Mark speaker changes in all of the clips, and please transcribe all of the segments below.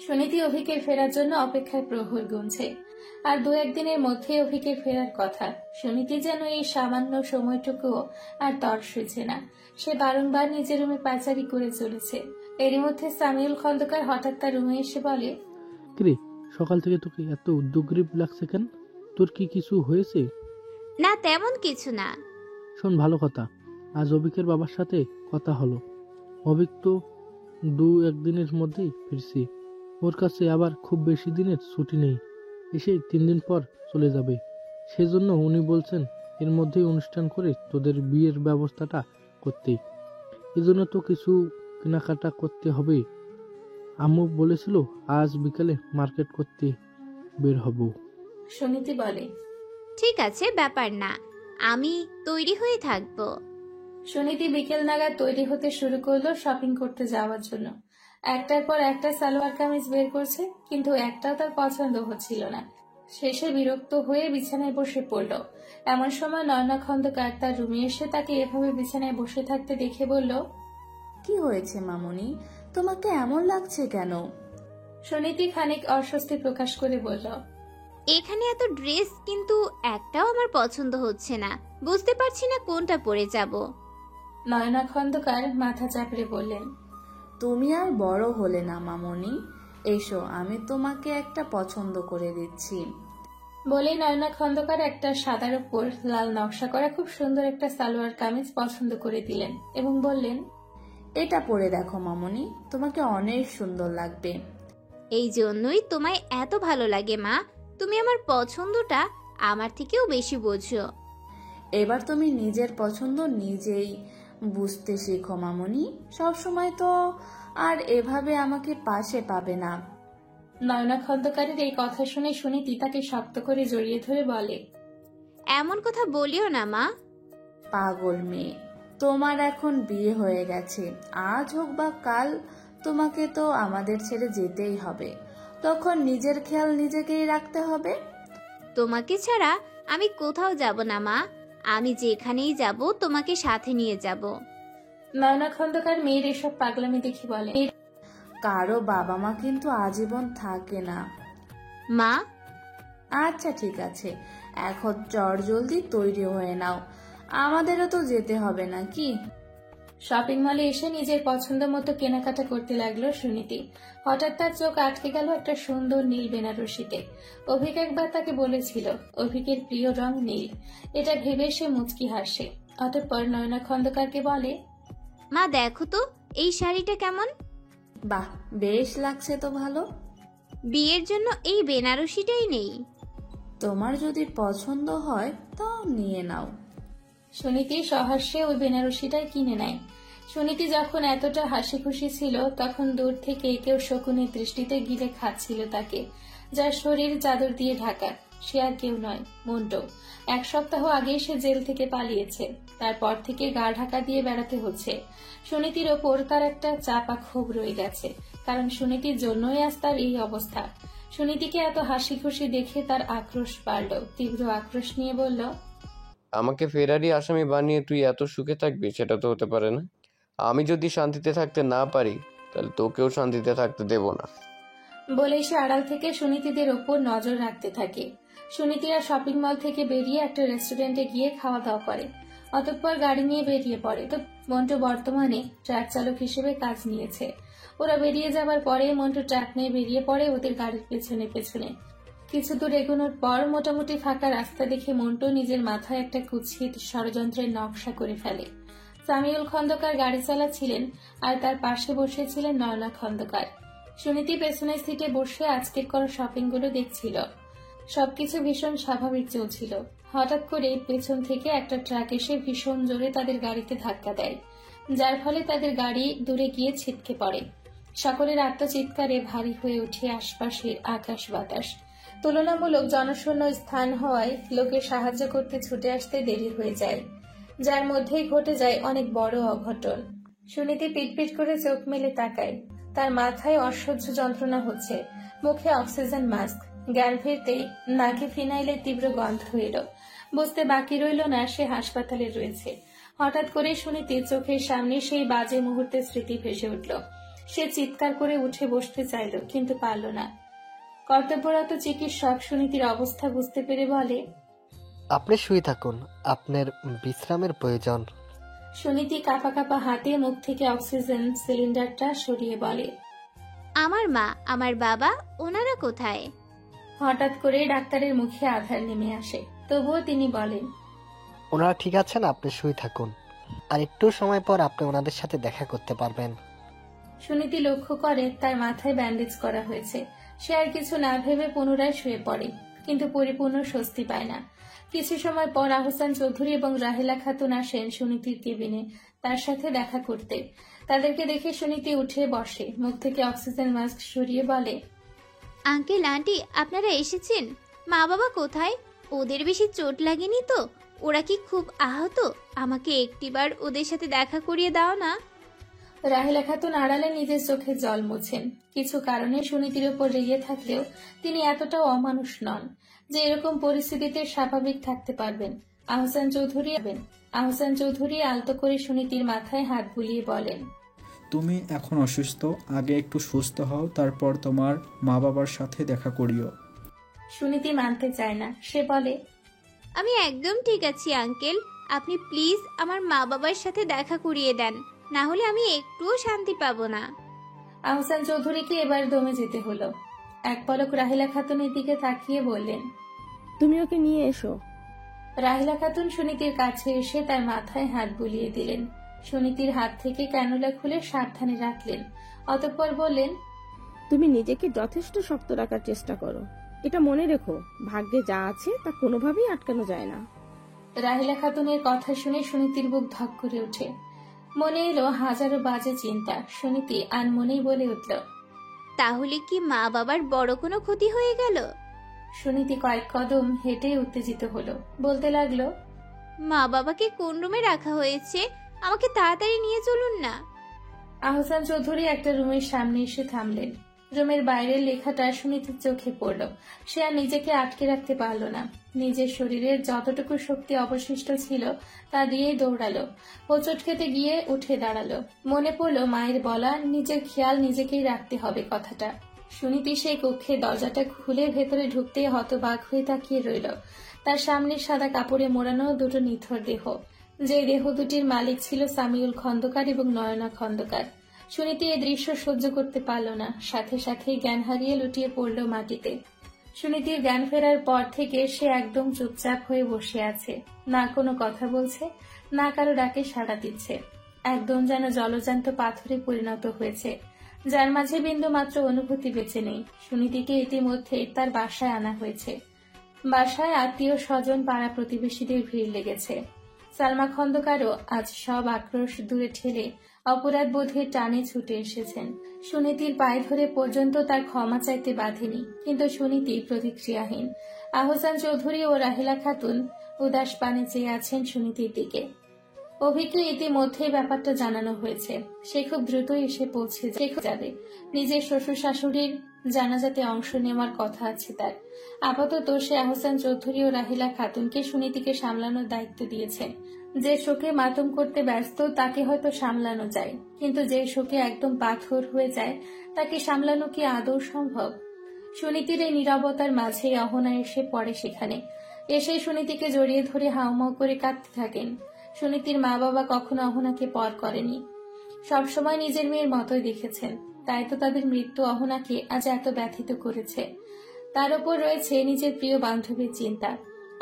Speaker 1: সুনীতি অভিকের ফেরার জন্য অপেক্ষায় প্রহর গুনছে। আর দু একদিনের মধ্যে অভিকের ফেরার কথা। সুনীতি যেন এই সামান্য সময়টুকুও আর তর সইছে না। সে বারংবার নিজের রুমে পাচারি করে চলেছে। এরই মধ্যে সামিউল খন্দকার হঠাৎ তার রুমে এসে বলে,
Speaker 2: কিরে, সকাল থেকে তোকে এত উদ্যোগী লাগছে কেন? তোর কি কিছু হয়েছে?
Speaker 3: না, তেমন কিছু না।
Speaker 2: শোন, ভালো কথা, আজ অভিকের বাবার সাথে কথা হলো। অভিক তো 2-1 দিনের মধ্যেই ফিরছে। ওর কাছে আবার খুব বেশি দিনের ছুটি নেই, এসে 3 দিন পর চলে যাবে। সেজন্য উনি বলছেন এর মধ্যেই অনুষ্ঠান করে তোদের বিয়ের ব্যবস্থাটা করতে। এজন্য তো কিছু কেনাকাটা করতে হবে। আম্মু বলেছিল আজ বিকালে মার্কেট করতে বের হব।
Speaker 1: সুনীতি বলে,
Speaker 3: ঠিক আছে, ব্যাপার না, আমি তৈরি হয়ে থাকবো।
Speaker 1: সুনীতি বিকেল নাগাদ তৈরি হতে শুরু করলো শপিং করতে যাওয়ার জন্য। একটার পর একটা সালোয়ার কামিজ বের করছে, কিন্তু একটাও তার পছন্দ হচ্ছিল না। শেষে বিরক্ত হয়ে বিছানায় বসে পড়ল। এমন সময় নয়না খন্দকার তার রুমে এসে তাকে এভাবে বিছানায় বসে থাকতে দেখে বলল,
Speaker 4: কি হয়েছে মামুনি, তোমাকে এমন লাগছে কেন?
Speaker 1: সুনীতি খানিক অস্বস্তি প্রকাশ করে বলল,
Speaker 3: এখানে এত ড্রেস, কিন্তু একটাও আমার পছন্দ হচ্ছে না। বুঝতে পারছি না কোনটা পরে যাব।
Speaker 1: নয়না খন্দকার মাথা চাপড়ে বললেন,
Speaker 4: তুমি আর বড় হলে না মামুনি, এসো আমি তোমাকে একটা পছন্দ করে দিচ্ছি।
Speaker 1: বলেই নয়না খন্দকার একটা সাদার উপর লাল নকশা করা খুব সুন্দর একটা সালোয়ার কামিজ পছন্দ করে দিলেন এবং বললেন,
Speaker 4: এটা পরে দেখো মামুনি, তোমাকে অনেক সুন্দর লাগবে।
Speaker 3: এই জন্যই তোমায় এত ভালো লাগে মা। তুমি আমার পছন্দটা আমার থেকেও বেশি বোঝো।
Speaker 4: এবার তুমি নিজের পছন্দ নিজেই বুঝতে শেখো মামুনি। সবসময় তো আর এভাবে আমাকে পাশে পাবে না।
Speaker 1: নয়না খন্দকারের এই কথা শুনে সুনীতি তাকে শক্ত করে জড়িয়ে ধরে বলে,
Speaker 3: এমন কথা বলিও না মা।
Speaker 4: পাগল মেয়ে, তোমার এখন বিয়ে হয়ে গেছে। আজ হোক বা কাল তোমাকে তো আমাদের ছেড়ে যেতেই হবে। তখন নিজের খেয়াল নিজেকেই রাখতে হবে।
Speaker 3: তোমাকে ছাড়া আমি কোথাও যাব না মা। আমি যেখানেই যাব তোমাকে সাথে নিয়ে যাব।
Speaker 1: নয়না খন্দকার মেয়ের এসব পাগলামি দেখে বলে,
Speaker 4: কারো বাবা মা কিন্তু আজীবন থাকে না।
Speaker 3: মা,
Speaker 4: আচ্ছা ঠিক আছে, এখন জলদি তৈরি হয়ে নাও, আমাদেরও তো যেতে হবে নাকি।
Speaker 1: শপিং মলে এসে নিজের পছন্দ মতো কেনাকাটা করতে লাগলো সুনীতি। হঠাৎ তার চোখ আটকে গেল একটা সুন্দর নীল বেনারসিতে। অভিক একবার তাকে বলেছিল অভিকের প্রিয় রং নীল। এটা ভেবে সে মুচকি হাসে। অতঃপর নয়না খন্দকারকে বলে,
Speaker 3: মা দেখো তো এই শাড়িটা কেমন।
Speaker 4: বাহ, বেশ লাগছে তো ভালো।
Speaker 3: বিয়ের জন্য এই বেনারসিটাই নেই।
Speaker 4: তোমার যদি পছন্দ হয় তাও নিয়ে নাও।
Speaker 1: সুনীতি সহাস্যে ওই বেনারসিটাই কিনে নেয়। সুনীতি যখন এতটা হাসি খুশি ছিল, তখন দূর থেকে কেউ শকুনের দৃষ্টিতে গিলে খাচ্ছিল তাকে, যার শরীর চাদর দিয়ে ঢাকা। সে আর কেউ নয়, মন্টু। 1 সপ্তাহ আগেই সে জেল থেকে পালিয়েছে। তারপর থেকে গা ঢাকা দিয়ে বেড়াতে হচ্ছে। সুনীতির ওপর তার একটা চাপা ক্ষোভ রয়ে গেছে, কারণ সুনীতির জন্যই আজ তার এই অবস্থা। সুনীতিকে এত হাসি খুশি দেখে তার আক্রোশ বাড়ল। তীব্র আক্রোশ নিয়ে বলল,
Speaker 5: আমাকে ফেরারি আসামি বানিয়ে তুই এত সুখে থাকবি, সেটা তো হতে পারে না। আমি যদি শান্তিতে থাকতে না পারি, তাহলে তোকেও শান্তিতে থাকতে দেব না।
Speaker 1: বলে সে আড়াল থেকে সুনীতিদের ওপর নজর রাখতে থাকে। সুনীতিরা শপিং মল থেকে বেরিয়ে একটা রেস্টুরেন্টে গিয়ে খাওয়া দাওয়া করে। অতঃপর গাড়ি নিয়ে বেরিয়ে পড়ে। তো মন্টু বর্তমানে ট্রাক চালক হিসেবে কাজ নিয়েছে। ওরা বেরিয়ে যাবার পরে মন্টু ট্রাক নিয়ে বেরিয়ে পড়ে ওদের গাড়ির পেছনে পেছনে। কিছু দূর এগোনোর পর মোটামুটি ফাঁকা রাস্তা দেখে মন্টু নিজের মাথায় একটা কুৎসিত ষড়যন্ত্রের নকশা করে ফেলে। সামিউল খন্দকার গাড়ি চালাচ্ছিলেন আর তার পাশে বসেছিলেন নয়না খন্দকার। সুনীতি পেছনের সিটে বসে আজকের করা শপিং গুলো দেখছিল। সবকিছু ভীষণ স্বাভাবিক চলছিল। হঠাৎ করে পেছন থেকে একটা ট্রাক এসে ভীষণ জোরে তাদের গাড়িতে ধাক্কা দেয়, যার ফলে তাদের গাড়ি দূরে গিয়ে ছিটকে পড়ে। সকলের আত্মচিৎকারে ভারী হয়ে ওঠে আশপাশের আকাশ বাতাস। তুলনামূলক জনশূন্য স্থান হওয়ায় লোকের সাহায্য করতে ছুটে আসতে দেরি হয়ে যায়, যার মধ্যেই ঘটে যায় অনেক বড় অঘটন। সুনীতি পিটপিট করে চোখ মেলে তাকায়। তার মাথায় অসহ্য যন্ত্রণা হচ্ছে, মুখে অক্সিজেন মাস্ক। জ্ঞান ফিরতেই নাকে ফিনাইলের তীব্র গন্ধ এলো। বুঝতে বাকি রইল না সে হাসপাতালে রয়েছে। হঠাৎ করে সুনীতির চোখের সামনে সেই বাজে মুহূর্তের স্মৃতি ভেসে উঠল। সে চিৎকার করে উঠে বসতে চাইল, কিন্তু পারল না। কর্তব্যরত চিকিৎসক সুনীতির অবস্থা বুঝতে পেরে বলে,
Speaker 6: আপনি শুয়ে থাকুন, আপনার বিশ্রামের প্রয়োজন।
Speaker 1: সুনীতি কাঁপা কাঁপা হাতে মুখ থেকে অক্সিজেন সিলিন্ডারটা সরিয়ে বলে,
Speaker 3: আমার মা, আমার বাবা, ওনারা কোথায়?
Speaker 1: হঠাৎ করে ডাক্তারের মুখে আধার নেমে আসে। তবুও তিনি বলেন,
Speaker 6: ওনারা ঠিক আছেন, আপনি শুয়ে থাকুন, আর একটু সময় পর আপনি ওনাদের সাথে দেখা করতে পারবেন।
Speaker 1: সুনীতি লক্ষ্য করে তার মাথায় ব্যান্ডেজ করা হয়েছে। সে আর কিছু না ভেবে পুনরায় শুয়ে পড়ে, কিন্তু পরিপূর্ণ স্বস্তি পায় না। কিছু সময় পর আহসান চৌধুরী এবং রাহেলা খাতুন আসেন সুনীতির কেবিনে তার সাথে দেখা করতে। তাদেরকে দেখে সুনীতি উঠে বসে, মুখ থেকে অক্সিজেন মাস্ক সরিয়ে বলে,
Speaker 3: আঙ্কেল আন্টি, আপনারা এসেছেন? মা বাবা কোথায়? ওদের বেশি চোট লাগেনি তো? ওরা কি খুব আহত? আমাকে একটিবার ওদের সাথে দেখা করিয়ে দাও না।
Speaker 1: রাহেলা খাতুন আড়ালে নিজের চোখে জল মুছেন। কিছু কারণে সুনীতির উপর রেগে থাকলেও তিনি এতটাও অমানুষ নন যে এরকম পরিস্থিতিতে স্বাভাবিক থাকতে পারবেন। আহসান চৌধুরী আলতো করে সুনীতির মাথায় হাত বুলিয়ে বলেন,
Speaker 7: তুমি এখন অসুস্থ, আগে একটু সুস্থ হও, তারপর তোমার মা বাবার সাথে দেখা করিও।
Speaker 1: সুনীতি মানতে চায় না। সে বলে,
Speaker 3: আমি একদম ঠিক আছি আঙ্কেল, আপনি প্লিজ আমার মা বাবার সাথে দেখা করিয়ে দেন, না হলে আমি একটুও শান্তি পাবো না।
Speaker 1: আহসান চৌধুরীকে এবার দমে যেতে হলো। এক পলক রাহিলা খাতুনের দিকে তাকিয়ে বললেন,
Speaker 8: তুমি ওকে নিয়ে এসো।
Speaker 1: রাহিলা খাতুন সুনীতির কাছে এসে তার মাথায় হাত বুলিয়ে দিলেন। সুনীতির হাত থেকে ক্যানুলা খুলে সাবধানে রাখলেন। অতঃপর বললেন,
Speaker 8: তুমি নিজেকে যথেষ্ট শক্ত রাখার চেষ্টা করো। এটা মনে রেখো, ভাগ্যে যা আছে তা কোনোভাবেই আটকানো যায় না।
Speaker 1: রাহিলা খাতুনের কথা শুনে সুনীতির বুক ধক করে ওঠে। মনে এলো হাজারো বাজে চিন্তা। সুনীতি আনমনেই বলে উঠল,
Speaker 3: তাহলে কি মা বাবার বড় কোনো ক্ষতি হয়ে গেল?
Speaker 1: সুনীতি কয়েক কদম হেঁটে উত্তেজিত হলো। বলতে লাগলো,
Speaker 3: মা বাবাকে কোন রুমে রাখা হয়েছে? আমাকে তাড়াতাড়ি নিয়ে চলুন না।
Speaker 1: আহসান চৌধুরী একটা রুমের সামনে এসে থামলেন। রুমের বাইরের লেখাটা সুনীতির চোখে পড়ল। সে আর নিজেকে আটকে রাখতে পারল না। নিজের শরীরের যতটুকু শক্তি অবশিষ্ট ছিল তা দিয়েই দৌড়ালো। হোঁচট খেতে গিয়ে উঠে দাঁড়ালো। মনে পড়ল মায়ের বলা, নিজের খেয়াল নিজেকেই রাখতে হবে কথাটা। সুনীতি সেই কক্ষে দরজাটা খুলে ভেতরে ঢুকতেই হতবাক হয়ে তাকিয়ে রইল। তার সামনে সাদা কাপড়ে মোড়ানো দুটো নিথর দেহ, যে দেহ দুটির মালিক ছিল সামিউল খন্দকার এবং নয়না খন্দকার। সুনীতি এই দৃশ্য সহ্য করতে পারল না। সাথে সাথেই জ্ঞান হারিয়ে লুটিয়ে পড়ল মাটিতে। সুনীতির জ্ঞান ফেরার পর থেকে সে একদম চুপচাপ হয়ে বসে আছে। না কোনো কথা বলছে, না কারো ডাকে সাড়া দিচ্ছে। একদম যেন জলজান্ত পাথরে পরিণত হয়েছে, যার মাঝে বিন্দু মাত্র অনুভূতি বেঁচে নেই। সুনীতিকে ইতিমধ্যে তার বাসায় আনা হয়েছে। বাসায় আত্মীয় স্বজন, পাড়া প্রতিবেশীদের ভিড় লেগেছে। সালমা খন্দকারও আজ সব আক্রোশ দূরে ঠেলে অপরাধ বোধের টানে ছুটে এসেছেন। সুনীতির পায়ে ধরে পর্যন্ত তার ক্ষমা চাইতে বাধেনি, কিন্তু সুনীতি প্রতিক্রিয়াহীন। আহসান চৌধুরী ও রাহিলা খাতুন উদাস পানে চেয়ে আছেন সুনীতির দিকে। অভিকে ইতিমধ্যেই ব্যাপারটা জানানো হয়েছে। সে খুব দ্রুতই এসে পৌঁছে যাবে। নিজের শ্বশুর শাশুড়ির জানাজাতে অংশ নেওয়ার কথা আছে তার। আপাতত সে আহসান চৌধুরী ও রাহিলা খাতুনকে সুনীতিকে সামলানোর দায়িত্ব দিয়েছেন। যে শোকে মাতম করতে ব্যস্ত তাকে হয়তো সামলানো যায়, কিন্তু যে শোকে একদম পাথর হয়ে যায় তাকে সামলানো কি আদৌ সম্ভব? সুনীতির এই নীরবতার মাঝেই অহনা এসে পড়ে সেখানে। এসে সুনীতিকে জড়িয়ে ধরে হাউমাউ করে কাঁদতে থাকেন। সুনীতির মা বাবা কখনো অহনাকে পর করেনি, সবসময় নিজের মেয়ের মতোই দেখেছেন। তাই তো তাদের মৃত্যু অহনাকে আজ এত ব্যথিত করেছে। তার উপর রয়েছে নিজের প্রিয় বান্ধবীর চিন্তা।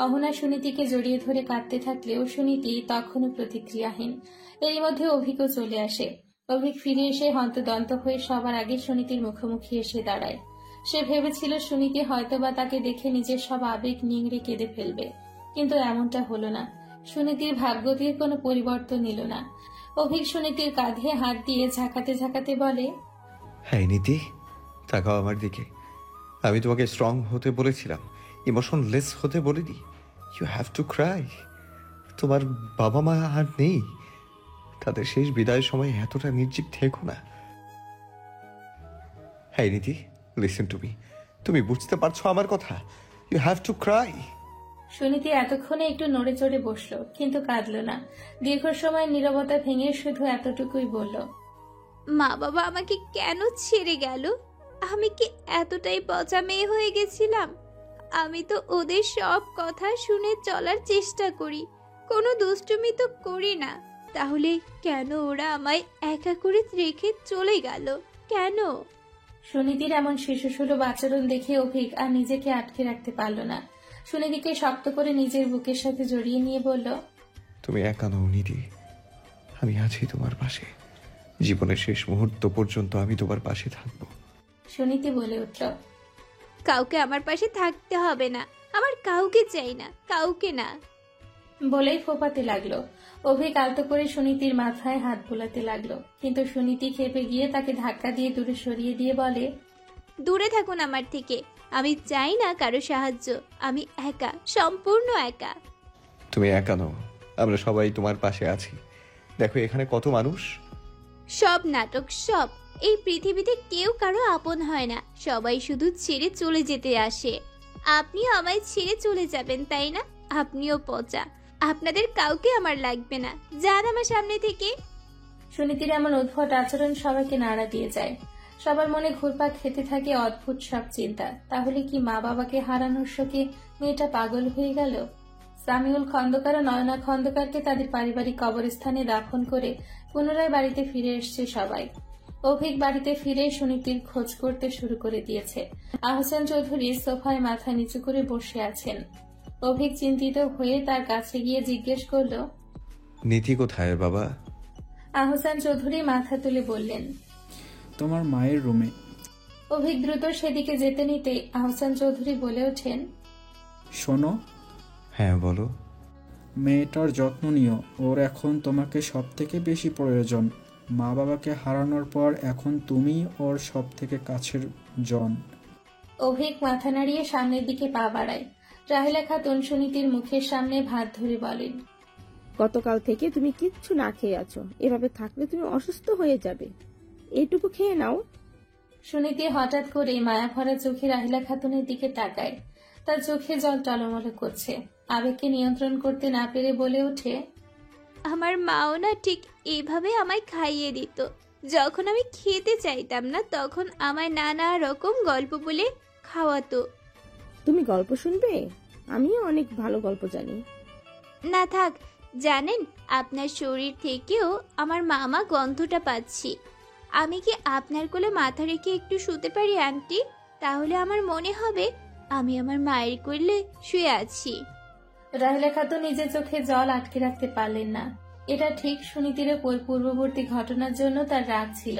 Speaker 1: অহনা সুনীতিকে জড়িয়ে ধরে কাঁদতে থাকলেও সুনীতি তখনও প্রতিক্রিয়াহীন। এরই মধ্যে অভিকও চলে আসে। অভিক ফিরে এসে হন্তদন্ত হয়ে সবার আগে সুনীতির মুখোমুখি এসে দাঁড়ায়। সে ভেবেছিল সুনীতি হয়তোবা তাকে দেখে নিজের সব আবেগ নিংড়ে কেঁদে ফেলবে, কিন্তু এমনটা হলো না। সুনীতির ভাবগতির কোনো পরিবর্তন নিল না। অভিক সুনীতির কাঁধে হাত দিয়ে ঝাঁকাতে ঝাঁকাতে বলে,
Speaker 9: হ্যাঁ নীতি, তাকাও আমার দিকে। আমি তোমাকে স্ট্রং হতে বলেছিলাম, ইমোশনলেস হতে বলিনি। You have to cry. তোমার বাবা মা আর নেই, তাদের শেষ বিদায়ের সময় এতটা নির্জীব থেকো না। হ্যাঁ নীতি, লিসেন টু মি। তুমি বুঝতে পারছো আমার কথা? You have to cry.
Speaker 1: Suniti এতক্ষণে একটু নড়ে চড়ে বসলো, কিন্তু কাঁদলো না। দীর্ঘ সময় নীরবতা ভেঙে শুধু এতটুকুই বলল,
Speaker 3: মা বাবা আমাকে কেন ছেড়ে গেল? আমি কি এতটাই পচা মেয়ে হয়ে গেছিলাম? আমি তো ওদের সব কথা শুনে চলার চেষ্টা করি, কোনো দুষ্টুমি তো করি না। তাহলে কেন ওরা আমায় একা করে রেখে চলে গেল? কেন?
Speaker 1: সুনীতির এমন শিশুসুলভ আচরণ দেখে অভিক আর নিজেকে আটকে রাখতে পারল না। সুনীতিকে শক্ত করে নিজের বুকের সাথে জড়িয়ে নিয়ে বলল,
Speaker 9: তুমি একা নও নিধি, আমি আছি তোমার পাশে। জীবনের শেষ মুহূর্ত পর্যন্ত আমি তোমার পাশে থাকবো।
Speaker 1: সুনীতি বলে উঠল,
Speaker 3: কাউকে আমার পাশে থাকতে হবে না, আমার কাউকে চাই না, কাউকে না।
Speaker 1: বলেই ফোপাতে লাগলো। অভিক আলতো করে সুনীতির মাথায় হাত বোলাতে লাগলো, কিন্তু সুনীতি খেপে গিয়ে তাকে ধাক্কা দিয়ে দূরে সরিয়ে দিয়ে বলে,
Speaker 3: দূরে থাকুন আমার থেকে, আমি চাই না কারো সাহায্য, আমি একা, সম্পূর্ণ একা।
Speaker 9: তুমি একা নও, আমরা সবাই তোমার পাশে আছি। দেখো এখানে কত মানুষ।
Speaker 3: সব নাটক, সব। এই পৃথিবীতে কেউ কারো আপন হয় না, সবাই শুধু ছেড়ে চলে যেতে আসে। আপনিও আমায় ছেড়ে চলে যাবেন, তাই না? আপনিও পচা, আপনাদের কাউকে আমার লাগবে না, যান আমার সামনে থেকে।
Speaker 1: সুনীতির এমন উদ্ভট আচরণ সবাইকে নাড়া দিয়ে যায়। সবার মনে ঘুরপাক খেতে থাকে অদ্ভুত সব চিন্তা। তাহলে কি মা বাবাকে হারানোর শোকে মেয়েটা পাগল হয়ে গেল? সামিউল খন্দকার ও নয়না খন্দকারকে তাদের পারিবারিক কবরস্থানে দাফন করে পুনরায় বাড়িতে ফিরে এসছে সবাই। অভিক বাড়িতে ফিরে সুনীতির খোঁজ করতে শুরু করে দিয়েছে। আহসান চৌধুরী সোফায় মাথা নিচু করে বসে আছেন। অভিক চিন্তিত হয়ে তার কাছে গিয়ে জিজ্ঞেস করল,
Speaker 9: নীতি কোথায় বাবা?
Speaker 1: আহসান চৌধুরী মাথা তুলে বললেন,
Speaker 7: তোমার মায়ের রুমে।
Speaker 1: অভিক দ্রুত সেদিকে যেতে নিতে আহসান চৌধুরী বলে ওঠেন,
Speaker 7: শোনো।
Speaker 9: হ্যাঁ বলো।
Speaker 7: মেয়েটার যত্ন নিও, ওর এখন তোমাকে সব থেকে বেশি প্রয়োজন। মা বাবাকে হারানোর পর এখন তুমি ওর সব থেকে কাছের জন।
Speaker 1: অভিক মাথা নাড়িয়ে সামনের দিকে পা বাড়ায়। রাহেলা খাতুন সুনীতির মুখের সামনে ভাত ধরে বলেন,
Speaker 8: গতকাল থেকে তুমি কিচ্ছু না খেয়ে আছো, এভাবে থাকলে তুমি অসুস্থ হয়ে যাবে। এইটুকু খেয়ে নাও।
Speaker 1: সুনীতি হঠাৎ করে মায়া ভরা চোখে রাহিলা খাতুনের দিকে তাকায়। তার চোখে জল টলমল করছে। আবেগকে নিয়ন্ত্রণ করতে না পেরে বলে ওঠে,
Speaker 3: আমার মাও না ঠিক এইভাবে আমায় খাইয়ে দিত। যখন আমি খেতে চাইতাম না, তখন আমায় নানা রকম গল্প বলে খাওয়াতো।
Speaker 8: তুমি গল্প শুনবে? আমিও অনেক ভালো গল্প জানি।
Speaker 3: না থাক, জানেন আপনার শরীর থেকেও আমার মামা গন্ধটা পাচ্ছি। আমি কি আপনার কোলে মাথা রেখে একটু শুতে পারি আন্টি? তাহলে আমার মনে হবে আমি আমার মায়ের কোলে শুয়ে আছি।
Speaker 1: রাহিলা খাতুন নিজের চোখে জল আটকে রাখতে পারলেন না। এটা ঠিক সুনীতির ওপর পূর্ববর্তী ঘটনার জন্য তার রাগ ছিল।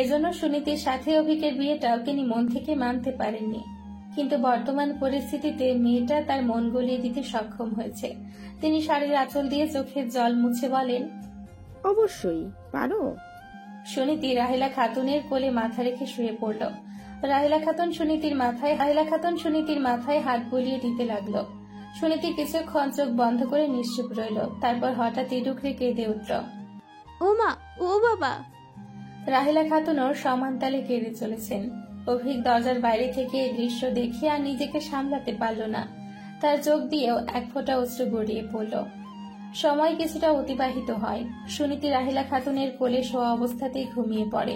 Speaker 1: এজন্য সুনীতির সাথে অভিকের বিয়েটাও তিনি মন থেকে মানতে পারেননি। কিন্তু বর্তমান পরিস্থিতিতে মেয়েটা তার মন গলিয়ে দিতে সক্ষম হয়েছে। তিনি শাড়ির আঁচল দিয়ে চোখের জল মুছে বলেন,
Speaker 8: অবশ্যই পারো।
Speaker 1: সুনীতি রাহিলা খাতুনের কোলে মাথা রেখে শুয়ে পড়ল। রাহিলা খাতুন সুনীতির মাথায় হাত বুলিয়ে দিতে লাগলো। সুনীতি কিছুক্ষণ চোখ বন্ধ করে নিশ্চুপ রইল। তারপর হঠাৎ ইডুকরে কেঁদে উঠল।
Speaker 3: ও মা, ও বাবা।
Speaker 1: রাহিলা খাতুনও সমান তালে কেঁদে চলেছেন। অভিক দরজার বাইরে থেকে এই দৃশ্য দেখে আর নিজেকে সামলাতে পারল না। তার চোখ দিয়েও এক ফোঁটা অশ্রু গড়িয়ে পড়ল। সময় কিছুটা অতিবাহিত হয়। সুনীতি রাহিলা খাতুনের কোলে শোয়া অবস্থাতেই ঘুমিয়ে পড়ে।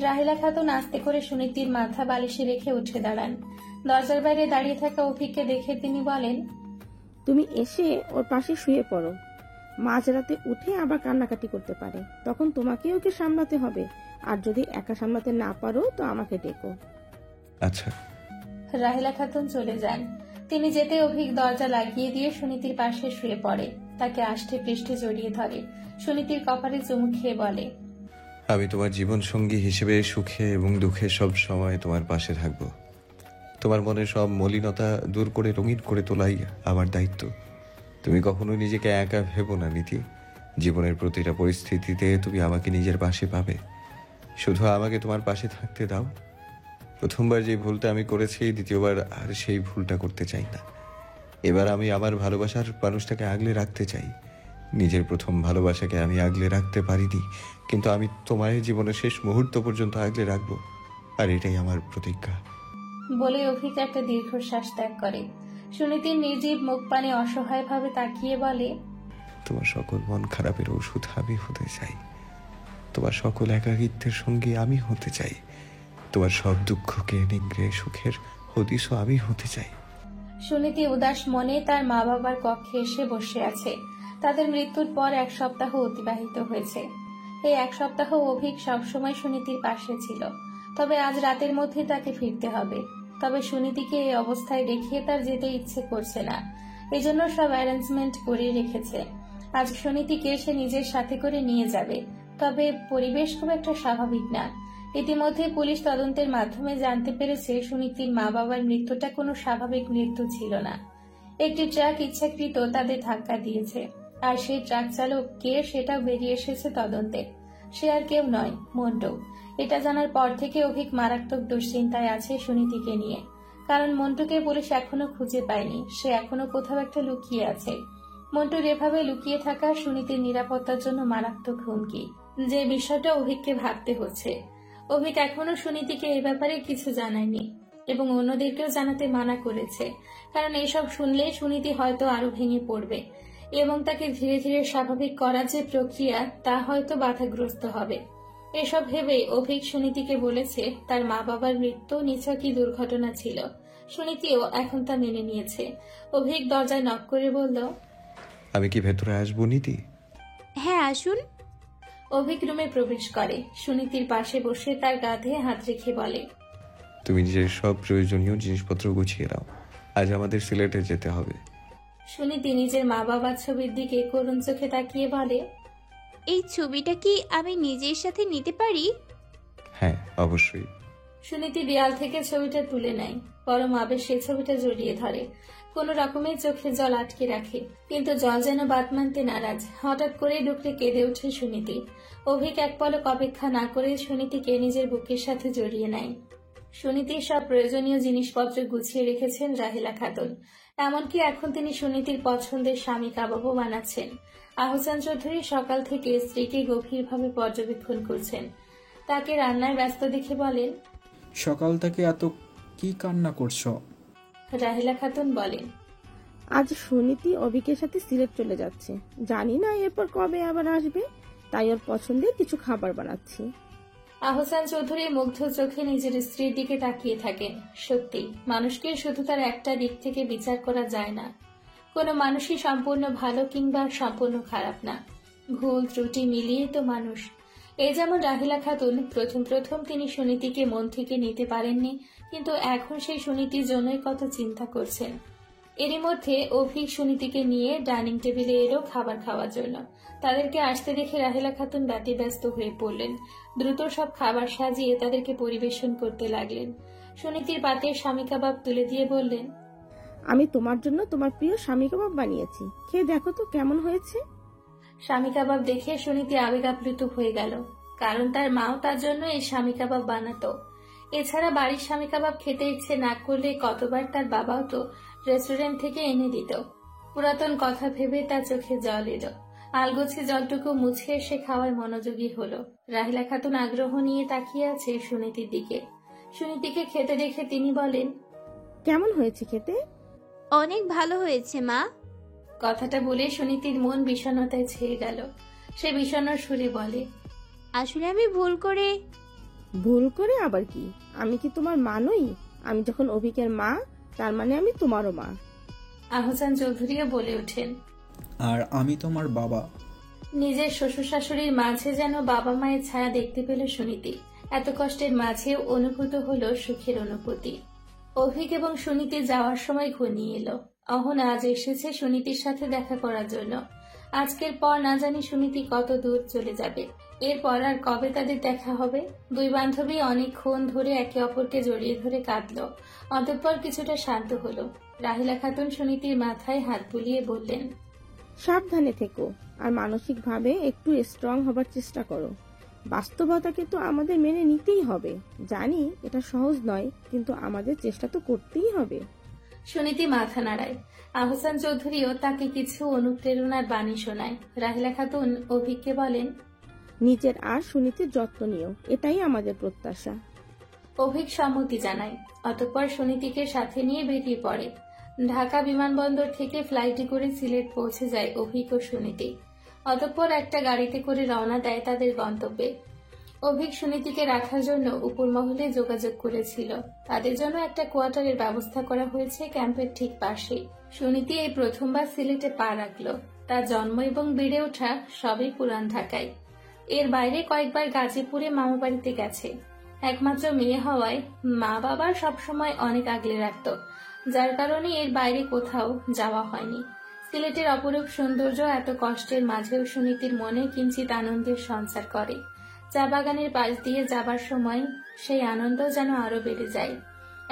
Speaker 1: রাহিলা খাতুন আস্তে করে সুনীতির মাথা বালিশে রেখে উঠে দাঁড়ান। দরজার বাইরে দাঁড়িয়ে থাকা অভিককে দেখে তিনি বলেন,
Speaker 8: তুমি এসে ওর পাশে শুয়ে পড়ো। মাঝরাতে উঠে আবার কান্নাকাটি করতে পারে, তখন তোমাকে ওকে সামলাতে হবে। আর যদি একা সামলাতে না পারো তো আমাকে ডেকো।
Speaker 9: আচ্ছা।
Speaker 1: রাহিলা খাতুন চলে যান। তিনি যেতে অভিক দরজা লাগিয়ে দিয়ে সুনীতির পাশে শুয়ে পড়ে। তাকে আষ্টে পৃষ্ঠে জড়িয়ে ধরে। সুনীতির কপালে চুমু খেয়ে বলে,
Speaker 9: আমি তোমার জীবন সঙ্গী হিসেবে সুখে এবং দুঃখে সব সময় তোমার পাশে থাকব। তোমার মনে সব মলিনতা দূর করে রঙিন করে তোলাই আমার দায়িত্ব। তুমি কখনো নিজেকে একা ভেবো না নীতি। জীবনের প্রতিটা পরিস্থিতিতে তুমি আমাকে নিজের পাশে পাবে। শুধু আমাকে তোমার পাশে থাকতে দাও। প্রথমবার যে ভুলটা আমি করেছি, দ্বিতীয়বার আর সেই ভুলটা করতে চাই না। এবার আমি আমার ভালোবাসার মানুষটাকে আগলে রাখতে চাই। নিজের প্রথম ভালোবাসাকে আমি আগলে রাখতে পারিনি, কিন্তু আমি তোমার জীবনের শেষ মুহূর্ত পর্যন্ত আগলে রাখবো, আর এটাই আমার প্রতিজ্ঞা।
Speaker 1: বলে অভিক একটা দীর্ঘশ্বাস ত্যাগ করে। সুনীতির নির্জীব মুখ পানে অসহায়ভাবে তাকিয়ে বলে,
Speaker 9: তোমার সকল মন খারাপের ওষুধ আমি হতে চাই, তোমার সকল একাকিত্বের সঙ্গে আমি হতে চাই, তোমার সব দুঃখকে নিংড়ে সুখের হদিশও আমি হতে চাই।
Speaker 1: সুনীতি উদাস মনে তার মা বাবার কক্ষে এসে বসে আছে। তাদের মৃত্যুর পর 1 সপ্তাহ অতিবাহিত হয়েছে। এই 1 সপ্তাহ অভিক সবসময় সুনীতির পাশে ছিল, তবে আজ রাতের মধ্যে তাকে ফিরতে হবে। তবে সুনীতিকে এই অবস্থায় রেখে তার যেতে ইচ্ছে করছে না, এজন্য সব অ্যারেঞ্জমেন্ট করে রেখেছে। আজ সুনীতিকে সে নিজের সাথে করে নিয়ে যাবে, তবে পরিবেশ খুব একটা স্বাভাবিক না। ইতিমধ্যে পুলিশ তদন্তের মাধ্যমে জানতে পেরেছে সুনীতির মা বাবার মৃত্যুটা কোনো স্বাভাবিক মৃত্যু ছিল না। একটি ট্রাক ইচ্ছাকৃত তাদের ধাক্কা দিয়েছে, আর সেই ট্রাক চালক কে সেটা বেরিয়ে এসেছে তদন্তে। সে আর কেউ নয়, মন্টু। এটা জানার পর থেকে অভিক মারাত্মক দুশ্চিন্তায় আছে সুনীতিকে নিয়ে, কারণ মন্টুকে পুলিশ এখনো খুঁজে পায়নি। সে এখনো কোথাও একটা লুকিয়ে আছে। মন্টুর এভাবে লুকিয়ে থাকা সুনীতির নিরাপত্তার জন্য মারাত্মক হুমকি, যে বিষয়টা অভিককে ভাবতে হচ্ছে। অভিক এখনো সুনীতিকে এই ব্যাপারে কিছু জানায়নি এবং অন্যদেরকেও জানাতে মানা করেছে, কারণ এসব শুনলে সুনীতি হয়তো আরো ভেঙে পড়বে এবং তাকে ধীরে ধীরে স্বাভাবিক করার যে প্রক্রিয়া তা হয়তো বাধাগ্রস্ত হবে। এসব ভেবে অভিক সুনীতিকে বলেছে তার মা বাবার মৃত্যু নিছকই দুর্ঘটনা ছিল। সুনীতিও এখন তা মেনে নিয়েছে। অভিক দরজায় নক করে বলল,
Speaker 9: আমি কি ভেতরে আসবো নীতি?
Speaker 3: হ্যাঁ, আসুন।
Speaker 1: অভিক রুমে প্রবেশ করে। সুনীতির পাশে বসে তার কাঁধে হাত রেখে বলে,
Speaker 9: তুমি নিজের সব প্রয়োজনীয় জিনিসপত্র গুছিয়ে নাও, আজ আমাদের সিলেটে যেতে হবে।
Speaker 1: সুনীতি নিজের মা বাবার ছবির দিকে করুণ চোখে তাকিয়ে বলে,
Speaker 3: এই ছবিটা কি আমি নিজের সাথে নিতে পারি?
Speaker 9: হ্যাঁ, অবশ্যই।
Speaker 1: সুনীতি দেয়াল থেকে ছবিটা তুলে নেয়, পরম আবেশে ছবিটা জড়িয়ে ধরে। কোন রকমে চোখের জল আটকে রাখে, কিন্তু জল যেন বাদ মানতে নারাজ। হঠাৎ করে ডুকরে কেঁদে ওঠে সুনীতি। অভিক এক পলক অপেক্ষা না করে সুনীতিকে নিজের বুকের সাথে জড়িয়ে নেয়। সুনীতির সব প্রয়োজনীয় জিনিসপত্র গুছিয়ে রেখেছেন রাহিলা খাতুন। এমনকি এখন তিনি সুনীতির পছন্দের স্বামী কাবাবও বানাচ্ছেন। আহসান চৌধুরী সকাল থেকে স্ত্রীকে গভীরভাবে পর্যবেক্ষণ করছেন। তাকে রান্নায় ব্যস্ত দেখে বলেন,
Speaker 7: সকাল থেকে এত কি কান্না করছো?
Speaker 1: রাহিলা খাতুন বলেন,
Speaker 8: আজ সুনীতি অভিকের সাথে সিলেট চলে যাচ্ছে, জানি না এরপর কবে আবার আসবে, তাই ওর পছন্দের কিছু খাবার বানাচ্ছি।
Speaker 1: আহসান চৌধুরী মুগ্ধ চোখে নিজের স্ত্রীর দিকে তাকিয়ে থাকেন। সত্যি, মানুষকে শুধু তার একটা দিক থেকে বিচার করা যায় না। কোনো মানুষই সম্পূর্ণ ভালো কিংবা সম্পূর্ণ খারাপ না, ভুল ত্রুটি মিলিয়ে তো মানুষ। এই যেমন রাহিলা খাতুন, প্রথম তিনি সুনীতিকে মন থেকে নিতে পারেননি, কিন্তু এখন সেই সুনীতির জন্যই কত চিন্তা করছেন। এরই মধ্যে অভিক সুনীতিকে নিয়ে ডাইনিং টেবিলে এলো খাবার খাওয়ার জন্য। তাদেরকে আসতে দেখে রাহিলা খাতুন ব্যতিব্যস্ত হয়ে পড়লেন। দ্রুত সব খাবার সাজিয়ে তাদেরকে পরিবেশন করতে লাগলেন। সুনীতির পাতে স্বামী কাবাব তুলে দিয়ে বললেন,
Speaker 8: আমি তোমার জন্য তোমার প্রিয় স্বামী কাবাব বানিয়েছি, খেয়ে দেখো তো কেমন হয়েছে।
Speaker 1: স্বামী কাবাব দেখে সুনীতি আবেগ আপ্লুত হয়ে গেল, কারণ তার মাও তার জন্য এই স্বামী কাবাব বানাতো। এছাড়া বাড়ির স্বামী কাবাব খেতে ইচ্ছে না করলে কতবার তার বাবাও তো রেস্টুরেন্ট থেকে এনে দিত। পুরাতন কথা ভেবে তার চোখে জল এলো। আলগোছে জলটুকু মুছে সে খাওয়ায় মনোযোগী হলো। রাহিলা খাতুন আগ্রহ নিয়ে তাকিয়ে আছে সুনীতির দিকে। সুনীতিকে খেতে দেখে তিনি বলেন,
Speaker 8: কেমন হয়েছে খেতে?
Speaker 3: অনেক ভালো হয়েছে মা।
Speaker 1: কথাটা বলে সুনীতির মন বিষণ্ণতায় ছেয়ে গেল। সে বিষণ্ণ সুরে বলে,
Speaker 3: আসলে আমি ভুল করে
Speaker 8: আবার কি? আমি কি তোমার মা নই? আমি যখন অভিকের মা, তার মানে আমি তোমারও মা।
Speaker 1: আহসান চৌধুরীও বলে ওঠেন,
Speaker 7: আর আমি তোমার বাবা।
Speaker 1: নিজের শ্বশুর শাশুড়ির মাঝে যেন বাবা মায়ের ছায়া দেখতে পেল সুনীতি। এত কষ্টের মাঝেও অনুভূত হলো সুখের অনুভূতি। অভিক এবং সুনীতি যাওয়ার সময় ঘনিয়ে এলো। অহন আজ এসেছে সুনীতির সাথে দেখা করার জন্য। আজকের পর না জানি সুনীতি কত দূর চলে যাবে। এরপর আর কবে তাদের দেখা হবে। দুই বান্ধবী অনেকক্ষণ ধরে একে অপরকে জড়িয়ে ধরে কাঁদলো। অতঃপর কিছুটা শান্ত হলো। রাহিলা খাতুন সুনীতির মাথায় হাত বুলিয়ে বললেন,
Speaker 8: সাবধানে থেকো, আর মানসিকভাবে একটু স্ট্রং হবার চেষ্টা করো। বাস্তবতাকে তো আমাদের মেনে নিতেই হবে। জানি এটা সহজ নয়, কিন্তু আমাদের চেষ্টা তো করতেই হবে।
Speaker 1: সুনীতি মাথা নাড়ায়। আহসান চৌধুরীও তাকে কিছু অনুপ্রেরণার বাণী শোনায়। রাহিলা খাতুন অভিককে বলেন,
Speaker 8: নিজের আর সুনীতির যত্ন নিও, এটাই আমাদের প্রত্যাশা।
Speaker 1: অভিক সম্মতি জানায়। অতঃপর সুনীতিকে সাথে নিয়ে বেরিয়ে পড়ে। ঢাকা বিমানবন্দর থেকে ফ্লাইটে করে সিলেট পৌঁছে যায় অভিক ও সুনীতি। অতঃপর একটা গাড়িতে করে রওনা দেয় তাদের গন্তব্যে। অভিক সুনীতিকে রাখার জন্য উপর মহলে যোগাযোগ করেছিল। তাদের জন্য একটা কোয়ার্টারের ব্যবস্থা করা হয়েছে ক্যাম্পের ঠিক পাশে। সুনীতি এই প্রথমবার সিলেটে পা রাখল। তার জন্ম এবং বেড়ে ওঠা সবই পুরান ঢাকায়। এর বাইরে কয়েকবার গাজীপুরে মামা বাড়িতে গেছে। একমাত্র মেয়ে হওয়ায় মা বাবা সবসময় অনেক আগলে রাখত, যার কারণে এর বাইরে কোথাও যাওয়া হয়নি। সিলেটের অপরূপ সৌন্দর্য এত কষ্টের মাঝেও সুনীতির মনে কিঞ্চিত আনন্দের সঞ্চার করে। চা বাগানের পাশ দিয়ে যাবার সময় সেই আনন্দ যেন আরো বেড়ে যায়।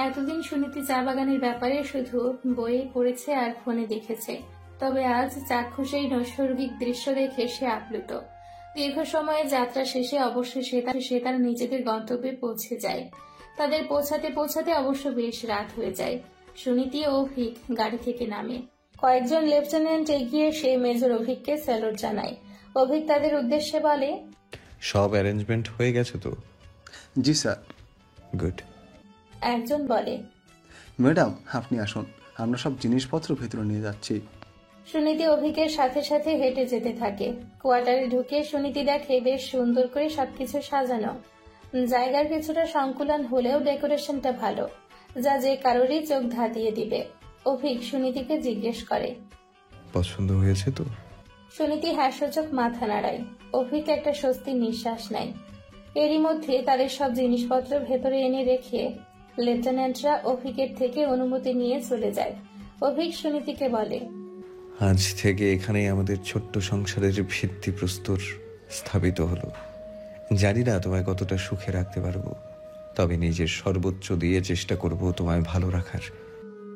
Speaker 1: এতদিন সুনীতি চা বাগানের ব্যাপারে শুধু বইয়ে পড়েছে আর ফোনে দেখেছে, তবে আজ চাক্ষুষেই নৈসর্গিক দৃশ্য দেখে সে আপ্লুত। দীর্ঘ সময়ের যাত্রা শেষে অবশেষে সে তার নিজেদের গন্তব্যে পৌঁছে যায়। তাদের পৌঁছাতে পৌঁছাতে অবশ্য বেশ রাত হয়ে যায়। সুনীতি ও অভিক গাড়ি থেকে নামে। কয়েকজন লেফটেন্যান্ট এগিয়ে সে মেজর অভিককে স্যালুট জানায়। অভিক তাদের উদ্দেশ্যে বলে,
Speaker 9: সব অ্যারেঞ্জমেন্ট হয়ে গেছে তো?
Speaker 10: জি স্যার।
Speaker 9: গুড।
Speaker 1: একজন বলে,
Speaker 10: ম্যাডাম আপনি আসুন, আমরা সব জিনিসপত্র ভেতরে নিয়ে যাচ্ছি।
Speaker 1: সুনীতি অভিকের সাথে সাথে হেঁটে যেতে থাকে। কোয়ার্টারে ঢুকে সুনীতি দেখে বেশ সুন্দর করে সবকিছু সাজানো। জায়গার কিছুটা সংকুলন হলেও ডেকোরেশনটা ভালো, যা যে কারোরই চোখ ধাঁধিয়ে দিবে। অভিক সুনীতিকে জিজ্ঞেস করে,
Speaker 9: পছন্দ হয়েছে তো?
Speaker 1: সুনীতি হাস্যচোখ মাথা নাড়ায়। অভিক একটা স্বস্তির নিঃশ্বাস নেয়। এরই মধ্যে তাদের সব জিনিসপত্র ভেতরে এনে রেখে লেফটেন্যান্টরা অভিকের থেকে অনুমতি নিয়ে চলে যায়। অভিক সুনীতিকে বলে,
Speaker 9: আজ থেকে এখানেই আমাদের ছোট্ট সংসারের ভিত্তিপ্রস্তর স্থাপিত হলো। জানি না তোমায় কতটা সুখে রাখতে পারবো, তবে নিজের সর্বোচ্চ দিয়ে চেষ্টা করব তোমায় ভালো রাখার।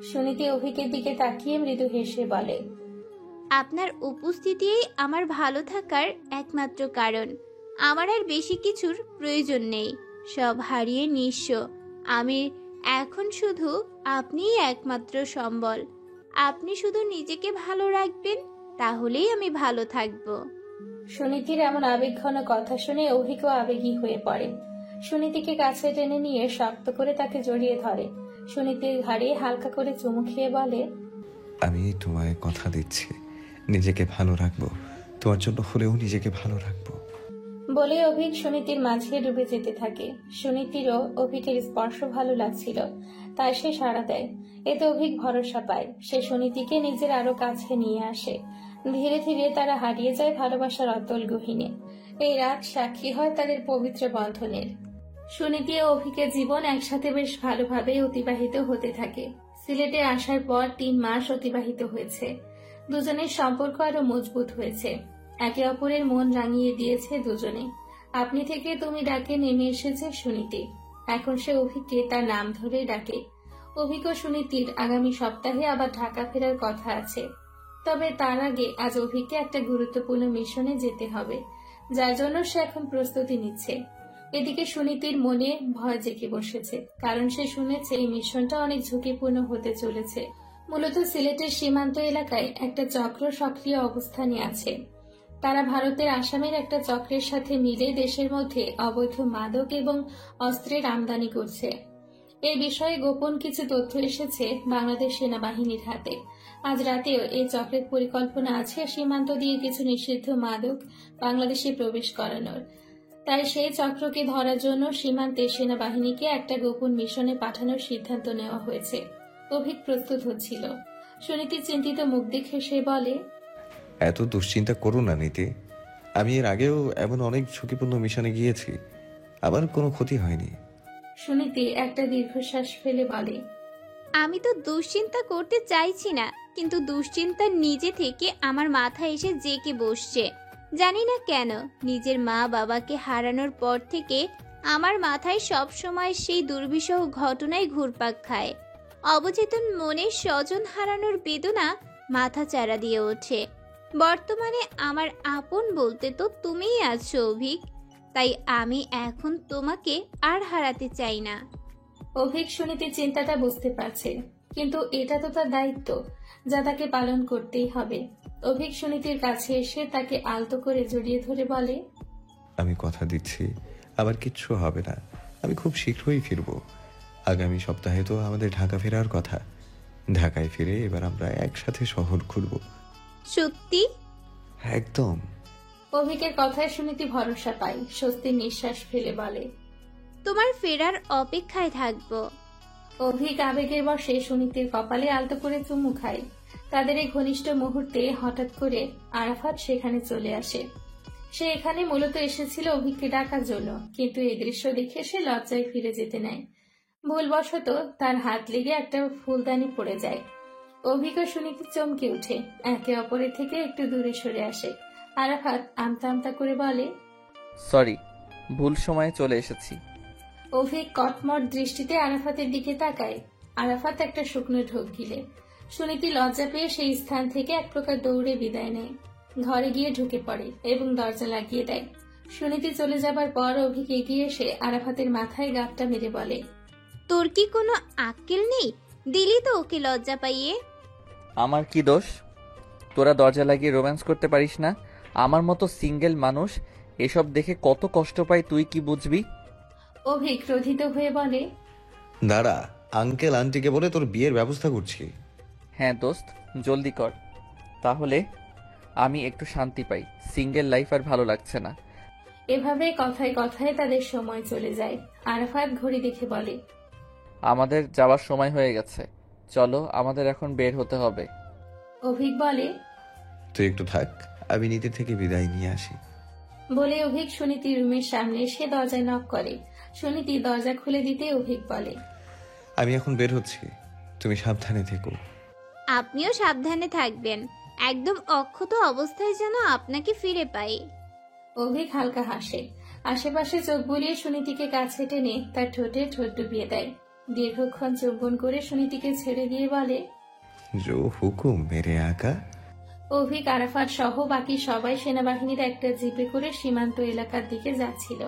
Speaker 1: সুনীতি অভিকের দিকে তাকিয়ে মৃদু হেসে বলে,
Speaker 3: আপনার উপস্থিতিই আমার ভালো থাকার একমাত্র কারণ। আমার আর বেশি কিছুর প্রয়োজন নেই। সব হারিয়ে নিঃস্ব আমি এখন, শুধু আপনিই একমাত্র সম্বল। আপনি শুধু নিজেকে ভালো রাখবেন, তাহলেই আমি ভালো থাকবো।
Speaker 1: সুনীতির এমন আবেগঘন কথা শুনে অভিকও আবেগী হয়ে পড়ে। সুনীতিকে কাছে টেনে নিয়ে শক্ত করে তাকে জড়িয়ে ধরে। সুনীতির ঘাড়ে হালকা করে চুমু খেয়ে বলে,
Speaker 9: আমি তোমায় কথা দিচ্ছি, নিজেকে ভালো রাখবো, তোমার জন্য হলেও নিজেকে ভালো রাখবো।
Speaker 1: বলে অভিক সুনীতির মাঝে ডুবে যেতে থাকে। সুনীতিরও অভিকের স্পর্শ ভালো লাগছিল, তাই সে সাড়া দেয়। এতে অভিক ভরসা পায়। সে সুনীতিকে নিজের আরো কাছে নিয়ে আসে। ধীরে ধীরে তারা হারিয়ে যায় ভালোবাসার অতল গহীনে। এই রাত সাক্ষী হয় তাদের পবিত্র বন্ধনের। সুনীতি ও অভিকের জীবন একসাথে বেশ ভালোভাবে অতিবাহিত হতে থাকে। সিলেটে আসার পর 3 মাস অতিবাহিত হয়েছে। দুজনের সম্পর্ক আরো মজবুত হয়েছে। একে অপরের মন রাঙিয়ে দিয়েছে দুজনে। আপনি থেকে তুমি ডাকে নেমে এসেছে সুনীতি। এখন সে অভিককে তার নাম ধরে ডাকে। অভিক ও সুনীতির আগামী সপ্তাহে আবার ঢাকা ফেরার কথা আছে। তবে তার আগে আজ অভিককে একটা গুরুত্বপূর্ণ মিশনে যেতে হবে, যার জন্য সে এখন প্রস্তুতি নিচ্ছে। এদিকে সুনীতির মনে ভয় জেগে বসেছে, কারণ সে শুনেছে এই মিশনটা অনেক ঝুঁকিপূর্ণ হতে চলেছে। মূলত সিলেটের সীমান্ত এলাকায় একটা চক্র সক্রিয় অবস্থানে আছে। তারা ভারতের আসামের একটা চক্রের সাথে মিলে দেশের মধ্যে অবৈধ মাদক এবং অস্ত্রের আমদানি করছে। এই বিষয়ে গোপন কিছু তথ্য এসেছে বাংলাদেশ সেনাবাহিনীর হাতে। আজ রাতেও এই চক্রের পরিকল্পনা আছে সীমান্ত দিয়ে কিছু নিষিদ্ধ মাদক বাংলাদেশে প্রবেশ করানোর। তাই সেই চক্রকে ধরার জন্য সীমান্তে সেনাবাহিনীকে একটা গোপন মিশনে পাঠানোর সিদ্ধান্ত নেওয়া হয়েছে। অভিক প্রস্তুত হচ্ছিল। সুনীতি চিন্তিত মুখ দেখে সে বলে,
Speaker 9: এত দুশ্চিন্তা করো না নীতি, আমি এর আগেও এমন অনেক ঝুঁকিপূর্ণ মিশনে গিয়েছি, আমার কোনো ক্ষতি হয়নি।
Speaker 1: সুনীতি একটা দীর্ঘশ্বাস ফেলে বলে,
Speaker 3: আমি তো দুশ্চিন্তা করতে চাইছি না, কিন্তু দুশ্চিন্তা নিজে থেকে আমার মাথায় এসে জেঁকে বসছে। জানি না কেন, নিজের মা বাবাকে হারানোর পর থেকে আমার মাথায় সব সময় সেই দুর্বিষহ ঘটনাই ঘুরপাক খায়। অবচেতন মনে স্বজন হারানোর বেদনা মাথা চারা দিয়ে ওঠে। বর্তমানে আমার আপন বলতে তো তুমিই আছো অভিক, তাই আমি এখন তোমাকে আর হারাতে চাই না।
Speaker 1: অভিক সুনীতির চিন্তাটা বুঝতে পারছে, কিন্তু এটা তো তার দায়িত্ব, যা তাকে পালন করতেই হবে। অভিক সুনীতির কাছে এসে তাকে আলতো করে জড়িয়ে ধরে বলে,
Speaker 9: আমি কথা দিচ্ছি আবার কিচ্ছু হবে না, আমি খুব শীঘ্রই ফিরবো। আগামী সপ্তাহে তো আমাদের ঢাকা ফেরার কথা, ঢাকায় ফিরে এবার আমরা একসাথে শহর ঘুরব।
Speaker 3: সত্যি?
Speaker 9: একদম।
Speaker 1: অভিকের কথায় সুনীতি ভরসা পায়, স্বস্তির নিঃশ্বাস ফেলে বলে,
Speaker 3: তোমার ফেরার অপেক্ষায় থাকবো।
Speaker 1: অভিক আবেগের বশে সুনীতির কপালে আলতো করে চুমু খায়। তাদের এই ঘনিষ্ঠ মুহূর্তে হঠাৎ করে আরাফাত সেখানে চলে আসে। সে এখানে মূলত এসেছিল অভিককে ডাকার জন্য, কিন্তু এই দৃশ্য দেখে সে লজ্জায় ফিরে যেতে নেয়। ভুলবশত তার হাত লেগে একটা ফুলদানি পড়ে যায়। অভিক ও সুনীতি চমকে উঠে, একে অপরের থেকে একটু দূরে সরে আসে। আরাফাত আমতা আমতা করে বলে,
Speaker 11: সরি, ভুল সময়ে চলে এসেছি।
Speaker 1: অভিক কটমট দৃষ্টিতে আরাফাতের দিকে তাকায়। আরাফাত একটা শুকনো ঢোক গিলে। সুনীতি লজ্জা পেয়ে সেই স্থান থেকে এক প্রকার দৌড়ে বিদায় নেয়। ঘরে গিয়ে ঢুকে পড়ে এবং দরজা লাগিয়ে দেয়। সুনীতি চলে যাবার পর অভিক এগিয়ে এসে আরাফাতের মাথায় গাঁটটা মেরে বলে,
Speaker 3: তোর কি কোনো আক্কেল নেই? দিলি তো ওকে লজ্জা পাইয়ে।
Speaker 11: আমার কি দোষ? তোরা দরজা লাগিয়ে রোম্যান্স করতে পারিস না? আমার মতো সিঙ্গেল মানুষ এসব দেখে কত কষ্ট পায় তুই কি বুঝবি?
Speaker 1: অভিক ক্রোধিত হয়ে বলে,
Speaker 9: দাঁড়া, আঙ্কেল আন্টিকে বলে তোর বিয়ের ব্যবস্থা করছি।
Speaker 11: হ্যাঁ দোস্ত, জলদি কর, তাহলে আমি একটু শান্তি পাই। সিঙ্গেল লাইফ আর ভালো লাগছে না।
Speaker 1: এভাবে কথায় কথায় তাদের সময় চলে যায়। আরাফাত ঘড়ি দেখে বলে,
Speaker 11: আমাদের যাওয়ার সময় হয়ে গেছে, চলো আমাদের এখন বের হতে হবে।
Speaker 1: অভিক বলে,
Speaker 9: তুই একটু থাক, আমি নিতে থেকে বিদায় নিয়ে আসি।
Speaker 1: বলে অভিক সুনীতি রুমের সামনে এসে দরজায় নক করে। সুনীতি দরজা খুলে দিতে অভিক বলে,
Speaker 9: আমি এখন বের হচ্ছি, তুমি সাবধানে থেকো।
Speaker 3: আপনিও সাবধানে থাকবেন, একদম অক্ষত অবস্থায় যেন আপনাকে ফিরে পাই।
Speaker 1: অভিক হালকা হাসে। আশেপাশে চোখ বুলিয়ে সুনীতিকে কাছে টেনে তার ঠোঁটে ঠোঁট ডুবিয়ে দেয়। দীর্ঘক্ষণ চুম্বন করে সুনীতিকে ছেড়ে দিয়ে বলে,
Speaker 9: জো হুকুম মেরে আকা।
Speaker 1: অভিক আরাফাত সহ বাকি সবাই সেনাবাহিনীর একটা জিপে করে সীমান্ত এলাকার দিকে যাচ্ছিল।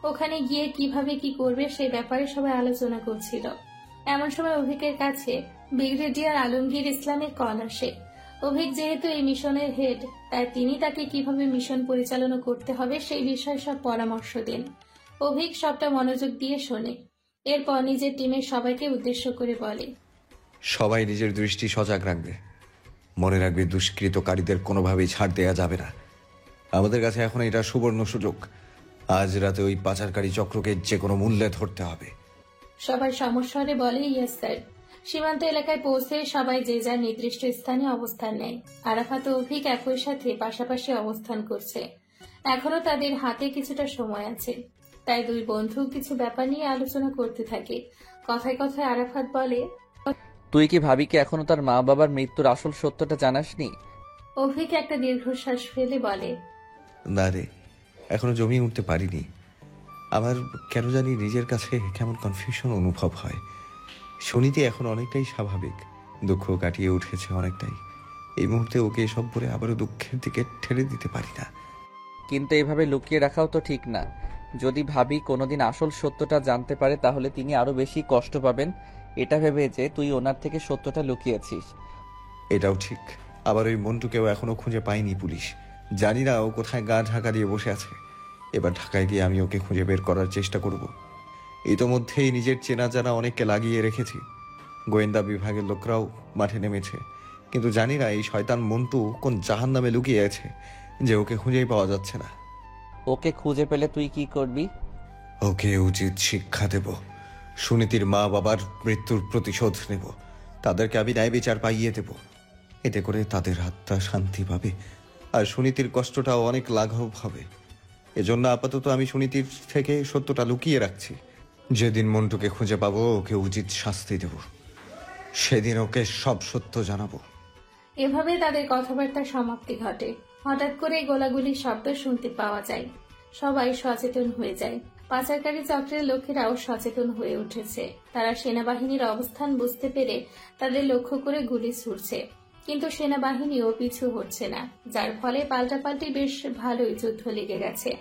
Speaker 1: ওখানে গিয়ে কিভাবে কি করবে সে ব্যাপারে সবাই আলোচনা করছিল। এমন সময় অভিকের কাছে ব্রিগেডিয়ার আলমগীর ইসলামের কল আসে। অভিক যেহেতু এই মিশনের হেড, তাই তিনি তাকে কিভাবে মিশন পরিচালনা করতে হবে সেই বিষয়ে সব পরামর্শ দেন। অভিক সবটা মনোযোগ দিয়ে শোনে। এরপর নিজের টিমের সবাইকে উদ্দেশ্য করে বলে,
Speaker 9: সবাই নিজের দৃষ্টি সজাগ রাখবে, মনে রাখবে দুষ্কৃতকারীদের কোনোভাবেই ছাড় দেয়া যাবে না। আমাদের কাছে এখন এটা সুবর্ণ সুযোগ, আজ রাতে ওই পাচারকারী চক্রকে যে কোনো মূল্যে ধরতে হবে।
Speaker 1: সবাই সমস্বরে বলে, ইয়েস স্যার। সীমান্ত এলাকায় পৌঁছে সবাই যে যার নির্দিষ্ট স্থানে অবস্থান নেয়। আরাফাত ও অভিক একই সাথে পাশাপাশি অবস্থান করছে। এখনো তাদের হাতে কিছুটা সময় আছে, তাই দুই বন্ধু কিছু ব্যাপার নিয়ে আলোচনা করতে থাকে। কথায় কথায় আরাফাত বলে,
Speaker 11: তুই কি ভাবিকে এখনো তার মা বাবার মৃত্যুর আসল সত্যটা জানাসনি?
Speaker 1: অভিক একটা দীর্ঘশ্বাস ফেলে বলে,
Speaker 9: না রে, এখনো জমিয়ে উঠতে পারিনি। আমার কেন জানি নিজের কাছে কেমন কনফিউশন অনুভব হয়। সুনীতি এখন অনেকটাই স্বাভাবিক, দুঃখ কাটিয়ে উঠেছে অনেকটাই। এই মুহূর্তে ওকে এসব বলে আবারও দুঃখের দিকে ঠেলে দিতে পারি না।
Speaker 11: কিন্তু এভাবে লুকিয়ে রাখাও তো ঠিক না। যদি ভাবি কোনোদিন আসল সত্যটা জানতে পারে তাহলে তিনি আরো বেশি কষ্ট পাবেন, এটা ভেবে যে তুই ওনার থেকে সত্যটা লুকিয়েছিস।
Speaker 9: এটাও ঠিক। আবার ওই মন্টুকেও এখনো খুঁজে পায়নি পুলিশ। জানি না ও কোথায় গা ঢাকা দিয়ে বসে আছে। এবার ঢাকায় গিয়ে আমি ওকে খুঁজে বের করার চেষ্টা করব। ইতোমধ্যেই নিজের চেনা জানা অনেককে লাগিয়ে রেখেছি। গোয়েন্দা বিভাগের লোকরাও মাঠে নেমেছে, কিন্তু জানি না এই শয়তান মন্টু কোন জাহান্নামে লুকিয়ে আছে যে ওকে খুঁজেই পাওয়া যাচ্ছে না।
Speaker 11: ওকে খুঁজে পেলে তুই কি করবি?
Speaker 9: ওকে উচিত শিক্ষা দেব, সুনীতির মা বাবার মৃত্যুর প্রতিশোধ নেব, তাদেরকে আমি ন্যায় বিচার পাইয়ে দেব। এতে করে তাদের আত্মা শান্তি পাবে আর সুনীতির কষ্টটাও অনেক লাঘব হবে। এজন্য আপাতত আমি সুনীতির থেকে সত্যটা লুকিয়ে রাখছি। যেদিন মন্টুকে খুঁজে পাবো ওকে উচিত শাস্তি দেব, সেদিন ওকে সব সত্য জানাবো।
Speaker 1: এভাবে তাদের কথাবার্তার সমাপ্তি ঘটে। হঠাৎ করে গোলাগুলির শব্দ শুনতে পাওয়া যায়। সবাই সচেতন হয়ে যায়। পাচারকারী চক্রের লোকেরাও সচেতন হয়ে উঠেছে। তারা সেনাবাহিনীর অবস্থান বুঝতে পেরে তাদের লক্ষ্য করে গুলি ছুড়ছে, কিন্তু সেনাবাহিনীও পিছু হচ্ছে না, যার ফলে পাল্টাপাল্টি বেশ ভালোই যুদ্ধ লেগে গেছে।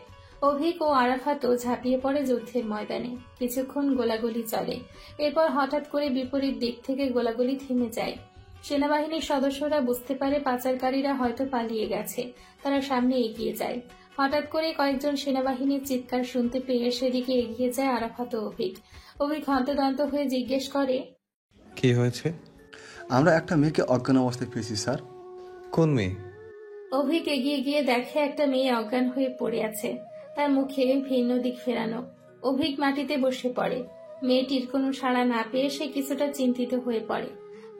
Speaker 1: অভিক ও আরাফাতও ঝাঁপিয়ে পড়ে যুদ্ধের ময়দানে। কিছুক্ষণ গোলাগুলি চলে, এরপর হঠাৎ করে বিপরীত দিক থেকে গোলাগুলি থেমে যায়। সেনাবাহিনীর সদস্যরা বুঝতে পারে পাচারকারীরা হয়তো পালিয়ে গেছে। তারা সামনে এগিয়ে যায়। হঠাৎ করে কয়েকজন সেনাবাহিনীর চিৎকার শুনতে পেয়ে সেদিকে এগিয়ে যায় আরাফাত ও অভিক। অভিক হন্তদন্ত হয়ে জিজ্ঞেস করে,
Speaker 9: কি হয়েছে?
Speaker 10: আমরা একটা মেয়েকে অজ্ঞান অবস্থায় পেয়েছি স্যার।
Speaker 9: কোন মেয়ে?
Speaker 1: অভিক এগিয়ে গিয়ে দেখে একটা মেয়ে অজ্ঞান হয়ে পড়ে আছে, তার মুখে ভিন্ন দিক ফেরানো। অভিক মাটিতে বসে পড়ে। মেয়েটির কোনো সাড়া না পেয়ে সে কিছুটা চিন্তিত হয়ে পড়ে।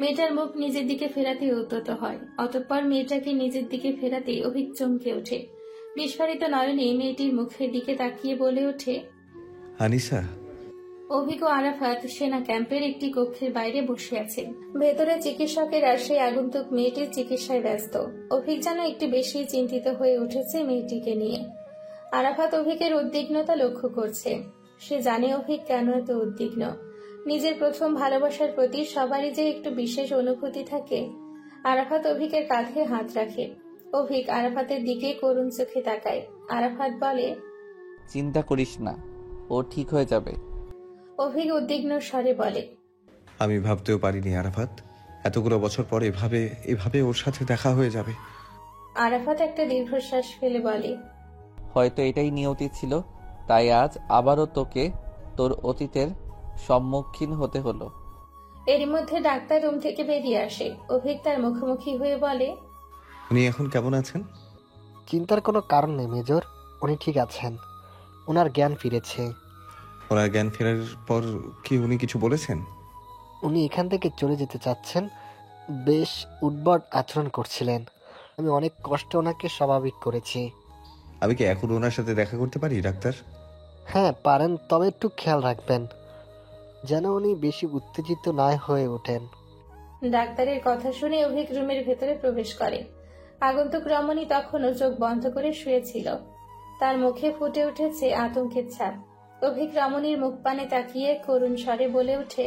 Speaker 1: মেয়েটার মুখ নিজের দিকে ফেরাতে উদ্যত হয়। অতঃপর মেয়েটাকে নিজের দিকে ফেরাতে অভিক চমকে ওঠে। বিস্ফারিত নয়নে মেয়েটির মুখের দিকে তাকিয়ে বলে ওঠে,
Speaker 9: আনিসা।
Speaker 1: অভিক ও আরাফাত সেনা ক্যাম্পের একটি কক্ষের বাইরে বসে আছে। ভেতরে চিকিৎসকেরা সেই আগন্তুক মেয়েটির চিকিৎসায় ব্যস্ত। অভিক যেন একটু বেশি চিন্তিত হয়ে উঠেছে মেয়েটিকে নিয়ে। আরাফাত অভিকের উদ্বিগ্নতা লক্ষ্য করছে। সে জানে অভিক কেন এত উদ্বিগ্ন। নিজের প্রথম ভালোবাসার প্রতি সবারই যে একটু বিশেষ অনুভূতি থাকে। আরাফাত অভিকের কাঁধে হাত রাখে। অভিক আরাফাতের দিকে করুণ চোখে তাকায়। আরাফাত বলে,
Speaker 11: চিন্তা করিস না, ও ঠিক হয়ে যাবে।
Speaker 1: অভিক উদ্বিগ্ন স্বরে বলে,
Speaker 9: আমি ভাবতেও পারিনি আরাফাত, এতগুলো বছর পর এভাবে ওর সাথে দেখা হয়ে যাবে।
Speaker 1: আরাফাত একটা দীর্ঘশ্বাস ফেলে বলে,
Speaker 11: হয়তো এটাই নিয়তি ছিল, তাই আজ আবারও তোকে তোর অতীতের সম্মুখীন হতে হলো।
Speaker 1: এরই মধ্যে ডাক্তার রুম থেকে বেরিয়ে আসে। অভিক তার মুখোমুখি হয়ে বলে,
Speaker 9: উনি এখন কেমন আছেন?
Speaker 6: চিন্তার কোনো কারণ নেই মেজর, উনি ঠিক আছেন, ওনার জ্ঞান ফিরেছে।
Speaker 9: ওনার জ্ঞান ফেরার পর কি উনি কিছু বলেছেন?
Speaker 6: উনি এখান থেকে চলে যেতে চাচ্ছেন। বেশ উদ্ভট আচরণ করছিলেন, আমি অনেক কষ্টে ওনাকে স্বাভাবিক করেছি।
Speaker 9: আমি কি এখন ওনার সাথে দেখা করতে পারি ডাক্তার?
Speaker 6: হ্যাঁ পারেন, তবে একটু খেয়াল রাখবেন যেন উনি বেশি উত্তেজিত না হয়ে ওঠেন।
Speaker 1: ডাক্তারের কথা শুনে অভিক রুমের ভেতরে প্রবেশ করে। আগন্তুক রমণী তখনও চোখ বন্ধ করে শুয়েছিল। তার মুখে ফুটে উঠেছে আতঙ্কের ছাপ। অভিক রমণীর মুখ পানে তাকিয়ে করুণ স্বরে বলে ওঠে,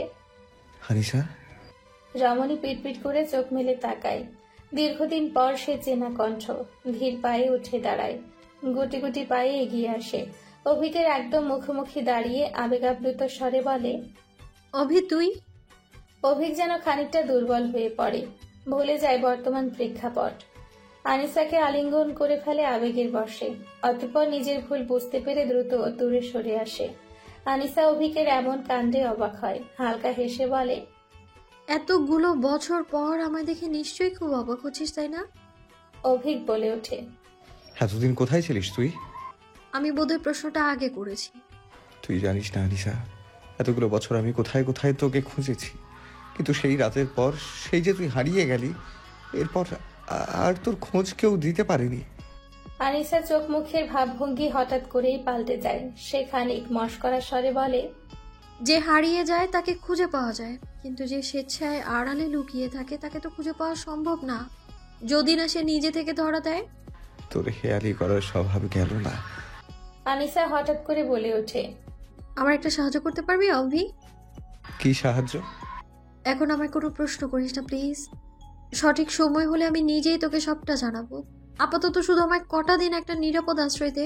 Speaker 9: আনিসা।
Speaker 1: রমণী পিটপিট করে চোখ মেলে তাকায়। দীর্ঘদিন পর সে চেনা কণ্ঠ। ধীর পায়ে উঠে দাঁড়ায়, গুটি গুটি পায়ে এগিয়ে আসে। অভিকের একদম মুখোমুখি দাঁড়িয়ে আবেগাপ্লুত স্বরে বলে,
Speaker 3: অভি তুই?
Speaker 1: অভিক যেন খানিকটা দুর্বল হয়ে পড়ে, ভুলে যায় বর্তমান প্রেক্ষাপট। আনিসাকে আলিঙ্গন করে ফেলে আবেগের বশে। অতঃপর নিজের ভুল বুঝতে পেরে দ্রুত দূরে সরে আসে। আনিসা অভিকের এমন কাণ্ডে অবাক হয়, হালকা হেসে বলে,
Speaker 3: এতগুলো বছর পর আমায় দেখে নিশ্চয়ই খুব অবাক হচ্ছিস, তাই না?
Speaker 1: অভিক বলে ওঠে,
Speaker 9: এতদিন কোথায় ছিলিস তুই?
Speaker 3: আমি বোধহয় প্রশ্নটা আগে করেছি।
Speaker 9: তুই জানিস না আনিসা, এতগুলো বছর আমি কোথায় কোথায় তোকে খুঁজেছি, কিন্তু সেই রাতের পর সেই যে তুই হারিয়ে গেলি, এরপর আর তোর খোঁজ কেউ দিতে পারেনি।
Speaker 1: আনিসা চোখ মুখের ভাবভঙ্গি হঠাৎ করেই পাল্টে যায়। সে খানিক মশকরা স্বরে বলে,
Speaker 3: যে হারিয়ে যায় তাকে খুঁজে পাওয়া যায়, কিন্তু যে স্বেচ্ছায় আড়ালে লুকিয়ে থাকে তাকে তো খুঁজে পাওয়া সম্ভব না, যদি না সে নিজে থেকে ধরা দেয়।
Speaker 9: তোর হেয়ালি করার স্বভাব গেল না।
Speaker 1: আনিসা হঠাৎ করে বলে ওঠে,
Speaker 3: আমার একটা সাহায্য করতে পারবি অভি?
Speaker 9: কি সাহায্য?
Speaker 3: এখন আমায় কোনো প্রশ্ন করিস না প্লিজ। সঠিক সময় হলে আমি নিজেই তোকে সবটা জানাবো। আপাতত শুধু আমায় কটা দিন একটা নিরাপদ আশ্রয় দে।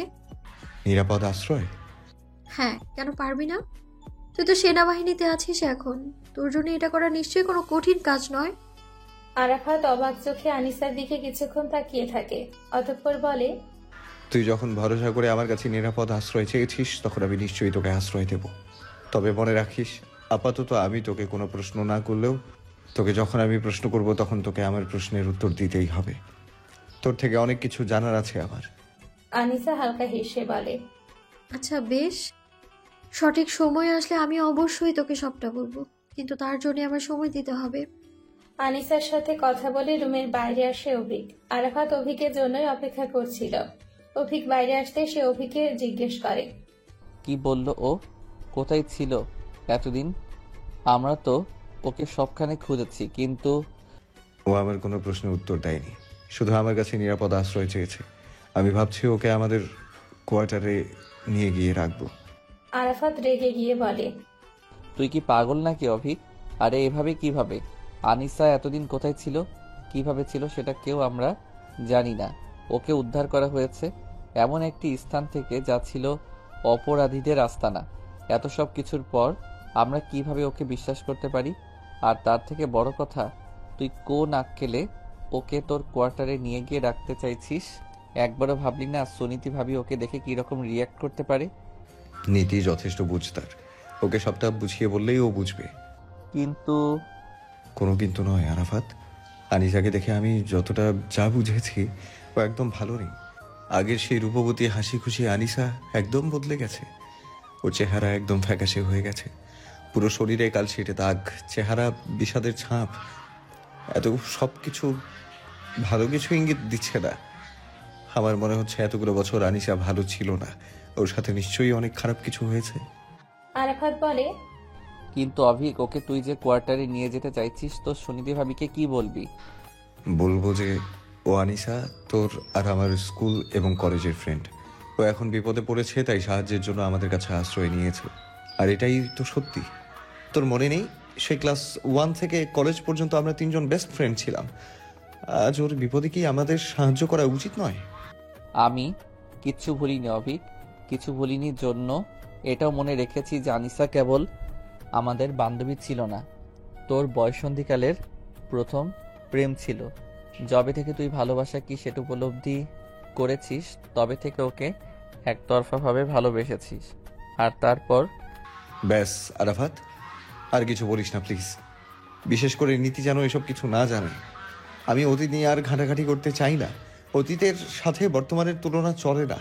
Speaker 9: নিরাপদ আশ্রয়?
Speaker 3: হ্যাঁ, কেন পারবি না? তুই তো সেনাবাহিনীতে আছিস এখন, তোর জন্য এটা করা নিশ্চয়ই কোনো কঠিন কাজ নয়।
Speaker 1: আরাফাত অবাক চোখে আনিসার দিকে কিছুক্ষণ তাকিয়ে থাকে, অতঃপর বলে,
Speaker 9: তুই যখন ভরসা করে আমার কাছে নিরাপদ আশ্রয় চেয়েছিস তখন আমি নিশ্চয়ই তোকে আশ্রয় দেব। তবে মনে রাখিস, আপাতত আমি তোকে কোনো প্রশ্ন না করলেও তোকে যখন আমি প্রশ্ন করব তখন তোকে আমার প্রশ্নের উত্তর দিতেই হবে। তোর থেকে অনেক কিছু জানার আছে আমার।
Speaker 1: আনিসা হালকা হেসে বলে,
Speaker 3: আচ্ছা বেশ, সঠিক সময় আসলে আমি অবশ্যই তোকে সবটা বলবো, কিন্তু তার জন্য আমার সময় দিতে হবে।
Speaker 1: আনিসার সাথে কথা বলে রুমের বাইরে আসে অভিক। আরাফাত অভিকের জন্যই অপেক্ষা করছিল। অভিক বাইরে আসতে সে অভিকে জিজ্ঞেস করে,
Speaker 11: কি বলল ও? কোথায় ছিল এতদিন? আমরা তো ওকে সবখানে খুঁজেছি, কিন্তু
Speaker 9: ও আমার কোনো প্রশ্নের উত্তর দেয়নি, শুধু আমার কাছে নিরাপদ আশ্রয় চেয়েছে। আমি ভাবছি ওকে আমাদের কোয়ার্টারে নিয়ে গিয়ে রাখবো।
Speaker 1: আরাফাত রেগে গিয়ে বলে,
Speaker 11: তুই কি পাগল নাকি অভিক? আরে এভাবে কিভাবে? আনিসা এতদিন কোথায় ছিল, কিভাবে ছিল সেটা কেউ আমরা জানি না। ওকে উদ্ধার করা হয়েছে এমন একটি স্থান থেকে যা ছিল অপরাধীদের আস্তানা। এত সব কিছুর পর আমরা কিভাবে ওকে বিশ্বাস করতে পারি? আর তার থেকে বড় কথা, তুই কোন আক্কেলে ওকে তোর কোয়ার্টারে নিয়ে গিয়ে রাখতে চাইছিস? একবারও ভাবলি না সুনীতি ভাবি ওকে দেখে কিরকম রিয়াক্ট করতে পারে?
Speaker 9: নীতি যথেষ্ট বুঝতার, ওকে সবটা বুঝিয়ে বললেই ও বুঝবে।
Speaker 11: কিন্তু
Speaker 9: কোনো কিন্তু নয় আরাফাত। আনিসাকে দেখে আমি যতটা যা বুঝেছি, ও একদম ভালো নেই। আগের সেই রূপবতী হাসি খুশি আনিসা একদম বদলে গেছে। ওর চেহারা একদম ফ্যাকাশে হয়ে গেছে, পুরো শরীরে কালশিটে দাগ, চেহারা বিষাদের ছাপ। এত সব কিছু ভালো কিছু ইঙ্গিত দিচ্ছে না। আমার মনে হচ্ছে এতগুলো বছর আনিসা ভালো ছিল না, ওর সাথে নিশ্চয়ই অনেক খারাপ কিছু হয়েছে।
Speaker 1: আরাফাত বলে,
Speaker 11: কিন্তু অভিক, ওকে তুই যে কোয়ার্টারে নিয়ে যেতে চাইছিস, তো সুনিধি ভাবিকে কি বলবি?
Speaker 9: বলবো যে ও আনিসা তোর আর আমার স্কুল এবং কলেজের ফ্রেন্ড। ও এখন বিপদে পড়েছে, তাই সাহায্যের জন্য আমাদের কাছে আশ্রয় নিয়েছে। আর এটাই তো সত্যি। তোর মনে নেই, সেই ক্লাস 1 থেকে কলেজ পর্যন্ত আমরা 3 জন বেস্ট ফ্রেন্ড ছিলাম। আজ ওর বিপদে কি আমাদের সাহায্য করা উচিত নয়?
Speaker 11: আমি কিচ্ছু ভুলিনি অভিক, কিছু ভুলিনি জন্য এটাও মনে রেখেছি যে আনিসা কেবল আমাদের বান্ধবী ছিল না, তোর বয়সন্ধিকালের প্রথম প্রেম ছিল। যবে থেকে তুই ভালোবাসা কি সেটা উপলব্ধি করেছিস, তবে থেকে ওকে একতরফাভাবে ভালোবেসেছিস। আর তারপর
Speaker 9: ব্যাস আরাফাত, আর কিছু বলিস না প্লিজ। বিশেষ করে নীতি যেন এসব কিছু না জানে। আমি অতীত নিয়ে আর ঘাটাঘাটি করতে চাই না। অতীতের সাথে বর্তমানের তুলনা চলে না।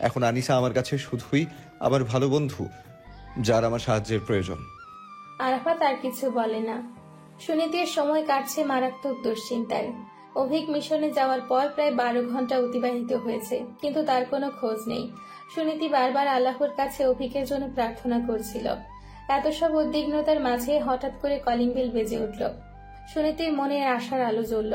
Speaker 9: এখন আনিসা আমার কাছে শুধুই আমার ভালো বন্ধু, যার আমার সাহায্যের প্রয়োজন।
Speaker 1: আরাফাত আর কিছু বলে না। সুনীতির সময় কাটছে মারাত্মক দুশ্চিন্তায়। অভিক মিশনে যাওয়ার পর প্রায় 12 ঘন্টা অতিবাহিত হয়েছে, কিন্তু তার কোনো খোঁজ নেই। সুনীতি বারবার আল্লাহর কাছে অভিকের জন্য প্রার্থনা করছিল। এত সব উদ্বিগ্নতার মাঝে হঠাৎ করে কলিং বেল বেজে উঠল। সুনীতির মনে আশার আলো জ্বলল।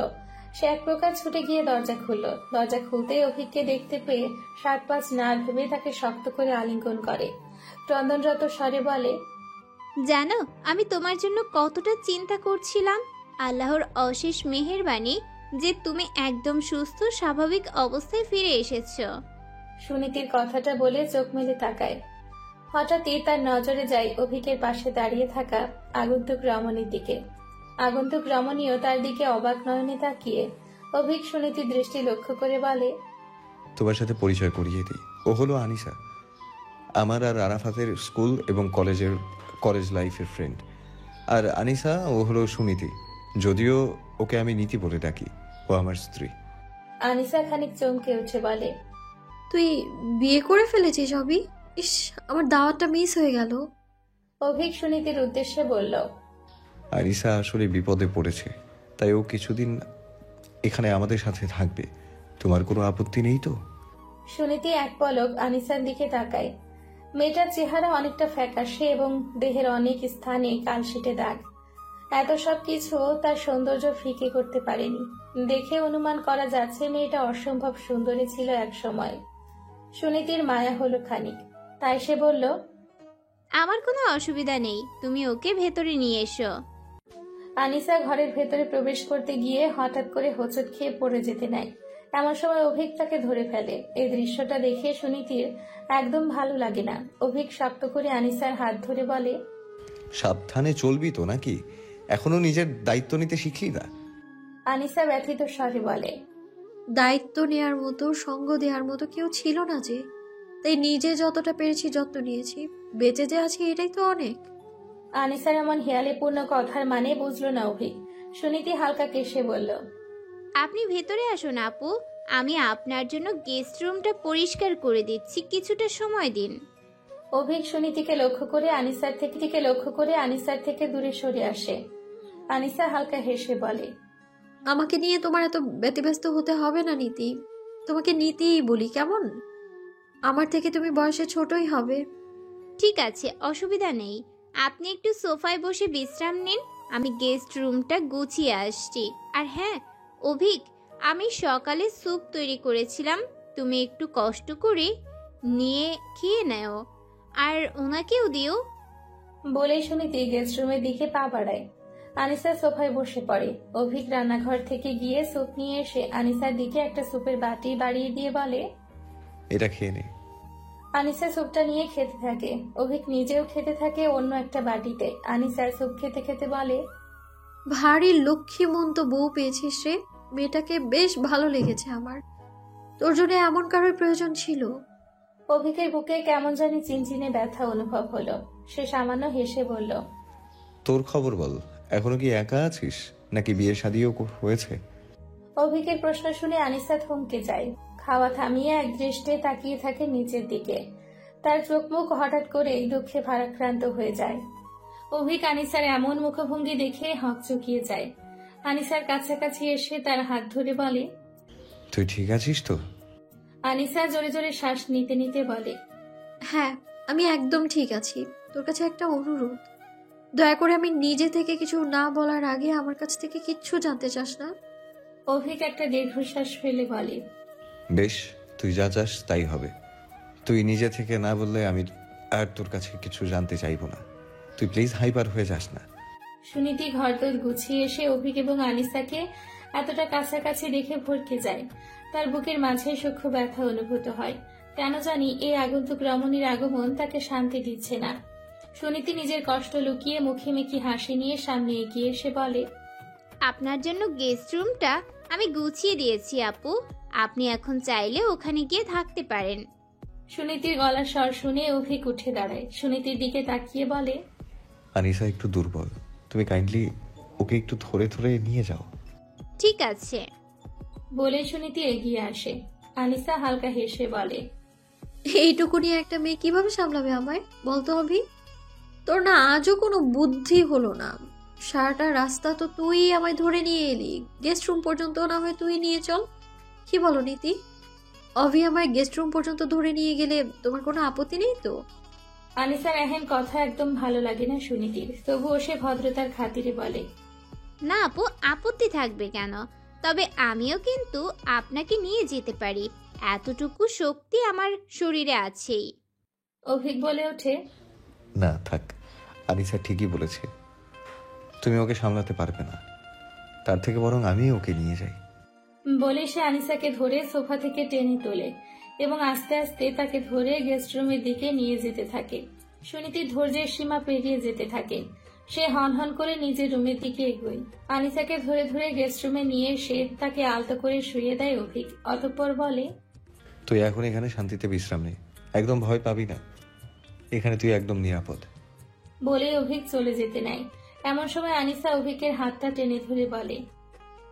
Speaker 1: সে এক প্রকার ছুটে গিয়ে দরজা খুলল। দরজা খুলতেই অভিককে দেখতে পেয়ে 7-5 না ভেবে তাকে শক্ত করে আলিঙ্গন করে। ক্রন্দনরত স্বরে বলে,
Speaker 3: জানো আমি তোমার জন্য কতটা চিন্তা করছিলাম। আল্লাহর অশেষ মেহেরবানি যে তুমি একদম সুস্থ স্বাভাবিক অবস্থায় ফিরে এসেছো।
Speaker 1: সুনীতির কথাটা বলে চোখ মেলে তাকায়। হঠাৎই তার নজরে যায় অভিকের পাশে দাঁড়িয়ে থাকা আগন্তুক রমণীর দিকে। আগন্তুক রমণীও তার দিকে অবাক নয়নে তাকিয়ে অভিক সুনীতির দৃষ্টি লক্ষ্য করে বলে,
Speaker 9: তোমার সাথে পরিচয় করিয়ে দিই। ও হলো আনিসা, আমার আর আরাফাতের স্কুল এবং কলেজ লাইফের ফ্রেন্ড। আর আনিসা, ও হলো সুনীতি, যদিও ওকে আমি নীতি বলে ডাকি। ও আমার স্ত্রী।
Speaker 1: আনিসা খানিক চমকে উঠে বলে,
Speaker 12: তুই বিয়ে করে ফেলেছিস অভি? ইস, আমার দাওয়াতটা মিস হয়ে গেল।
Speaker 1: অভিক সুনীতির উদ্দেশ্যে বলল,
Speaker 9: আনিসা আসলে বিপদে পড়েছে, তাই ও কিছুদিন এখানে আমাদের সাথে থাকবে। তোমার কোনো আপত্তি নেই তো?
Speaker 1: সুনীতি এক পলক আনিসার দিকে তাকায়। মেয়েটার চেহারা অনেকটা ফ্যাকাশে এবং দেহের অনেক স্থানে কালশিটে দাগ। এত সব কিছু তার সৌন্দর্য ফিকে করতে পারেনি। দেখে অনুমান করা যাচ্ছে মেয়েটা অসম্ভব সুন্দরী ছিল এক সময়। সুনীতির মায়া হলো খানিক, তাই সে বলল,
Speaker 3: আমার কোনো অসুবিধা নেই, তুমি ওকে ভেতরে নিয়ে এসো।
Speaker 1: আনিসা ঘরের ভেতরে প্রবেশ করতে গিয়ে হঠাৎ করে হোঁচট খেয়ে পড়ে যেতে নেয়। এমন সময় অভিক তাকে ধরে ফেলে। এই দৃশ্যটা দেখে সুনীতির একদম ভালো লাগে না। অভিক শক্ত করে আনিসার হাত ধরে বলে,
Speaker 9: সাবধানে চলবি তো নাকি? এখনো নিজের দায়িত্ব নিতে শিখলি না?
Speaker 1: আনিসা ব্যথিত স্বরে বলে,
Speaker 12: দায়িত্ব নেয়ার মতো, সঙ্গ দেওয়ার মতো কেউ ছিল না যে, তাই নিজে যতটা পেরেছি যত্ন নিয়েছি। বেঁচে যে আছি এটাই তো অনেক।
Speaker 1: আনিসার এমন হেয়ালিপূর্ণ কথার মানে বুঝলো না অভিক। সুনীতি হালকা কেশে বলল,
Speaker 3: আপনি ভেতরে আসুন আপু, আমি আপনার জন্য গেস্ট রুমটা পরিষ্কার করে দিচ্ছি, কিছুটা সময় দিন।
Speaker 1: অভিক সুনীতিকে লক্ষ্য করে আনিসার থেকে দূরে সরে আসে। আনিসা হালকা হেসে বলে,
Speaker 12: আমাকে নিয়ে তোমার এত ব্যতিব্যস্ত হতে হবে না নীতি। তোমাকে নীতিই বলি কেমন? আমার থেকে তুমি বয়সে ছোটই হবে।
Speaker 3: ঠিক আছে, অসুবিধা নেই, আপনি একটু সোফায় বসে বিশ্রাম নিন, আমি গেস্ট রুমটা গুছিয়ে আসছি। আর হ্যাঁ অভিক, আমি সকালে স্যুপ তৈরি করেছিলাম, তুমি একটু কষ্ট করে নিয়ে খেয়ে নাও, আর ওনাকেও দিও।
Speaker 1: বলেই সুনীতি গেস্ট রুমের দিকে পা বাড়ায়। আনিসা সোফায় বসে পড়ে। অভিক রান্নাঘর থেকে গিয়ে স্যুপ নিয়ে এসে আনিসার দিকে একটা স্যুপের বাটি বাড়িয়ে দিয়ে বলে,
Speaker 9: এটা খেয়ে নে।
Speaker 1: আনিসা স্যুপটা নিয়ে খেতে থাকে। অভিক নিজেও খেতে থাকে অন্য একটা বাটিতে। আনিসা স্যুপ খেতে খেতে বলে,
Speaker 12: ভারী লক্ষ্মীমন্ত বউ পেয়েছিস রে। মেয়েটাকে বেশ ভালো লেগেছে আমার। তোর জন্য এমন কারোর প্রয়োজন ছিল?
Speaker 1: অভিকের বুকে কেমন জানি চিনচিনে ব্যথা অনুভব হলো। সে সামান্য হেসে বলল,
Speaker 9: তোর খবর বল, এখনো কি একা আছিস নাকি বিয়ে শাদিও হয়েছে?
Speaker 1: অভিকের প্রশ্ন শুনে আনিসা থমকে যায়। খাওয়া থামিয়ে এক দৃষ্টে তাকিয়ে থাকে নিচের দিকে। তার চোখ মুখ হঠাৎ করেই দুঃখে ভারাক্রান্ত হয়ে যায়। অভিক আনিসার এমন মুখভঙ্গি দেখে হকচকিয়ে যায়। আনিসার কাছাকাছি এসে তার হাত ধরে বলে,
Speaker 9: তুই ঠিক আছিস তো?
Speaker 1: আনিসা জোরে জোরে শ্বাস নিতে নিতে বলে,
Speaker 12: হ্যাঁ, আমি একদম ঠিক আছি। তোর কাছে একটা অনুরোধ, দয়া করে আমি নিজে থেকে কিছু না বলার আগে আমার কাছ থেকে কিচ্ছু জানতে চাস না?
Speaker 1: অভিক একটা দীর্ঘশ্বাস ফেলে বলে,
Speaker 9: বেশ, তুই যা চাস তাই হবে। তুই নিজে থেকে না বললে আমি আর তোর কাছে কিছু জানতে চাইবো না। তুই প্লিজ হাইপার হয়ে যাস না।
Speaker 1: সুনীতি ঘরদোর গুছিয়ে এসে অভিক এবং আনিসাকে এতটা কাছাকাছি দেখে ভরকে যায়। তার বুকের মাঝে সূক্ষ্ম ব্যথা অনুভূত হয়। কেন জানি এই আগন্তুক রমণীর আগমন তাকে শান্তি দিচ্ছে না। সুনীতি নিজের কষ্ট লুকিয়ে মুখে মেখে হাসি নিয়ে সামনে এগিয়ে এসে বলে,
Speaker 3: আপনার জন্য গেস্ট রুমটা আমি গুছিয়ে দিয়েছি আপু, আপনি এখন চাইলে ওখানে গিয়ে থাকতে পারেন।
Speaker 1: সুনীতির গলার স্বর শুনে অভিক উঠে দাঁড়ায়। সুনীতির দিকে তাকিয়ে বলে,
Speaker 9: আনিসা একটু দুর্বল, তুমি কাইন্ডলি ওকে একটু ধরে ধরে নিয়ে যাও।
Speaker 3: ঠিক আছে।
Speaker 1: বলে সুনীতি এগিয়ে আসে। আনিসা হালকা হেসে বলে,
Speaker 12: এইটুকুনি একটা মেয়ে কিভাবে সামলাবে আমায় বলতো অভি? তোর না আজও কোনো বুদ্ধি হলো না। সারাটা রাস্তা তো তুই আমায় ধরে নিয়ে এলি, গেস্ট রুম পর্যন্ত না হয় তুই নিয়ে চল। কি বলো নীতি? অভি আমায় গেস্ট রুম পর্যন্ত ধরে নিয়ে গেলে তোমার কোনো আপত্তি নেই তো?
Speaker 1: আনিসার এহেন কথা একদম ভালো লাগে না সুনীতির, তবুও সে ভদ্রতার খাতিরে বলে,
Speaker 3: না আপু, আপত্তি থাকবে কেন? তবে আমিও কিন্তু আপনাকে নিয়ে যেতে পারি, এতটুকু শক্তি আমার শরীরে আছেই।
Speaker 1: অভিক বলে ওঠে,
Speaker 9: না থাক, আনিসা ঠিকই বলেছে, তুমি ওকে সামলাতে পারবে না। তার থেকে বরং আমি ওকে নিয়ে যাই।
Speaker 1: বলে সে আনিসাকে ধরে সোফা থেকে টেনে তোলে এবং আস্তে আস্তে তাকে ধরে গেস্ট রুমের দিকে নিয়ে যেতে থাকে। সুনীতি ধৈর্যের সীমা পেরিয়ে যেতে থাকে। সে হনহন করে নিজের রুমের দিকে এগোয়। আনিসাকে ধরে ধরে গেস্ট রুমে নিয়ে এসে তাকে আলতো করে শুয়ে দেয় অভিক। অতঃপর বলে,
Speaker 9: তুই এখন এখানে শান্তিতে বিশ্রাম নে, একদম ভয় পাবি না, এখানে তুই একদম নিরাপদ।
Speaker 1: বলে অভিক চলে যেতে নেয়। এমন সময় আনিসা অভিকের হাতটা টেনে ধরে বলে,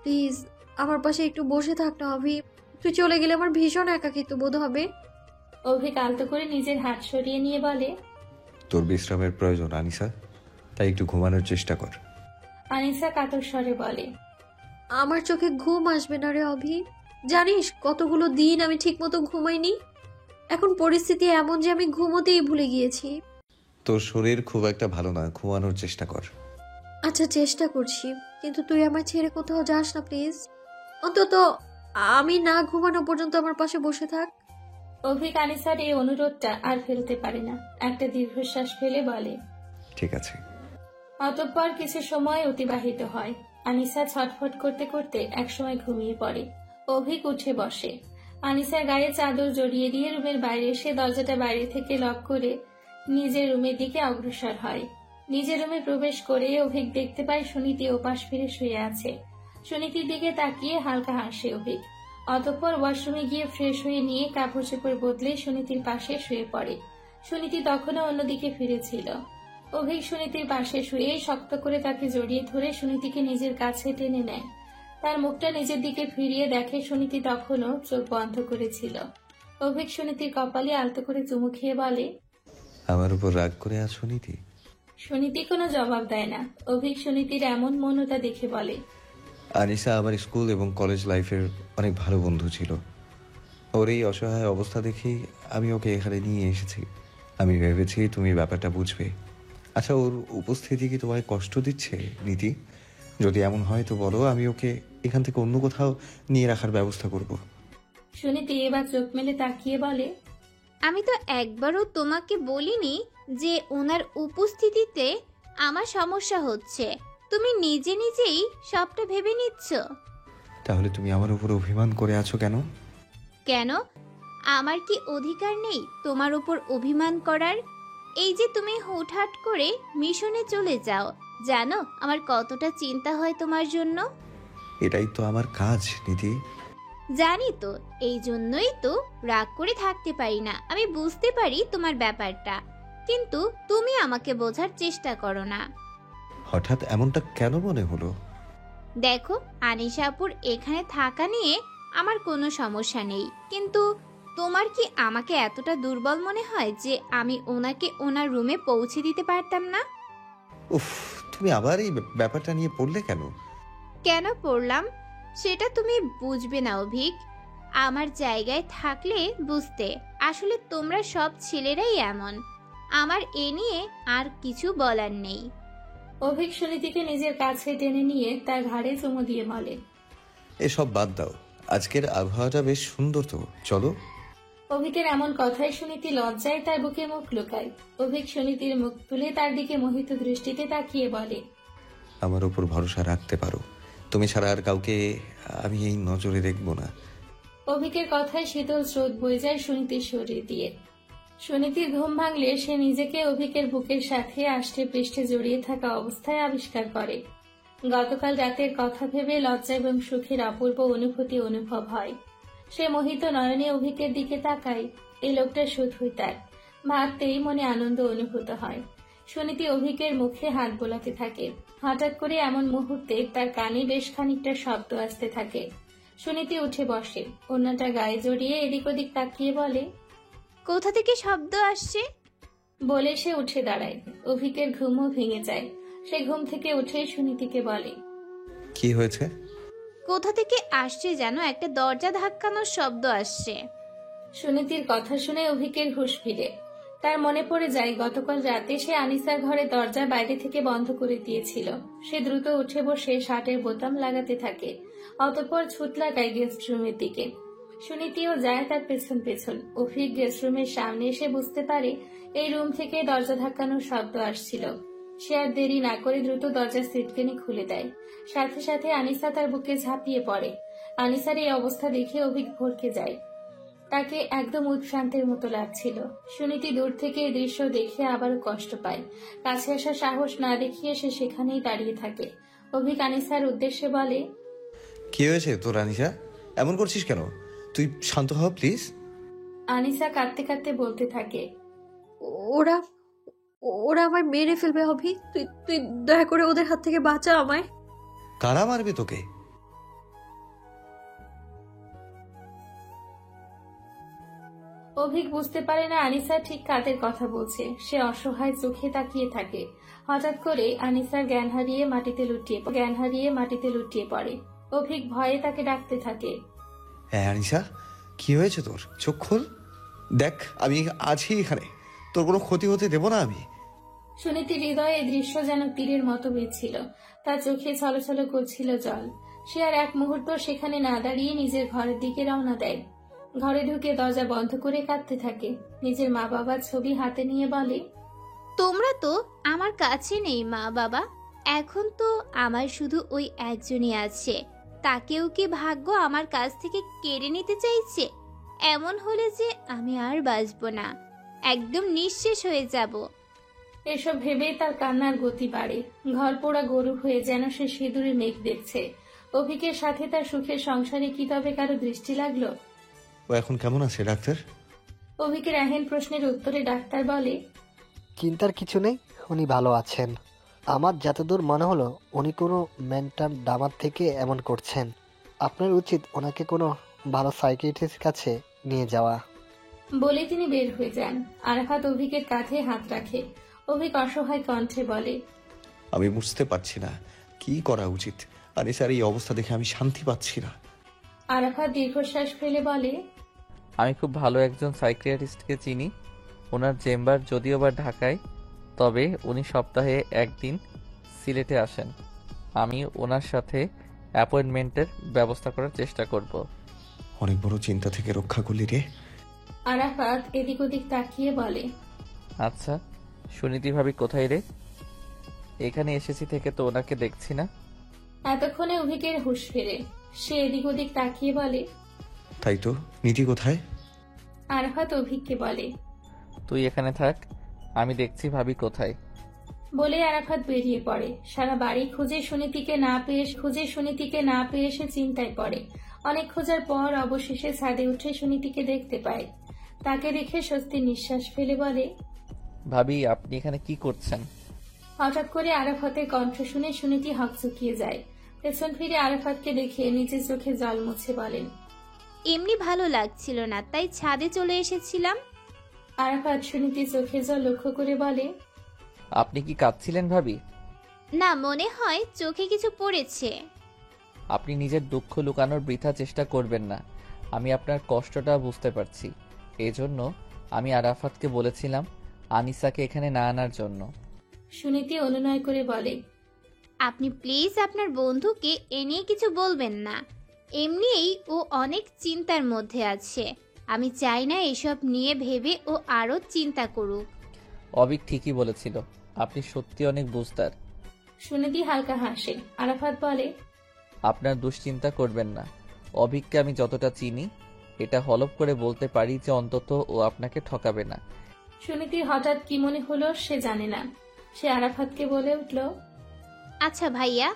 Speaker 12: প্লিজ আমার পাশে একটু বসে থাক না অভি, তুই চলে গেলে আমার ভীষণ একাকিত্ব বোধ হবে।
Speaker 1: অভিক আলতো করে নিজের হাত সরিয়ে নিয়ে বলে,
Speaker 9: তোর বিশ্রামের প্রয়োজন আনিসা, তাই একটু ঘুমানোর চেষ্টা কর।
Speaker 1: আনিসা কাতর স্বরে বলে,
Speaker 12: আমার চোখে ঘুম আসবে না রে অভি, জানিস কতগুলো দিন আমি ঠিকমতো ঘুমাইনি। এখন পরিস্থিতি এমন যে আমি ঘুমোতেই ভুলে গিয়েছি।
Speaker 9: তোর শরীর খুব একটা ভালো না, ঘুমানোর চেষ্টা কর।
Speaker 12: আচ্ছা চেষ্টা করছি, কিন্তু তুই আমার ছেড়ে কোথাও যাস না প্লিজ। অন্তত আমি না ঘুমানো পর্যন্ত আমার পাশে বসে থাক।
Speaker 1: অভিক আনিসার এই অনুরোধটা আর ফেলতে পারে না। একটা দীর্ঘশ্বাস ফেলে বলে,
Speaker 9: ঠিক আছে।
Speaker 1: অতঃপর কিছু সময় অতিবাহিত হয়। আনিসা ছটফট করতে করতে একসময় ঘুমিয়ে পড়ে। অভিক উঠে বসে। আনিসার গায়ে চাদর জড়িয়ে দিয়ে রুমের বাইরে এসে দরজাটা বাইরে থেকে লক করে নিজের রুমের দিকে অগ্রসর হয়। নিজের রুমে প্রবেশ করে অভিক দেখতে পায় সুনীতি ওপাশ ফিরে শুয়ে আছে। সুনীতির দিকে তাকিয়ে হালকা হাসে অভিক। অতঃপর ওয়াশরুমে গিয়ে ফ্রেশ হয়ে নিয়ে কাপড় চোপড় বদলে সুনীতির পাশে শুয়ে পড়ে। সুনীতি তখনও অন্যদিকে ফিরেছিল। অভিক সুনীতির পাশে শুয়ে শক্ত করে তাকে জড়িয়ে ধরে সুনীতিকে নিজের কাছে টেনে নেয়। তার মুখটা নিজের দিকে ফিরিয়ে দেখে সুনীতি তখনও চোখ বন্ধ করেছিল। অভিক সুনীতির কপালে আলতো করে চুমু খেয়ে বলে,
Speaker 9: আমার উপর রাগ করে আছো নীতি?
Speaker 1: সুনীতি কোনো জবাব দেয় না। অভিক সুনীতির এমন মনটা দেখে বলে,
Speaker 9: আনিসা আমার স্কুল এবং কলেজ লাইফের অনেক ভালো বন্ধু ছিল। ওর এই অসহায় অবস্থা দেখেই আমি ওকে এখানে নিয়ে এসেছি। আমি ভেবেছি তুমি ব্যাপারটা বুঝবে। আচ্ছা, ওর উপস্থিতি কি তোমায় কষ্ট দিচ্ছে নীতি? যদি এমন হয় তো বলো, আমি ওকে এখান থেকে অন্য কোথাও নিয়ে রাখার ব্যবস্থা করব।
Speaker 1: সুনীতি এবার চোখ মেলে তাকিয়ে বলে,
Speaker 3: আমি তো একবারও তোমাকে বলিনি যে ওনার উপস্থিতিতে আমার সমস্যা হচ্ছে। তুমি নিজে নিজেই সবটা ভেবে নিচ্ছ।
Speaker 9: তাহলে তুমি আমার উপর অভিমান করে আছো কেন?
Speaker 3: কেন? আমার কি অধিকার নেই তোমার উপর অভিমান করার? এই যে তুমি হুটহাট করে মিশনে চলে যাও, জানো আমার কতটা চিন্তা হয় তোমার জন্য?
Speaker 9: এটাই তো আমার কাজ নীতি।
Speaker 3: জানি তো, এই জন্যই তো রাগ করে থাকতে পারি না। আমি বুঝতে পারি তোমার ব্যাপারটা, কিন্তু তুমি আমাকে বোঝার চেষ্টা করো না।
Speaker 9: হঠাৎ এমনটা কেন মনে হলো?
Speaker 3: দেখো, আনিশা আপুর এখানে থাকা নিয়ে আমার কোনো সমস্যা নেই, কিন্তু তোমার কি আমাকে এতটা দুর্বল মনে হয় যে আমি ওনাকে ওনার রুমে পৌঁছে দিতে পারতাম না?
Speaker 9: উফ, তুমি আবার এই ব্যাপারটা নিয়ে পড়লে কেন?
Speaker 3: কেন পড়লাম সেটা তুমি বুঝবে না অভিক। আমার জায়গায় থাকলে বুঝতে। আসলে তোমরা সব ছেলেরাই এমন। আমার এ নিয়ে আর কিছু বলার নেই।
Speaker 1: অভিক সুনীতিকে নিজের কাছে টেনে নিয়ে তার ঘাড়ে চুমু দিয়ে বলে,
Speaker 9: এসব বাদ দাও, আজকের আবহাওয়াটা বেশ সুন্দর তো, চলো।
Speaker 1: অভিকের এমন কথায় সুনীতি লজ্জায় তার বুকে মুখ লুকায়। অভিক সুনীতির মুখ তুলে তার দিকে মোহিত দৃষ্টিতে তাকিয়ে বলে,
Speaker 9: আমার উপর ভরসা রাখতে পারো, তুমি ছাড়া আর কাউকে আমি এই নজরে দেখবো না।
Speaker 1: অভিকের কথায় শীতল স্রোত বয়ে যায় সুনীতির শরীর দিয়ে। সুনীতির ঘুম ভাঙলে সে নিজেকে অভিকের বুকের সাথে আষ্টে পৃষ্ঠে জড়িয়ে থাকা অবস্থায় আবিষ্কার করে। গতকাল রাতের কথা ভেবে লজ্জা এবং সুখের অপূর্ব অনুভূতি অনুভব হয়। সে মোহিত নয়নে অভিকের দিকে তাকায়। এই লোকটা শুধুই তার। ভাবতেই মনে আনন্দ অনুভূত হয়। সুনীতি অভিকের মুখে হাত বোলাতে থাকে। হঠাৎ করে এমন মুহূর্তে তার কানে বেশ খানিকটা শব্দ আসতে থাকে। সুনীতি উঠে বসে, ওড়নাটা গায়ে জড়িয়ে এদিক ওদিক তাকিয়ে বলে,
Speaker 3: কোথা থেকে শব্দ আসছে?
Speaker 1: বলে সে উঠে দাঁড়ায়। অভিকের ঘুমও ভেঙে যায়। সে ঘুম থেকে উঠে সুনীতিকে বলে,
Speaker 9: কি হয়েছে?
Speaker 3: কোথা থেকে আসছে যেন একটা দরজা ধাক্কানোর শব্দ আসছে।
Speaker 1: সুনীতির কথা শুনে অভিকের হুঁশ ফিরে। তার মনে পড়ে যায় গতকাল রাতে সে আনিসার ঘরে দরজা বাইরে থেকে বন্ধ করে দিয়েছিল। সে দ্রুত উঠে বসে শার্টের বোতাম লাগাতে থাকে। অতঃপর ছুট লাগায় গেস্ট রুমের দিকে। সুনীতিও যায় তার পেছন পেছন। অভিক গেস্ট রুমের সামনে এসে বুঝতে পারে এই রুম থেকে দরজা ধাক্কানোর শব্দ আসছিল। সে আর দেরি না করে দ্রুত দরজার সিটকেনি খুলে দেয়। সাথে সাথে আনিসা তার বুকে ঝাঁপিয়ে পড়ে। আনিসার এই অবস্থা দেখে অভিক ভরকে যায়। তাকে একদম উৎশান্তের মতো লাগছিল। সুনীতি দূর থেকে এই দৃশ্য দেখে আবারও কষ্ট পায়। কাছে আসার সাহস না দেখিয়ে সে সেখানেই দাঁড়িয়ে থাকে। অভিক আনিসার উদ্দেশ্যে বলে,
Speaker 9: কি হয়েছে তোর আনিসা? এমন করছিস কেন? তুই শান্ত হ প্লিজ।
Speaker 1: আনিসা কাঁদতে কাঁদতে বলতে থাকে,
Speaker 12: ওরা ওরা আমায় মেরে ফেলবে অভি। তুই তুই দয়া করে ওদের হাত থেকে বাঁচা আমায়।
Speaker 9: কারা মারবে তোকে?
Speaker 1: অভিক বুঝতে পারে না আনিসা ঠিক কাদের কথা বলছে। সে অসহায় চোখে তাকিয়ে থাকে। হঠাৎ করে আনিসার জ্ঞান হারিয়ে মাটিতে লুটিয়ে পড়ে। অভিক ভয়ে তাকে ডাকতে থাকে,
Speaker 9: হ্যাঁ আনিসা, কি হয়েছে তোর? চোখ খোল, দেখ আমি আছি এখানে, তোর কোনো ক্ষতি হতে দেব না আমি।
Speaker 1: সুনীতির হৃদয়ে এই দৃশ্য যেন তীরের মতো বেজছিল। তার চোখে ছলছল করছিল জল। সে আর এক মুহূর্ত সেখানে না দাঁড়িয়ে নিজের ঘরের দিকে রওনা দেয়। ঘরে ঢুকে দরজা বন্ধ করে কাঁদতে থাকে। নিজের মা বাবার ছবি হাতে নিয়ে বলে,
Speaker 3: তোমরা তো আমার কাছে নেই মা বাবা। এখন তো আমার শুধু ওই একজনই আছে। তাকেও কি ভাগ্য আমার কাছ থেকে কেড়ে নিতে চাইছে? এমন হলে যে আমি আর বাঁচবো না, একদম নিঃশেষ হয়ে যাব।
Speaker 1: এসব ভেবেই তার কান্নার গতি বাড়ে। ঘর পোড়া গরু হয়ে যেন সে সিঁদুরে মেঘ দেখছে। অভিকের সাথে তার সুখের সংসারে কি তবে কারো দৃষ্টি লাগলো?
Speaker 9: ও এখন কেমন আছে ডাক্তার?
Speaker 1: অভিকের এহেন প্রশ্নের উত্তরে ডাক্তার বলে,
Speaker 6: চিন্তার কিছু নেই, উনি ভালো আছেন। আমার যতদূর মনে হলো উনি কোনো মেন্টাল ডামার থেকে এমন করছেন। আপনার উচিত ওনাকে কোনো ভালো সাইকিয়াট্রিস্টের কাছে নিয়ে যাওয়া।
Speaker 1: বলে তিনি বের হয়ে যান। আরাফাত অভিকের কাঁধে হাত রাখে। অভিক অসহায় কণ্ঠে বলে,
Speaker 9: আমি বুঝতে পারছি না কি করা উচিত। আনিসার এই অবস্থা দেখে আমি শান্তি পাচ্ছি না।
Speaker 1: আরাফাত দীর্ঘশ্বাস ফেলে বলে,
Speaker 11: আমি খুব ভালো একজন সাইকিয়াট্রিস্টকে চিনি। ওনার চেম্বার যদিও বা ঢাকায়, তবে উনি সপ্তাহে একদিন সিলেটে আসেন। আমি ওনার সাথে অ্যাপয়েন্টমেন্টের ব্যবস্থা করার চেষ্টা করব।
Speaker 9: অনেক বড় চিন্তা থেকে রক্ষা করলি রে।
Speaker 1: আরাফাত এদিক ওদিক তাকিয়ে বলে,
Speaker 11: আচ্ছা সুনীতি ভাবি কোথায় রে? এখানে এসেছি থেকে তো ওনাকে দেখছি না।
Speaker 1: এতক্ষণে অভিকের হুঁশ ফেরে। সে এদিক ওদিক তাকিয়ে বলে,
Speaker 9: তাই তো, নীতি কোথায়?
Speaker 1: আরাফাত অভিককে বলে,
Speaker 11: তুই এখানে থাক, আমি দেখছি ভাবি কোথায়।
Speaker 1: বলে আরাফাত বেরিয়ে পড়ে। সারা বাড়ি খুঁজে সুনীতিকে না পেয়ে সে চিন্তায় পড়ে। অনেক খোঁজার পর অবশেষে ছাদে উঠে সুনীতিকে দেখতে পায়। তাকে দেখে স্বস্তির নিঃশ্বাস ফেলে বলে,
Speaker 11: ভাবি আপনি এখানে কি করছেন?
Speaker 1: হঠাৎ করে আরাফাতের কণ্ঠ শুনে সুনীতি হকচকিয়ে যায়। পেছন ফিরে আরাফাতকে দেখে নিজের চোখে জল মুছে বলেন,
Speaker 3: এমনি ভালো লাগছিল না, তাই ছাদে চলে এসেছিলাম।
Speaker 1: আরাফাত সুনীতির চোখে জল লক্ষ্য করে বলে,
Speaker 11: আপনি কি কাঁদছিলেন ভাবি?
Speaker 3: না, মনে হয় চোখে কিছু পড়েছে।
Speaker 11: আপনি নিজের দুঃখ লুকানোর বৃথা চেষ্টা করবেন না। আমি আপনার কষ্টটা বুঝতে পারছি। এজন্য আমি আরাফাতকে বলেছিলাম আনিসাকে এখানে না আনার জন্য।
Speaker 1: সুনীতি অনুনয় করে বলে,
Speaker 3: আপনি প্লিজ আপনার বন্ধুকে এ নিয়ে কিছু বলবেন না। এমনিই ও অনেক চিন্তার মধ্যে আছে। আমি চাই না এসব নিয়ে ভেবে ও আরো চিন্তা করুক।
Speaker 11: অবিক ঠিকই বলেছিল, আপনি সত্যি অনেক বুঝদার।
Speaker 1: সুনীতি হালকা হাসে। আরাফাত বলে,
Speaker 11: আপনার দুশ্চিন্তা করবেন না। অভিককে আমি যতটা চিনি, এটা হলফ করে বলতে পারি যে অন্তত ও আপনাকে ঠকাবে না।
Speaker 1: সুনীতির হঠাৎ কি মনে হলো সে জানে না। সে আরাফাতকে বলে উঠল,
Speaker 3: আচ্ছা ভাইয়া,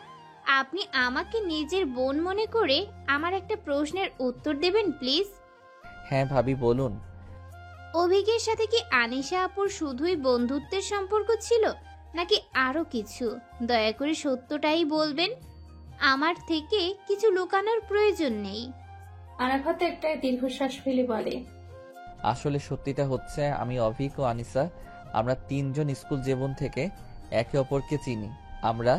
Speaker 3: আপনি আমাকে নিজের বোন মনে করে আমার একটা প্রশ্নের উত্তর দেবেন প্লিজ।
Speaker 11: হ্যাঁ ভাবি, বলুন।
Speaker 3: অভিকের সাথে কি আনিশা আপুর শুধুই বন্ধুত্বের সম্পর্ক ছিল, নাকি আরো কিছু? দয়া করে সত্যটাই বলবেন, আমার থেকে কিছু লুকানোর প্রয়োজন নেই।
Speaker 1: আরাফাত একটা দীর্ঘশ্বাস ফেলে বলে,
Speaker 11: আসলে সত্যিটা হচ্ছে আমি অভিক ও আনিসা আমরা তিনজন স্কুল জীবন থেকে একে অপরকে চিনি। আমরা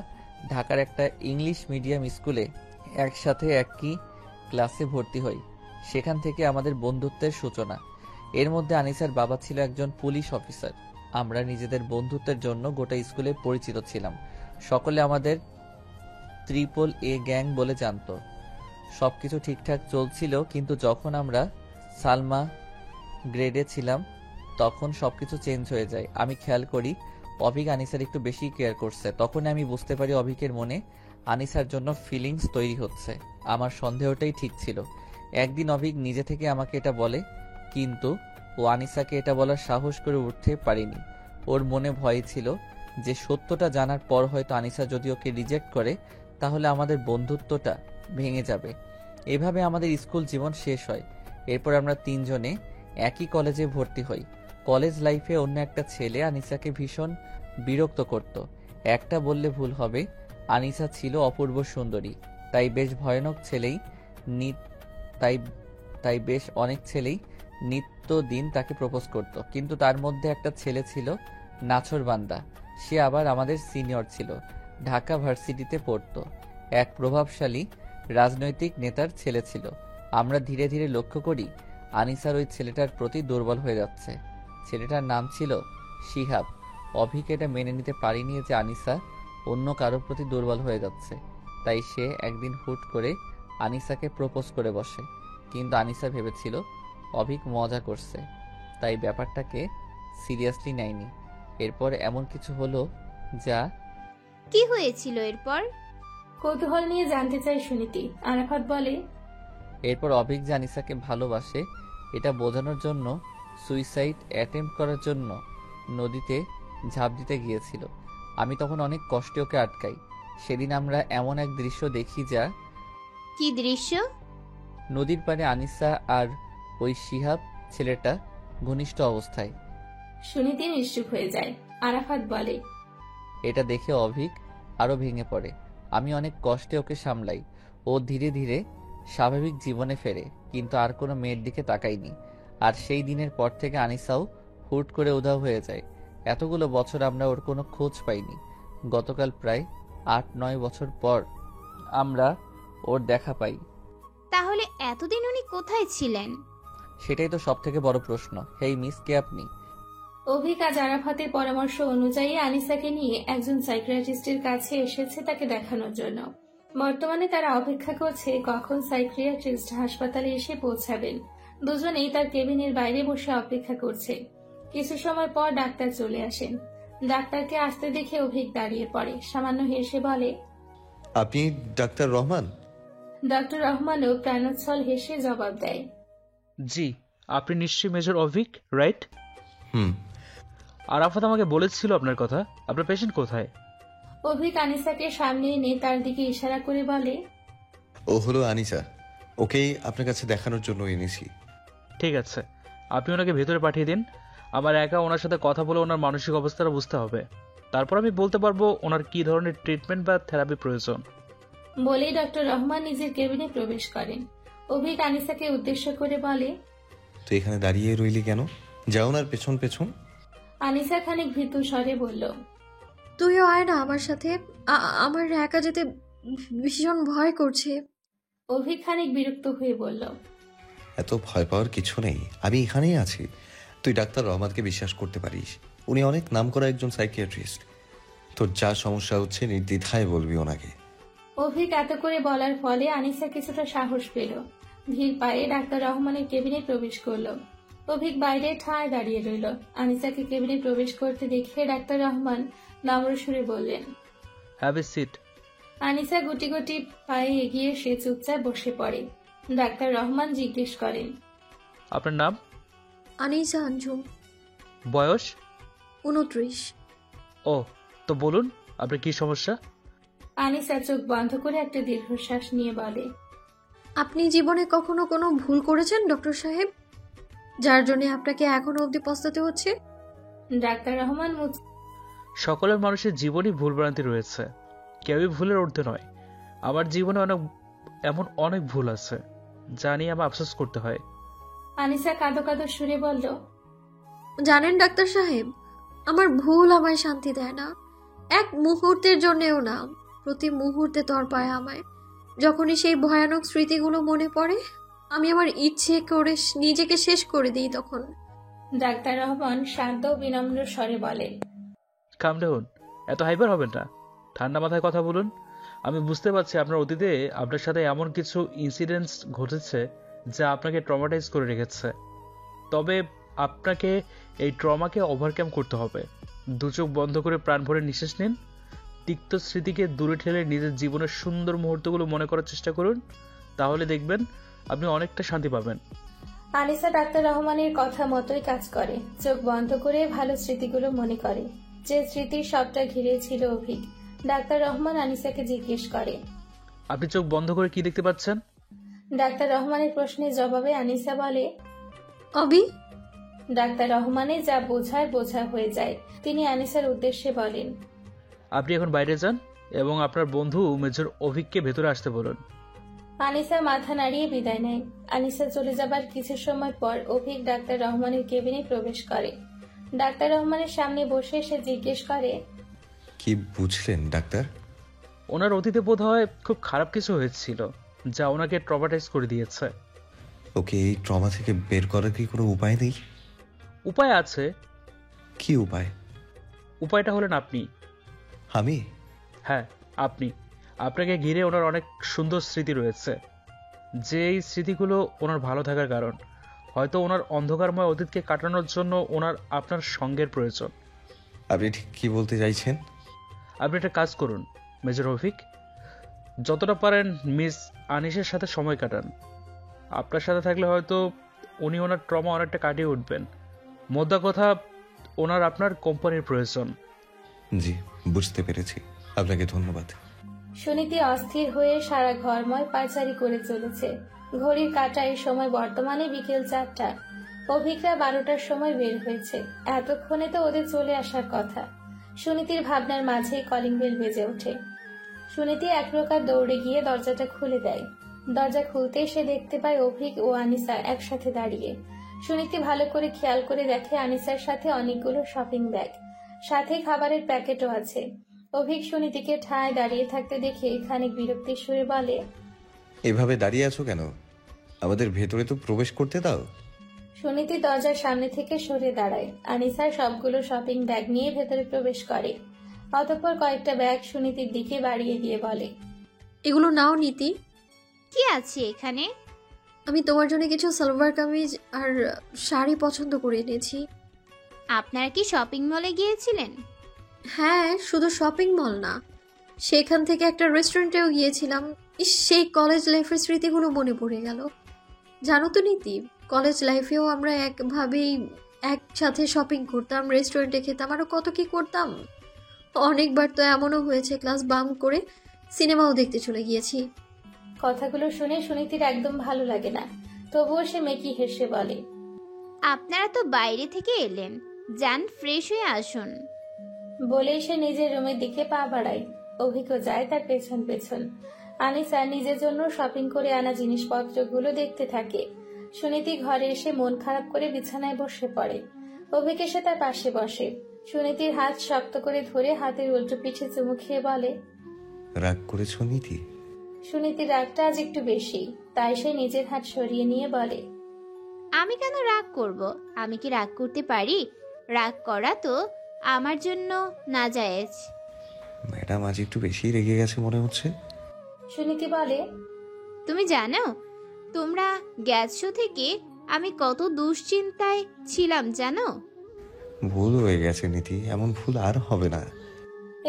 Speaker 11: ঢাকার একটা ইংলিশ মিডিয়াম স্কুলে একসাথে একই ক্লাসে ভর্তি হই। সেখান থেকে আমাদের বন্ধুত্বের সূচনা। এর মধ্যে আনিসার বাবা ছিল একজন পুলিশ অফিসার। আমরা নিজেদের বন্ধুত্বের জন্য গোটা স্কুলে পরিচিত ছিলাম। সকলে আমাদের AAA গ্যাং বলে জানত। সবকিছু ঠিকঠাক চলছিল, কিন্তু যখন আমরা সালমা গ্রেডে ছিলাম তখন সবকিছু চেঞ্জ হয়ে যায়। আমি খেয়াল করি অভিক আনিসার একটু বেশি কেয়ার করছে। তখন আমি বুঝতে পারি অভিকের মনে আনিসার জন্য ফিলিংস তৈরি হচ্ছে। আমার সন্দেহটাই ঠিক ছিল। একদিন অভিক নিজে থেকে আমাকে এটা বলে, কিন্তু ও আনিসাকে এটা বলার সাহস করে উঠতে পারিনি। ওর মনে ভয় ছিল যে সত্যটা জানার পর হয়তো আনিসা যদি ওকে রিজেক্ট করে তাহলে আমাদের বন্ধুত্বটা ভেঙে যাবে। এভাবে আমাদের স্কুল জীবন শেষ হয়। এরপর আমরা তিনজনে একই কলেজে ভর্তি হই। কলেজ লাইফে অন্য একটা ছেলে আনিসাকে ভীষণ বিরক্ত করত। একটা বললে ভুল হবে, আনিসা ছিল অপূর্ব সুন্দরী। তাই বেশ ভয়ানক ছেলেই তাই বেশ অনেক ছেলেই নিত্যদিন তাকে প্রপোজ করত। কিন্তু তার মধ্যে একটা ছেলে ছিল নাছোড়বান্দা। সে আবার আমাদের সিনিয়র ছিল, ঢাকা ভার্সিটিতে পড়তো। এক প্রভাবশালী রাজনৈতিক নেতার ছেলে ছিল। আমরা ধীরে ধীরে লক্ষ্য করি আনিসার ওই ছেলেটার প্রতি দুর্বল হয়ে যাচ্ছে। ছেলেটার নাম ছিল শিহাব। অভিক এটা মেনে নিতে পারিনি যে আনিসা অন্য কারোর প্রতি দুর্বল হয়ে যাচ্ছে। তাই সে একদিন হুট করে আনিসাকে প্রপোজ করে বসে। কিন্তু আনিসা ভেবেছিল অভিক মজা করছে, তাই ব্যাপারটাকে সিরিয়াসলি নেয়নি। এরপর এমন কিছু হলো যা...
Speaker 3: কি হয়েছিল এরপর?
Speaker 1: কৌতূহল নিয়ে জানতে চাই সুনীতি। আরাফাত বলে,
Speaker 11: এরপর অভিক যে আনিসাকে ভালোবাসে এটা বোঝানোর জন্য সুইসাইড অ্যাটেম্প্ট করার জন্য নদীতে ঝাঁপ দিতে গিয়েছিল। আমি তখন অনেক কষ্টে ওকে আটকাই। সেদিন আমরা এমন এক দৃশ্য দেখি যা...
Speaker 3: কি দৃশ্য?
Speaker 11: নদীর পাড়ে আনিসা আর ওই শিহাব ছেলেটা ঘনিষ্ঠ অবস্থায়।
Speaker 1: সুনীতি নিশ্চুপ হয়ে যায়। আরাফাত বলে,
Speaker 11: এটা দেখে অভিক আরো ভেঙে পড়ে। আমি অনেক কষ্টে ওকে সামলাই। ও ধীরে ধীরে স্বাভাবিক জীবনে ফেরে, কিন্তু আর কোনো মেয়ের দিকে তাকাইনি। আর সেই দিনের পর থেকে আনিসাও হুট করে উধাও হয়ে যায়। এতগুলো বছর আমরা ওর কোনো খোঁজ পাইনি। গতকাল প্রায় 8-9 বছর পর আমরা ওর দেখা পাই।
Speaker 3: তাহলে এতদিন উনি কোথায় ছিলেন?
Speaker 11: সেটাই তো সব থেকে বড় প্রশ্ন। হেই মিস, কে আপনি?
Speaker 1: অভিক আজ আরাফাতের পরামর্শ অনুযায়ী আনিসাকে নিয়ে একজন সাইকিয়াট্রিস্টের কাছে এসেছে তাকে দেখানোর জন্য। বর্তমানে তারা অপেক্ষা করছে কখন সাইকিয়াট্রিস্ট হাসপাতালে এসে পৌঁছাবেন। দুজনেই তার কেবিনের বাইরে বসে অপেক্ষা করছে। কিছু সময় পর ডাক্তার চলে আসেন। ডাক্তারকে আসতে দেখে অভিক দাঁড়িয়ে পড়ে, সামান্য হেসে বলে,
Speaker 9: আপনি ডাক্তার রহমান?
Speaker 1: ডক্টর রহমানও প্রাণোচ্ছল হেসে জবাব দেয়,
Speaker 2: জি। আপনি নিশ্চয়ই মেজর অভিক, রাইট?
Speaker 9: হুম।
Speaker 2: আরাফাত আমাকে বলেছিল আপনার কথা। আপনার পেশেন্ট কোথায়?
Speaker 1: অভিক আনিসাকে সামনে এনে তার দিকে ইশারা করে বলে,
Speaker 9: ও হলো আনিসা। ওকেই আপনার কাছে দেখানোর জন্য এনেছি।
Speaker 2: ঠিক আছে, আপনি ওনাকে ভেতরে পাঠিয়ে দিন। আমার একা ওনার সাথে কথা বলে ওনার মানসিক অবস্থাটা বুঝতে হবে।
Speaker 13: তারপর আমি বলতে পারবো ওনার কী ধরনের ট্রিটমেন্ট বা থেরাপি প্রয়োজন।
Speaker 1: বলেই ডক্টর রহমান নিজের কেবিনে প্রবেশ করেন। অভিক আনিসাকে উদ্দেশ্য করে বলে,
Speaker 9: তুই এখানে দাঁড়িয়ে রইলি কেন? যাও না পেছন পেছন।
Speaker 1: আনিসা খানিক ভীতু স্বরে বলল,
Speaker 12: তুইও আয় না আমার সাথে, আমার একা যেতে ভীষণ ভয় করছে।
Speaker 1: অভিক খানিক বিরক্ত হয়ে বলল,
Speaker 9: এত ভয় পাওয়ার কিছু নেই, আমি এখানেই আছি। তুই ডাক্তার রহমানকে বিশ্বাস করতে পারিস, উনি অনেক নামকরা একজন সাইকিয়াট্রিস্ট। তোর যা সমস্যা হচ্ছে নির্দ্বিধায় বলবি ওনাকে।
Speaker 1: অভিক এত করে বলার ফলে আনিসা কিছুটা সাহস পেল। ধীর পায়ে ডাক্তার রহমানের কেবিনে প্রবেশ করলো। অভিক বাইরে ঠায় দাঁড়িয়ে রইল। আনিসাকে কেবিনে প্রবেশ করতে দেখে ডাক্তার রহমান নম্র সুরে বললেন,
Speaker 13: হ্যাভ এ সিট।
Speaker 1: আনিসা গুটি গুটি পায়ে এগিয়ে সে চুপচাপ বসে পড়ে। ডাক্তার রহমান জিজ্ঞেস করেন,
Speaker 13: আপনার নাম?
Speaker 12: আনিসা আঞ্জুম।
Speaker 13: বয়স?
Speaker 12: 29।
Speaker 13: ও, তো বলুন আপনার কি সমস্যা?
Speaker 1: আনিসা চোখ বন্ধ করে একটা দীর্ঘশ্বাস নিয়ে বলে,
Speaker 12: আপনি জীবনে কখনো কোনো ভুল করেছেন ডক্টর সাহেব, যার জন্য আপনাকে এখনো অবধি পস্তাতে হচ্ছে?
Speaker 1: ডাক্তার রহমান
Speaker 13: সকলের মানুষের জীবনই ভুলভ্রান্তি রয়েছে, কেউই ভুলের ঊর্ধ্বে নয়। আমার জীবনে এমন অনেক ভুল আছে যা নিয়ে আমার আফসোস করতে হয়।
Speaker 1: আনিসা কাঁদো কাঁদো সুরে বলল,
Speaker 12: জানেন ডাক্তার সাহেব, আমার ভুল আমায় শান্তি দেয় না, এক মুহূর্তের জন্যেও না। প্রতি মুহূর্তে তড়পায় আমায়। যখনই সেই ভয়ানক স্মৃতিগুলো মনে পড়ে, আমি আমার ইচ্ছে করে নিজেকে শেষ করে দিই তখন।
Speaker 1: ডাক্তার রহমান শান্ত বিনম্র স্বরে বলে,
Speaker 13: কাম ডাউন, এত হাইপার হবেন না, ঠান্ডা মাথায় কথা বলুন। আমি বুঝতে পারছি আপনার অতীতে আপনার সাথে এমন কিছু ইনসিডেন্টস ঘটেছে যা আপনাকে ট্রমাটাইজ করে রেখেছে। তবে আপনাকে এই ট্রমাকে ওভারকাম করতে হবে। দু চোখ বন্ধ করে প্রাণ ভরে নিঃশ্বাস নিন। তিক্ত স্মৃতিকে দূরে ঠেলে নিজের জীবনের সুন্দর মুহূর্তগুলো মনে করার চেষ্টা করুন, তাহলে দেখবেন আপনি অনেকটা শান্তি পাবেন।
Speaker 1: আনিসা ডাক্তার রহমানের কথা মতোই কাজ করে। চোখ বন্ধ করে ভালো স্মৃতিগুলো মনে করে, যে স্মৃতির সবটা ঘিরে ছিল অভিক। ডাক্তার রহমান আনিসাকে জিজ্ঞেস করে,
Speaker 13: আপনি চোখ বন্ধ করে কি দেখতে পাচ্ছেন?
Speaker 1: ডাক্তার রহমানের প্রশ্নের জবাবে আনিসা বলে,
Speaker 12: অভি।
Speaker 1: ডাক্তার রহমানের যা বোঝা হয়ে যায়। তিনি আনিসার উদ্দেশ্যে বলেন,
Speaker 13: আপনি এখন বাইরে যান এবং আপনার বন্ধু মেজর অভিককে ভেতরে আসতে বলুন।
Speaker 1: আনিসা মাথা নাড়িয়ে বিদায় নেয়। আনিসা চলে যাবার কিছু সময় পর অভিক ডাক্তার রহমানের কেবিনে প্রবেশ করে। ডাক্তার রহমানের সামনে বসে সে জিজ্ঞেস করে,
Speaker 9: কি বুঝলেন ডাক্তার?
Speaker 13: ওনার অতীতে বোধহয় খুব খারাপ কিছু হয়েছিল যা ওনাকে ট্রমাটাইজ করে দিয়েছে।
Speaker 9: ওকে এই ট্রমা থেকে বের করার কি কোনো উপায় নেই?
Speaker 13: উপায় আছে।
Speaker 9: কি উপায়?
Speaker 13: উপায়টা হলেন আপনি।
Speaker 9: আমি?
Speaker 13: হ্যাঁ, আপনি। আপনাকে ঘিরে ওনার অনেক সুন্দর স্মৃতি রয়েছে, যেই স্মৃতিগুলো ওনার ভালো থাকার কারণ। হয়তো ওনার অন্ধকারময় অতীতকে কাটানোর জন্য ওনার আপনার সঙ্গের প্রয়োজন।
Speaker 9: আপনি ঠিক কি বলতে চাইছেন?
Speaker 13: আপনি একটা কাজ করুন মেজর অভিক, যতটা পারেন মিস আনিসের সাথে সময় কাটান। আপনার সাথে থাকলে হয়তো উনি ওনার ট্রমা অনেকটা কাটিয়ে উঠবেন। মোদ্দা কথা, ওনার আপনার কোম্পানির প্রয়োজন।
Speaker 9: জি, বুঝতে পেরেছি, আপনাকে ধন্যবাদ।
Speaker 1: সুনীতি অস্থির হয়ে সারা ঘরময় পায়চারি করে চলেছে। ঘড়ির কাঁটায় সময় বর্তমানে বিকেল 4টা। অভিকরা 12টার সময় বের হয়েছে। এতক্ষণে তো ওদের চলে আসার কথা। সুনীতির ভাবনার মাঝেই কলিং বেল বেজে ওঠে। সুনীতি এক প্রকার দৌড়ে গিয়ে দরজাটা খুলে দেয়। দরজা খুলতেই সে দেখতে পায় অভিক ও আনিসা একসাথে দাঁড়িয়ে। সুনীতি ভালো করে খেয়াল করে দেখে আনিসার সাথে অনেকগুলো শপিং ব্যাগ, সাথে খাবারের প্যাকেটও আছে। অভিক সুনীতিকে ঠায় দাঁড়িয়ে থাকতে দেখে খানিক বিরক্তির সুরে বলে,
Speaker 9: এভাবে দাঁড়িয়ে আছো কেন? আমাদের ভেতরে তো প্রবেশ করতে দাও।
Speaker 1: সুনীতি দরজার সামনে থেকে সরে দাঁড়ায়। আনিসার সবগুলো শপিং ব্যাগ নিয়ে ভেতরে প্রবেশ করে। অতঃপর কয়েকটা ব্যাগ সুনীতির দিকে বাড়িয়ে দিয়ে বলে,
Speaker 12: এগুলো নাও নীতি।
Speaker 3: কি আছে এখানে?
Speaker 12: আমি তোমার জন্য কিছু সালোয়ার কামিজ আর শাড়ি পছন্দ করে এনেছি।
Speaker 3: আপনারা কি শপিং মলে গিয়েছিলেন?
Speaker 12: হ্যাঁ, শুধু শপিং মল না, সেখান থেকে একটা রেস্টুরেন্টেও গিয়েছিলাম। সেই কলেজ লাইফের স্মৃতিগুলো মনে পড়ে গেল। জানো তো নীতি, কলেজ লাইফেও আমরা একভাবেই একসাথে শপিং করতাম, রেস্টুরেন্টে খেতাম, আরও কত কি করতাম। অনেকবার তো এমনও হয়েছে ক্লাস বাঙ্ক করে সিনেমাও দেখতে চলে গিয়েছি।
Speaker 1: কথাগুলো শুনে সুনীতির একদম ভালো লাগে না। তবুও সে মেকি হেসে বলে,
Speaker 3: আপনারা তো বাইরে থেকে এলেন, যান ফ্রেশ হয়ে আসুন।
Speaker 1: বলেই সে নিজের রুমের দিকে পা বাড়ায়। অভিকও যায় তার পেছন পেছন। আনিসা নিজের জন্য শপিং করে আনা জিনিসপত্রগুলো দেখতে থাকে। সুনীতি ঘরে এসে মন খারাপ করে বিছানায় বসে পড়ে। অভিক এসে তার পাশে বসে। সুনীতির হাত শক্ত করে ধরে হাতের উল্টো পিঠে চুমু খেয়ে বলে,
Speaker 9: রাগ করেছ নীতি?
Speaker 1: সুনীতির রাগটা আজ একটু বেশি, তাই সে নিজের হাত সরিয়ে নিয়ে বলে,
Speaker 3: আমি কেন রাগ করব? আমি কি রাগ করতে পারি? রাগ করা তো আমার জন্য নাজায়েজ।
Speaker 9: ম্যাডাম আজ একটু বেশি রেগে গেছে মনে হচ্ছে।
Speaker 1: সুনীতি বলে,
Speaker 3: তুমি জানো তোমরা গেছো থেকে আমি কত দুশ্চিন্তায় ছিলাম জানো?
Speaker 9: ভুল হয়ে গেছে নীতি, এমন ভুল আর হবে না।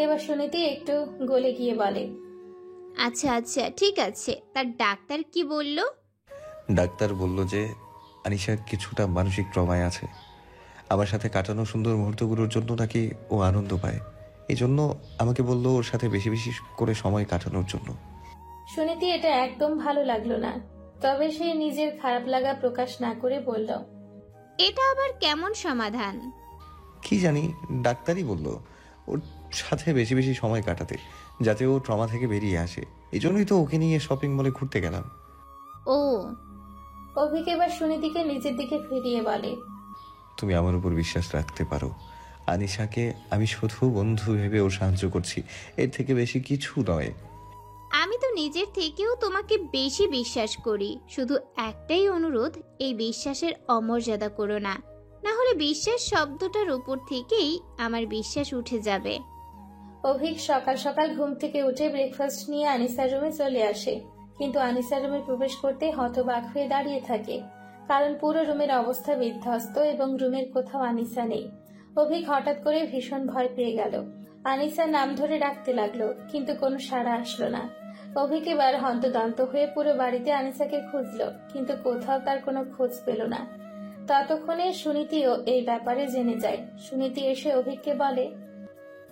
Speaker 1: এবার সুনীতি একটু গলে গিয়ে বলে,
Speaker 3: আচ্ছা আচ্ছা ঠিক আছে, তার ডাক্তার কি বলল?
Speaker 9: ডাক্তার বলল যে আনিশা কিছুটা মানসিক ট্রমায় আছে। আমার সাথে কাটানো সুন্দর মুহূর্তগুলোর জন্য নাকি ও আনন্দ পায়। এই জন্য আমাকে বললো ওর সাথে বেশি বেশি করে সময় কাটানোর জন্য।
Speaker 1: সুনীতি এটা একদম ভালো লাগলো না, তবে সে নিজের খারাপ লাগা প্রকাশ না করে বলল,
Speaker 3: এটা আবার কেমন সমাধান?
Speaker 9: কি জানি, ডাক্তারই বলল ওর সাথে বেশি বেশি সময় কাটাতে, যাতে ও ট্রমা থেকে বেরিয়ে আসে। এই জন্যই তো ওকে নিয়ে শপিং মলে ঘুরতে গেলাম।
Speaker 3: ও।
Speaker 1: অভিক এবার সুনীতিকে নিজের দিকে ফিরিয়ে বলে,
Speaker 9: তুমি আমার উপর বিশ্বাস রাখতে পারো। আনিশাকে আমি শুধু বন্ধু ভেবে ওর সাহায্য করছি, এর থেকে বেশি কিছু নয়।
Speaker 3: আমি তো নিজের থেকেও তোমাকে বেশি বিশ্বাস করি। শুধু একটাই অনুরোধ, এই বিশ্বাসের অমর্যাদা করো না, না হলে বিশ্বাস শব্দটার উপর থেকেই আমার বিশ্বাস উঠে যাবে।
Speaker 1: অভিক সকাল সকাল ঘুম থেকে উঠে ব্রেকফাস্ট নিয়ে আনিসার রুমে চলে আসে, কিন্তু আনিসার রুমে প্রবেশ করতে হতবাক হয়ে দাঁড়িয়ে থাকে, কারণ পুরো রুমের অবস্থা বিধ্বস্ত এবং রুমের কোথাও আনিসা নেই। অভিক হঠাৎ করে ভীষণ ভয় পেয়ে গেল। আনিসার নাম ধরে ডাকতে লাগলো, কিন্তু কোনো সাড়া আসলো না। অভিক এবার হন্তদন্ত হয়ে পুরো বাড়িতে আনিসাকে খুঁজলো, কিন্তু কোথাও তার কোনো খোঁজ পেল না। ততক্ষণে সুনীতিও এই ব্যাপারে জেনে যায়। সুনীতি এসে অভিককে বলে,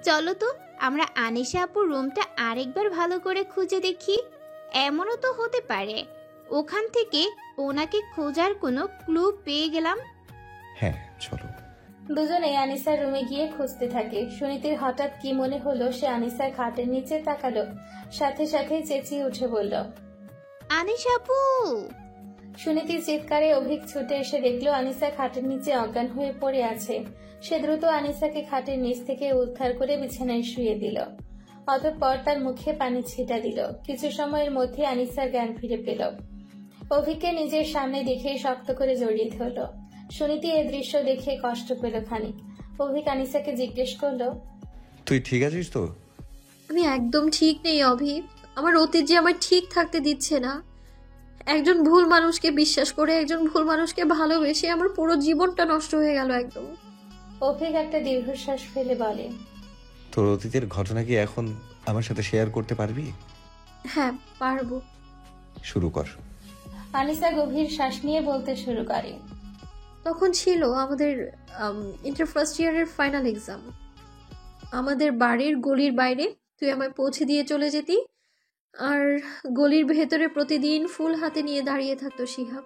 Speaker 3: চলো তো আমরা আনিশা আপুর রুমটা আরেকবার ভালো করে খুঁজে দেখি। এমনও তো হতে পারে ওখান থেকে ওনাকে খোঁজার কোনো ক্লু পেয়ে গেলাম।
Speaker 9: হ্যাঁ চলো।
Speaker 1: দুজনে আনিসার রুমে গিয়ে খুঁজতে থাকে। সুনীতির হঠাৎ কি মনে হলো, সে আনিসার খাটের নিচে তাকালো, সাথে সাথে চেঁচিয়ে উঠে বলল,
Speaker 3: আনিশা আপু।
Speaker 1: সুনীতির চিৎকারে অভিক ছুটে এসে দেখলো আনিসা খাটের নিচে অজ্ঞান হয়ে পড়ে আছে। সে দ্রুত আনিসাকে খাটের নিচ থেকে উদ্ধার করে বিছানায় শুয়ে দিল। অতঃপর তার মুখে পানি ছিটা দিল। কিছু সময়ের মধ্যে আনিসার জ্ঞান ফিরে পেল। অভিককে নিজের সামনে দেখে শক্ত করে জড়িয়ে ধরল। সুনীতি এই দৃশ্য দেখে কষ্ট পেল খানিক। অভিক আনিসাকে জিজ্ঞেস করলো,
Speaker 9: তুই ঠিক আছিস তো?
Speaker 12: আমি একদম ঠিক নেই অভি। আমার অতীত যে আমার ঠিক থাকতে দিচ্ছে না। একজন ভুল মানুষকে বিশ্বাস করে, একজন ভুল মানুষকে ভালোবেসে আমার পুরো জীবনটা নষ্ট হয়ে গেল একদম।
Speaker 1: অভিক একটা দীর্ঘশ্বাস ফেলে বলে,
Speaker 9: তোর অতীতের ঘটনা কি এখন আমার সাথে শেয়ার করতে পারবি?
Speaker 12: হ্যাঁ পারবো।
Speaker 9: শুরু কর।
Speaker 1: আনিসা গভীর শ্বাস নিয়ে বলতে শুরু করে,
Speaker 12: তখন ছিল আমাদের ইন্টার ফার্স্ট ইয়ারের ফাইনাল এক্সাম। আমাদের বাড়ির গলির বাইরে তুই আমায় পৌঁছে দিয়ে চলে যেতি, আর গলির ভেতরে প্রতিদিন ফুল হাতে নিয়ে দাঁড়িয়ে থাকতো শিহাব।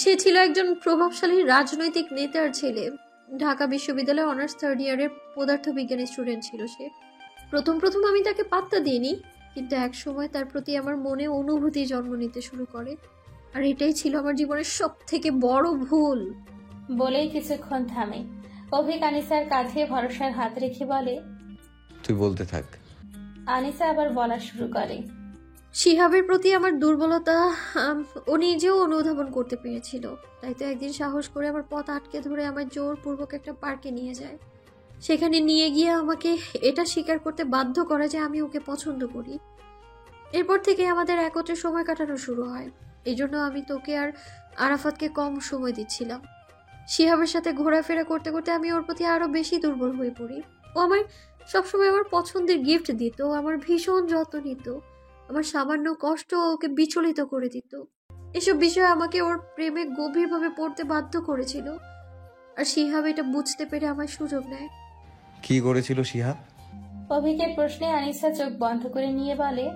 Speaker 12: সে ছিল একজন প্রভাবশালী রাজনৈতিক নেতার ছেলে। ঢাকা বিশ্ববিদ্যালয়ে অনার্স থার্ড ইয়ারের পদার্থবিজ্ঞানী স্টুডেন্ট ছিল সে। প্রথম আমি তাকে পাত্তা দিইনি, কিন্তু এক সময় তার প্রতি আমার মনে অনুভূতি জন্ম নিতে শুরু করে, আর এটাই ছিল আমার জীবনের সব থেকে বড় ভুল।
Speaker 1: বলেই কিছুক্ষণ থামে। অভিক আনিসার কাঁধে ভরসার হাত রেখে বলে,
Speaker 9: তুই বলতে থাক।
Speaker 1: আনিসা আবার বলা শুরু করে,
Speaker 12: শিহাবের প্রতি আমার দুর্বলতা ও নিজেও অনুধাবন করতে পেরেছিল। তাই তো একদিন সাহস করে আমার পথ আটকে ধরে আমার জোরপূর্বক একটা পার্কে নিয়ে যায়। সেখানে নিয়ে গিয়ে আমাকে এটা স্বীকার করতে বাধ্য করে যে আমি ওকে পছন্দ করি। এরপর থেকে আমাদের একত্রে সময় কাটানো শুরু হয়। এই জন্য আমি তোকে আর আরাফাতকে কম সময় দিচ্ছিলাম। শিহাবের সাথে ঘোরাফেরা করতে করতে আমি ওর প্রতি আরো বেশি দুর্বল হয়ে পড়ি। ও আমায় সবসময় আমার পছন্দের গিফট দিত, আমার ভীষণ যত্ন নিত, আমার সামান্য কষ্ট ওকে বিচলিত করে দিত। এসব বিষয় আমাকে ওর প্রেমে গভীরভাবে পড়তে বাধ্য করেছিল, আর শিহাব এটা বুঝতে পেরে আমার সুযোগ নেয়।
Speaker 9: কি করেছিল শিহাব?
Speaker 1: অভিকের প্রশ্নে আনিসা চোখ বন্ধ করে নিয়ে বলে,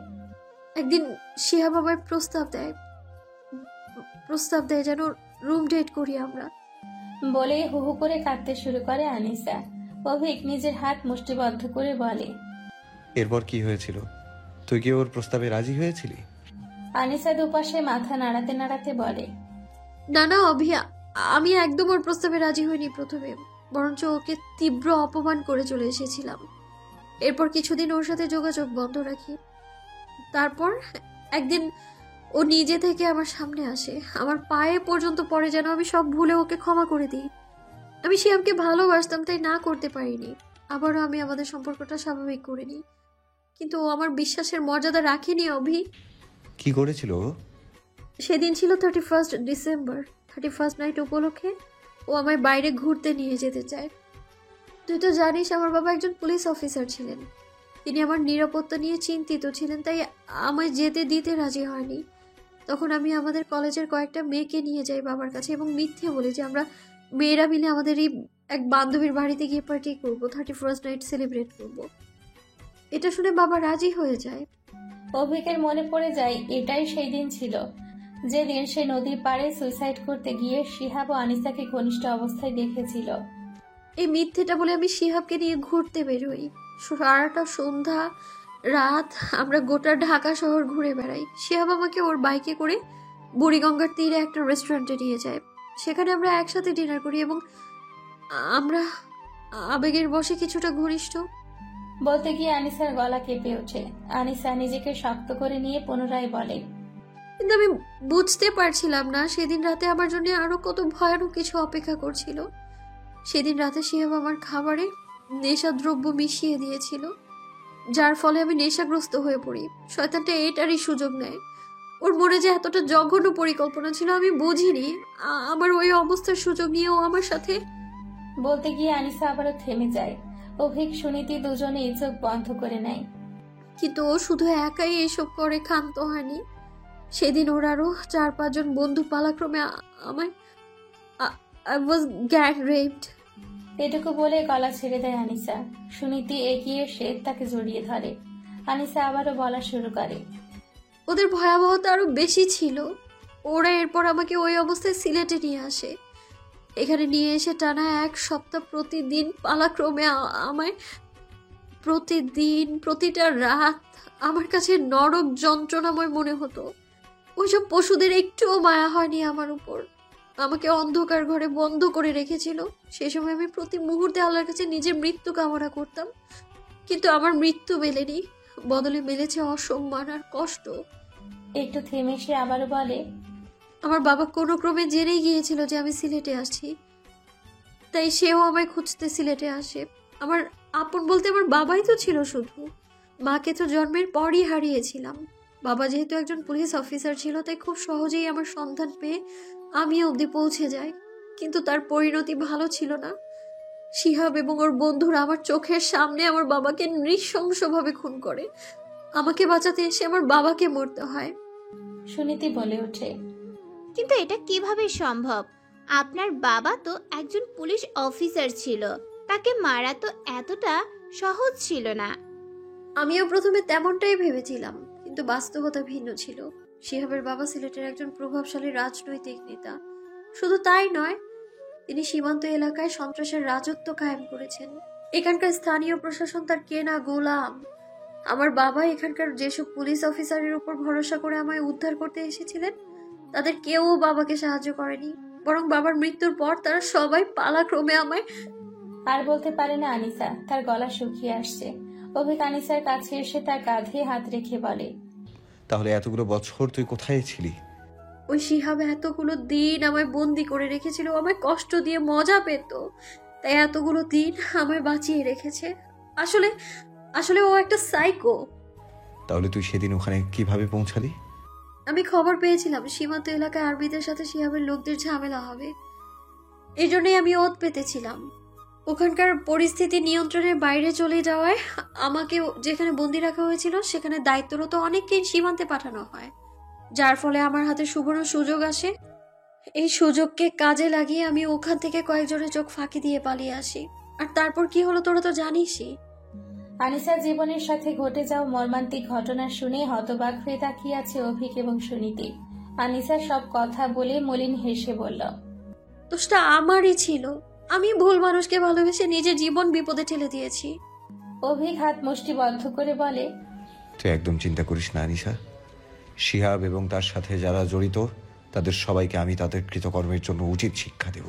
Speaker 12: একদিন শিহাব আমায় প্রস্তাব দেয় যেন রুম ডেট করি আমরা।
Speaker 1: বলে হু হু করে কাঁদতে শুরু করে আনিসা। অভিক নিজের হাত মুষ্টিবদ্ধ করে বলে।
Speaker 9: এরপর কি হয়েছিল? তুই কি ওর প্রস্তাবে রাজি হয়েছিলি?
Speaker 1: আনিসা দুপাশে মাথা নাড়াতে নাড়াতে বলে।
Speaker 12: না না অভি, আমি একদম ওর প্রস্তাবে রাজি হইনি প্রথমে, বরঞ্চ ওকে তীব্র অপমান করে চলে এসেছিলাম। এরপর কিছুদিন ওর সাথে যোগাযোগ বন্ধ রাখি। তারপর একদিন ও নিজে থেকে আমার সামনে আসে, আমার পায়ে পর্যন্ত পড়ে যেন আমি সব ভুলে ওকে ক্ষমা করে দিই। আমি শিহাবকে ভালোবাসতাম, তাই না করতে পারিনি। আবারও আমি আমাদের সম্পর্কটা স্বাভাবিক করে নিই, কিন্তু ও আমার বিশ্বাসের মর্যাদা রাখেনি অভি।
Speaker 9: কি করেছিল ও?
Speaker 12: সেদিন ছিল 31 ডিসেম্বর। 31 নাইট উপলক্ষে ও আমায় বাইরে ঘুরতে নিয়ে যেতে চায়। তুই তো জানিস আমার বাবা একজন পুলিশ অফিসার ছিলেন। তিনি আমার নিরাপত্তা নিয়ে চিন্তিত ছিলেন, তাই আমায় যেতে দিতে রাজি হয়নি। তখন আমি আমাদের কলেজের কয়েকটা মেয়েকে নিয়ে যাই বাবার কাছে এবং মিথ্যে বলি যে আমরা মেয়েরা মিলে আমাদের এই এক বান্ধবীর বাড়িতে গিয়ে পার্টি করবো, 31 নাইট সেলিব্রেট করব। এটা শুনে বাবা রাজি হয়ে যায়।
Speaker 1: অভিকের মনে পড়ে যায় এটাই সেই দিন ছিল যেদিন সে নদীর পাড়ে সুইসাইড করতে গিয়ে শিহাব ও আনিসাকে ঘনিষ্ঠ অবস্থায় দেখেছিল।
Speaker 12: এই মিথ্যেটা বলে আমি শিহাবকে নিয়ে ঘুরতে বেরোই। সারাটা সন্ধ্যা রাত আমরা গোটা ঢাকা শহর ঘুরে বেড়াই। শিহাব আমাকে ওর বাইকে করে বুড়িগঙ্গার তীরে একটা রেস্টুরেন্টে নিয়ে যায়। সেখানে আমরা একসাথে ডিনার করি এবং আমরা আবেগের বশে কিছুটা ঘনিষ্ঠ।
Speaker 1: বলতে গিয়ে আনিসার গলা কেঁপে ওঠে। আনিসা নিজেকে শক্ত করে নিয়ে পুনরায় বলে,
Speaker 12: কিন্তু আমি বুঝতে পারছিলাম না সেদিন রাতে আমার জন্য আরো কত ভয়ানক কিছু অপেক্ষা করছিল। সেদিন রাতে শিহাব আমার খাবারে নেশাদ্রব্য মিশিয়ে দিয়েছিল, যার ফলে আমি নেশাগ্রস্ত হয়ে পড়ি। শয়তানটা এটারই সুযোগ নেয়। ওর মনে যে এতটা জঘন্য পরিকল্পনা ছিল আমি বুঝিনি। আমার ওই অবস্থার সুযোগ নিয়ে ও আমার সাথে।
Speaker 1: বলতে গিয়ে আনিসা আবারও থেমে যায়। অভিক সুনীতি দুজনেই চোখ বন্ধ করে নেয়।
Speaker 12: কিন্তু ও শুধু একাই এসব করে ক্ষান্ত হয়নি। সেদিন ওর আরো 4-5 জন বন্ধু পালাক্রমে আমায় I was gang raped।
Speaker 1: এটুকু বলে গলা ছেড়ে দেয় আনিসা। সুনীতি এগিয়ে এসে তাকে জড়িয়ে ধরে। আনিসা আবারও বলা শুরু করে।
Speaker 12: ওদের ভয়াবহতা আরো বেশি ছিল। ওরা এরপর আমাকে ওই অবস্থায় সিলেটে নিয়ে আসে। এখানে নিয়ে এসে টানা 1 সপ্তাহ প্রতিদিন পালাক্রমে আমায় প্রতিটা রাত আমার কাছে নরক যন্ত্রণাময় মনে হতো। ওইসব পশুদের একটুও মায়া হয়নি আমার উপর। আমাকে অন্ধকার ঘরে বন্ধ করে রেখেছিল। সেই সময় আমি প্রতি মুহূর্তে আল্লাহর কাছে নিজের মৃত্যু কামনা করতাম, কিন্তু আমার মৃত্যু মেলেনি, বদলে মিলেছে অসম্মান আর কষ্ট।
Speaker 1: একটু থেমে সে আবারও বলে,
Speaker 12: আমার বাবা কোনো ক্রমে জেনে গিয়েছিল যে আমি সিলেটে আসছি, তাই সেও আমায় খুঁজতে সিলেটে আসে। আমার আপন বলতে আমার বাবাই তো ছিল শুধু। মাকে তো জন্মের পরই হারিয়েছিলাম। বাবা যেহেতু একজন পুলিশ অফিসার ছিল, তাই খুব সহজেই আমার সন্ধান পেয়ে আমি অবধি পৌঁছে যাই। কিন্তু তার পরিণতি ভালো ছিল না। শিহাব এবং ওর বন্ধুরা আমার চোখের সামনে আমার বাবাকে নৃশংসভাবে খুন করে। আমাকে বাঁচাতে এসে আমার বাবাকে মরতে হয়।
Speaker 1: সুনীতি বলে ওঠে,
Speaker 3: কিন্তু এটা কিভাবে সম্ভব? আপনার বাবা তো একজন পুলিশ অফিসার ছিল, তাকে মারা তো এতটা সহজ ছিল না।
Speaker 12: আমিও প্রথমে তেমনটাই ভেবেছিলাম, কিন্তু বাস্তবতা ভিন্ন ছিল। শিহাবের বাবা সিলেটের একজন প্রভাবশালী রাজনৈতিক নেতা। শুধু তাই নয়, তিনি সীমান্ত এলাকায় সন্ত্রাসের রাজত্ব কায়েম করেছেন। এখানকার স্থানীয় প্রশাসন তার কেনা গোলাম। আমার বাবা এখানকার যেসব পুলিশ অফিসারের উপর ভরসা করে আমায় উদ্ধার করতে এসেছিলেন, তাদের কেউ বাবাকে সাহায্য করেনি, বরং বাবার মৃত্যুর পর তারা সবাই পালাক্রমে আমায়।
Speaker 1: আর বলতে পারে না আনিসা, তার গলা শুকিয়ে আসছে। অভিক আনিসার কাছে এসে তার কাঁধে হাত রেখে বলে,
Speaker 9: তাহলে এতগুলো বছর তুই কোথায় ছিলি?
Speaker 12: ওই শিহাব এতগুলো দিন আমায় বন্দি করে রেখেছিল, আমায় কষ্ট দিয়ে মজা পেত, তাই এতগুলো দিন আমায় বাঁচিয়ে রেখেছে। আসলে ও একটা সাইকো।
Speaker 9: তাহলে তুই সেদিন ওখানে কিভাবে পৌঁছালি?
Speaker 12: আমি খবর পেয়েছিলাম সীমান্ত এলাকায় আরবিদের সাথে শিহাবের লোকদের ঝামেলা হবে। এই জন্যই আমি ওত পেতেছিলাম। ওখানকার পরিস্থিতি নিয়ন্ত্রণের বাইরে চলে যাওয়ায় আমাকে যেখানে বন্দি রাখা হয়েছিল সেখানে দায়িত্বরত অনেককেই সীমান্তে পাঠানো হয়, যার ফলে আমার হাতে সুবর্ণ সুযোগ আসে। এই সুযোগকে কাজে লাগিয়ে আমি ওখান থেকে কয়েকজনের চোখ ফাঁকি দিয়ে পালিয়ে আসি। আর তারপর কি হলো তোরা তো জানিসই।
Speaker 1: আনিসার জীবনের সাথে ঘটে যাওয়া মর্মান্তিক ঘটনা শুনে হতবাক হয়ে তাকিয়ে আছে অভিক এবং সুনীতি। আনিসা সব কথা বলে মলিন হেসে বলল,
Speaker 12: দোষটা আমারই ছিল। আমি ভুল মানুষকে ভালোবেসে নিজের জীবন বিপদে ঠেলে দিয়েছি।
Speaker 1: অভিক হাত মুষ্টি বদ্ধ করে বলে,
Speaker 9: তুই একদম চিন্তা করিস না আনিসা। শিহাব এবং তার সাথে যারা জড়িত তাদের সবাইকে আমি তাদের কৃতকর্মের জন্য উচিত শিক্ষা দেব।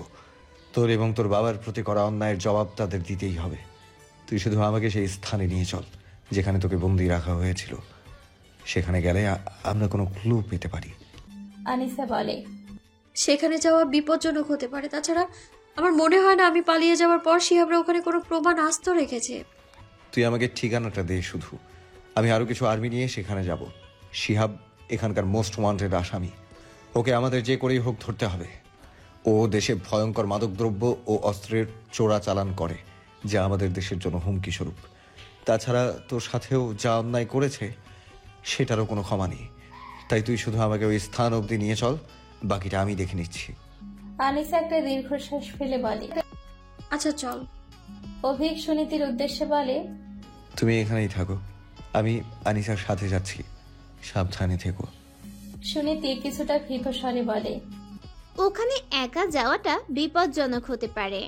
Speaker 9: তোর এবং তোর বাবার প্রতি করা অন্যায়ের জবাব তাদের দিতেই হবে। তুই শুধু আমাকে সেই স্থানে নিয়ে চল যেখানে তোকে বন্দি রাখা হয়েছিল। সেখানে গেলে আমরা কোনো ক্লু পেতে পারি।
Speaker 1: আনিসা বলে,
Speaker 12: সেখানে যাওয়া বিপজ্জনক হতে পারে। তাছাড়া আমার মনে হয় না আমি পালিয়ে যাওয়ার পর শিহাবরা ওখানে কোনো প্রমাণ আস্ত রেখেছে।
Speaker 9: তুই আমাকে ঠিকানাটা দে শুধু, আমি আরো কিছু আর্মি নিয়ে সেখানে যাব। শিহাব এখানকার মোস্ট ওয়ান্টেড আসামি, ওকে আমাদের যে করেই হোক ধরতে হবে। ও দেশে ভয়ঙ্কর মাদকদ্রব্য ও অস্ত্রের চোরাচালান করে, যা আমাদের দেশের জন্য হুমকি স্বরূপ। তাছাড়া তোর সাথেও যা অন্যায় করেছে সেটারও কোনো ক্ষমা নেই। তাই তুই শুধু আমাকে ওই স্থান অবধি নিয়ে চল, বাকিটা আমি দেখে নিচ্ছি।
Speaker 1: আনিসা একটা দীর্ঘশ্বাস ফেলে বলে,
Speaker 12: আচ্ছা চল।
Speaker 1: অভিক সুনীতির উদ্দেশ্যে বলে,
Speaker 9: তুমি এখানেই থাকো, আমি আনিসার সাথে যাচ্ছি, সাবধানে থেকো।
Speaker 1: সুনীতি কিছুটা ভীত স্বরে বলে,
Speaker 3: ওখানে একা যাওয়াটা বিপজ্জনক হতে পারে।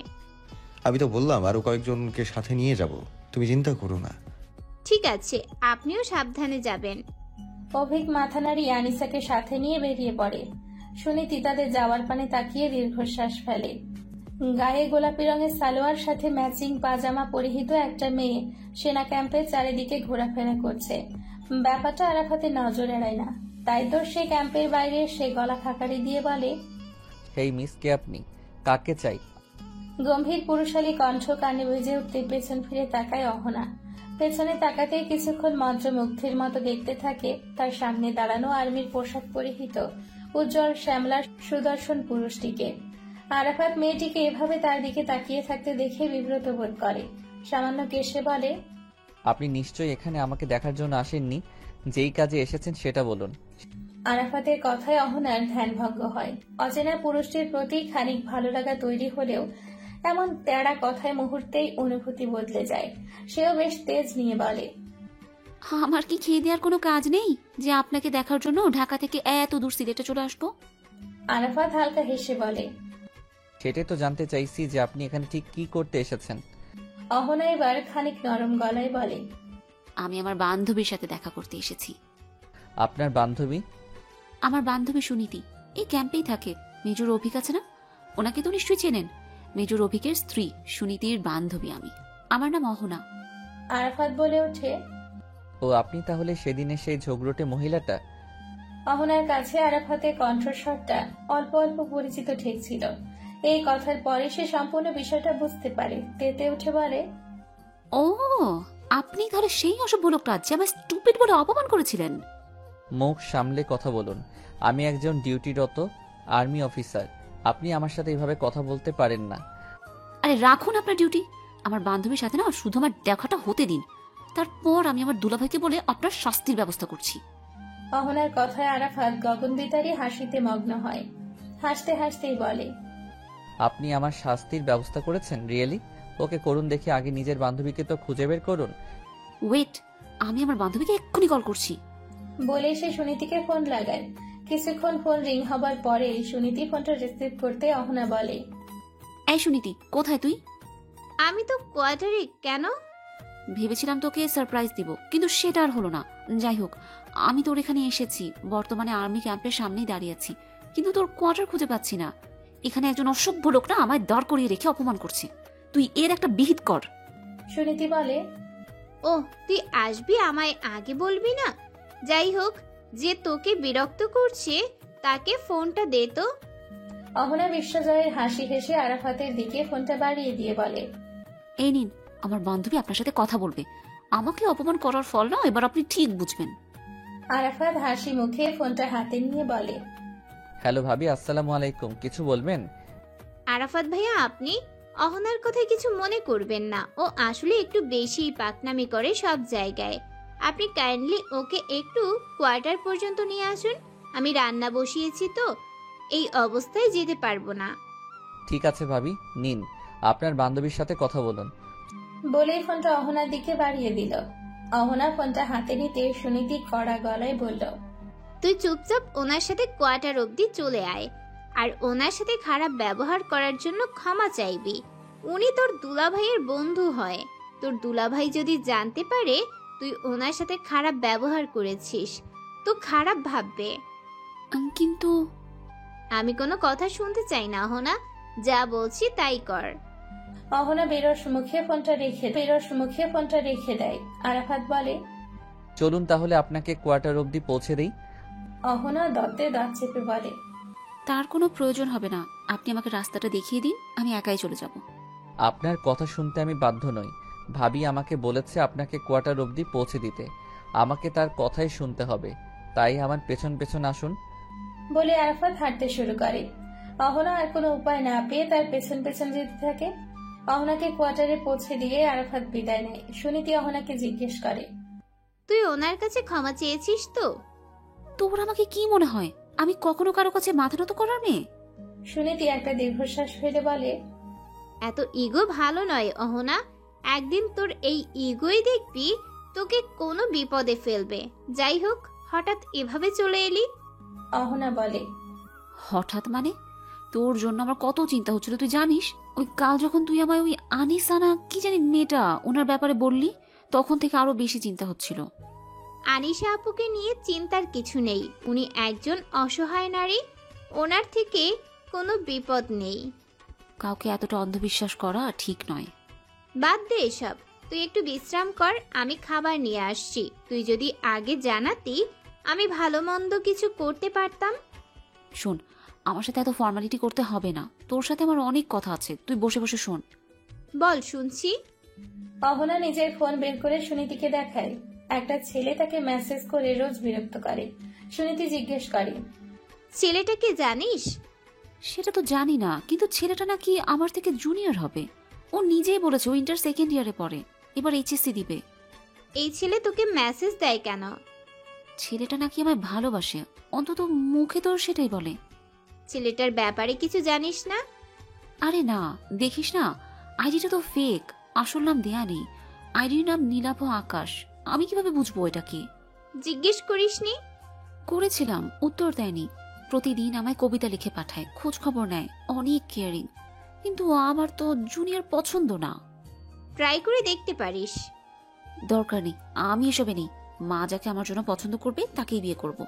Speaker 9: আমি তো বললাম আরো কয়েকজনকে সাথে নিয়ে যাব, তুমি চিন্তা করো না।
Speaker 3: ঠিক আছে, আপনিও সাবধানে যাবেন।
Speaker 1: অভিক মাথা নাড়িয়ে আনিসাকে সাথে নিয়ে বেরিয়ে পড়ে। সুনীতি তাদের যাওয়ার পানে তাকিয়ে দীর্ঘশ্বাস ফেলে। গায়ে গোলাপি রঙের সালোয়ার সাথে ম্যাচিং পাজামা পরিহিত একটা মেয়ে সেনা ক্যাম্পের চারিদিকে ঘোরাফেরা করছে। ব্যাপারটা আরাফাতের নজর এড়ায় না, তাই তো সে ক্যাম্পের বাইরে সে গলা খাকারি দিয়ে বলে,
Speaker 11: হেই মিস, কে আপনি? কাকে চাই?
Speaker 1: গম্ভীর পুরুষালী কণ্ঠ কানে বেজে উঠতে পেছন ফিরে তাকায় অহনা। পেছনে তাকাতেই কিছুক্ষণ মন্ত্রমুগ্ধের মতো দেখতে থাকে তার সামনে দাঁড়ানো আর্মির পোশাক পরিহিত উজ্জ্বল শ্যামলা সুদর্শন পুরুষটিকে। আরাফাত মেয়েটিকে এভাবে তার দিকে তাকিয়ে থাকতে দেখে বিব্রত বোধ করে। সামান্য কেশে বলে,
Speaker 11: আপনি নিশ্চয়ই এখানে আমাকে দেখার জন্য আসেননি। যেই কাজে এসেছেন সেটা বলুন।
Speaker 1: আরাফাতের কথায় অহনার ধ্যানভঙ্গ হয়। অচেনা পুরুষটির প্রতি খানিক ভালো লাগা তৈরি হলেও এমন তেড়া কথায় মুহূর্তেই অনুভূতি বদলে যায়। সেও বেশ তেজ নিয়ে বলে,
Speaker 14: আমার কি খেয়ে দেওয়ার কোনো কাজ নেই যে আপনাকে দেখার জন্য ঢাকা থেকে এত দূর সিলেটে চলে আসবো?
Speaker 1: আরাফাত হালকা হেসে বলে,
Speaker 11: সেটাই তো জানতে চাইছি যে আপনি এখানে ঠিক কি করতে এসেছেন।
Speaker 1: অহনা এবার খানিক নরম গলায় বলে,
Speaker 14: আমি আমার বান্ধবীর সাথে দেখা করতে এসেছি।
Speaker 11: আপনার বান্ধবী?
Speaker 14: আমার বান্ধবী সুনীতি এই ক্যাম্পেই থাকে। মেজর অভিক আছে না, ওনাকে তো নিশ্চয়ই চেনেন। মেজর অভিকের স্ত্রী সুনীতির বান্ধবী আমি। আমার নাম অহনা।
Speaker 1: আরাফাত বলে ওঠে,
Speaker 11: ও আপনি তাহলে সেদিনের সেই ঝগড়টে মহিলাটা?
Speaker 1: অহনার কাছে আরাফাতের কণ্ঠস্বরটা অল্প অল্প পরিচিত ঠেকছিল। এই কথার পরে সে সম্পূর্ণ বিষয়টা বুঝতে পারে। তেতে উঠে বলে,
Speaker 14: ও আপনি তাহলে সেই অসভ্য লোকটা যে আমার স্টুপিড বলে অপমান করেছিলেন।
Speaker 11: মুখ সামলে কথা বলুন। আমি একজন ডিউটিরত আর্মি অফিসার। আপনি আমার সাথে এভাবে কথা বলতে পারেন না।
Speaker 14: আরে রাখুন আপনার ডিউটি। আমার বান্ধবীর সাথে না শুধু আমার দেখাটা হতে দিন, তারপর আমি আমার দুলাভাইকে বলে আপনার শাস্তির ব্যবস্থা করছি।
Speaker 1: অহনার কথায় আরাফাত গগনবিতারী হাসিতে মগ্ন হয়। হাসতে হাসতেই বলে,
Speaker 11: আপনি আমার শাস্তির ব্যবস্থা করেছেন? রিয়েলি? ওকে করুন দেখি। আগে নিজের বান্ধবীকে তো খুঁজে বের করুন।
Speaker 14: ওয়েট, আমি আমার বান্ধবীকে এক্ষুনি কল করছি।
Speaker 1: বলে সে সুনীতিকে ফোন লাগায়। কিছুক্ষণ ফোন রিং হবার পরে সুনীতি ফোনটা রিসিভ করতে অহনা বলে,
Speaker 14: এই সুনীতি, কোথায় তুই?
Speaker 3: আমি তো কোয়ার্টারে। কেন?
Speaker 14: ভেবেছিলাম তোকে সারপ্রাইজ দিব, কিন্তু সেটা আর হলো না। যাই হোক, আমি তোর এখানে এসেছি। বর্তমানে আর্মি ক্যাম্পের সামনেই দাঁড়িয়ে আছি, কিন্তু তোর কোয়ার্টার খুঁজে পাচ্ছি না। এখানে একজন অসভ্য লোকটা আমায় দাঁড় করিয়ে রেখে অপমান করছে। তুই এর একটা বিহিত কর।
Speaker 1: সুনীতি বলে,
Speaker 3: ও তুই আসবি, আমায় আগে বলবি না? যাই হোক, যে তোকে বিরক্ত করছে তাকে ফোনটা দে তো।
Speaker 1: অহনা বিশ্বজয়ের হাসি হেসে আরাফাতের দিকে ফোনটা বাড়িয়ে দিয়ে বলে,
Speaker 14: এই নিন, আমার বান্ধবী আপনার সাথে কথা বলবে। আমাকে অপমান করার ফল না এবার আপনি ঠিক বুঝবেন।
Speaker 1: আরাফাত হাসি মুখে ফোনটা হাতে নিয়ে বলে,
Speaker 11: হ্যালো ভাবি, আসসালামু আলাইকুম। কিছু বলবেন?
Speaker 3: আরাফাত ভাইয়া, আপনি অহনার কথায় কিছু মনে করবেন না। ও আসলে একটু বেশি পাকনামি করে সব জায়গায়। আপনি কাইন্ডলি ওকে একটু কোয়ার্টার পর্যন্ত নিয়ে আসুন। আমি রান্না বসিয়েছি তো, এই অবস্থায় যেতে পারবো না।
Speaker 11: ঠিক আছে ভাবি, নিন আপনার বান্ধবীর সাথে কথা বলুন।
Speaker 1: বলেই ফোনটা অহনার দিকে বাড়িয়ে দিল। অহনা ফোনটা হাতে নিতে সুনীতি কড়া গলায় বলল,
Speaker 3: তুই চুপচাপ ওনার সাথে কোয়ার্টার অবধি চলে আয়, আর ওনার সাথে খারাপ ব্যবহার করার জন্য ক্ষমা চাইবি। উনি তোর দুলাভাইয়ের বন্ধু হয়। তোর দুলাভাই যদি জানতে পারে তুই ওনার সাথে খারাপ ব্যবহার করেছিস তো খারাপ ভাববে।
Speaker 14: কিন্তু
Speaker 3: আমি কোনো কথা শুনতে চাই না অহনা, যা বলছি তাই কর।
Speaker 1: অহনা বেরোর মুখে ফোনটা রেখে দেয়। আরাফাত বলে,
Speaker 11: চলুন তাহলে আপনাকে কোয়ার্টার অবধি পৌঁছে দিই।
Speaker 1: অহনা দাঁতে দাঁত চেপে বলে,
Speaker 14: তার কোনো প্রয়োজন হবে না, আপনি আমাকে রাস্তাটা দেখিয়ে দিন, আমি একাই চলে যাব।
Speaker 11: আপনার কথা শুনতে আমি বাধ্য নই। ভাবি আমাকে বলেছে আপনাকে কোয়ার্টার অবধি পৌঁছে দিতে, আমাকে তার কথাই শুনতে হবে। তাই আমার পেছন পেছন আসুন।
Speaker 1: বলে আরাফাত হাঁটতে শুরু করে। অহনা আর কোনো উপায় না পেয়ে তার পেছন পেছন যেতে থাকে। অহনাকে কোয়ার্টারে পৌঁছে দিয়ে আরাফাত বিদায় নেয়। সুনীতি অহনাকে জিজ্ঞেস করে,
Speaker 3: তুই ওনার কাছে ক্ষমা চেয়েছিস তো?
Speaker 14: তোর আমাকে কি মনে হয় আমি কখনো কারো কাছে মাথা নত করার মেয়ে?
Speaker 1: সুনীতি একটা দীর্ঘশ্বাস ফেলে বলে,
Speaker 3: এত ইগো ভালো নয় অহনা। একদিন তোর এই ইগোই দেখবি তোকে কোনো বিপদে ফেলবে। যাই হোক, হঠাৎ এভাবে চলে এলি।
Speaker 1: অহনা বলে,
Speaker 14: হঠাৎ মানে? তোর জন্য আমার কত চিন্তা হচ্ছিল তুই জানিস। ওই কাল যখন তুই আমায় ওই আনিসানা কি জানি মেয়েটা ওনার ব্যাপারে বললি, তখন থেকে আরো বেশি চিন্তা হচ্ছিল।
Speaker 3: আনিশা আপুকে নিয়ে চিন্তার কিছু নেই। উনি একজন অসহায় নারী, ওনার থেকে কোনো বিপদ নেই।
Speaker 14: কাউকে এতটা অন্ধবিশ্বাস করা ঠিক নয়।
Speaker 3: বাদ দে এসব, তুই একটু বিশ্রাম কর, আমি খাবার নিয়ে আসছি। তুই যদি আগে জানাতি আমি ভালো মন্দ কিছু করতে পারতাম।
Speaker 14: শোন, আমার সাথে এত ফর্মালিটি করতে হবে না, তোর সাথে আমার অনেক কথা আছে, তুই বসে বসে শোন।
Speaker 3: বল, শুনছি।
Speaker 1: অহনা নিজের ফোন বের করে সুনীতিকে দেখায়। একটা ছেলে তাকে মেসেজ করে রোজ বিরক্ত করে। সুনীতি জিজ্ঞেস করে,
Speaker 3: ছেলেটাকে জানিস?
Speaker 14: সেটা তো জানি না, কিন্তু ছেলেটা নাকি আমার থেকে জুনিয়র হবে। ও নিজেই বলেছে ও ইন্টার সেকেন্ড ইয়ারে পড়ে, এবার এইচএসসি দিবে।
Speaker 3: এই ছেলে তোকে মেসেজ দেয় কেন?
Speaker 14: ছেলেটা নাকি আমায় ভালোবাসে, অন্তত মুখে তো সেটাই বলে।
Speaker 3: ছেলেটার ব্যাপারে কিছু জানিস না?
Speaker 14: আরে না, দেখিস না, আইডিটা তো ফেক, আসল নাম দেয়া নেই। আইডির নাম নীলাভ আকাশ। আমি কিভাবে বুঝবো এটা কি?
Speaker 3: জিজ্ঞেস করিসনি?
Speaker 14: করেছিলাম, উত্তর দেয়নি। প্রতিদিন আমায় কবিতা লিখে পাঠায়, খোঁজ খবর নেয়, অনেক কেয়ারিং, কিন্তু আমার তো জুনিয়র পছন্দ না।
Speaker 3: ট্রাই করে দেখতে পারিস।
Speaker 14: দরকার নেই, আমি এসবে নেই। মা যাকে আমার জন্য পছন্দ করবে তাকেই বিয়ে করব।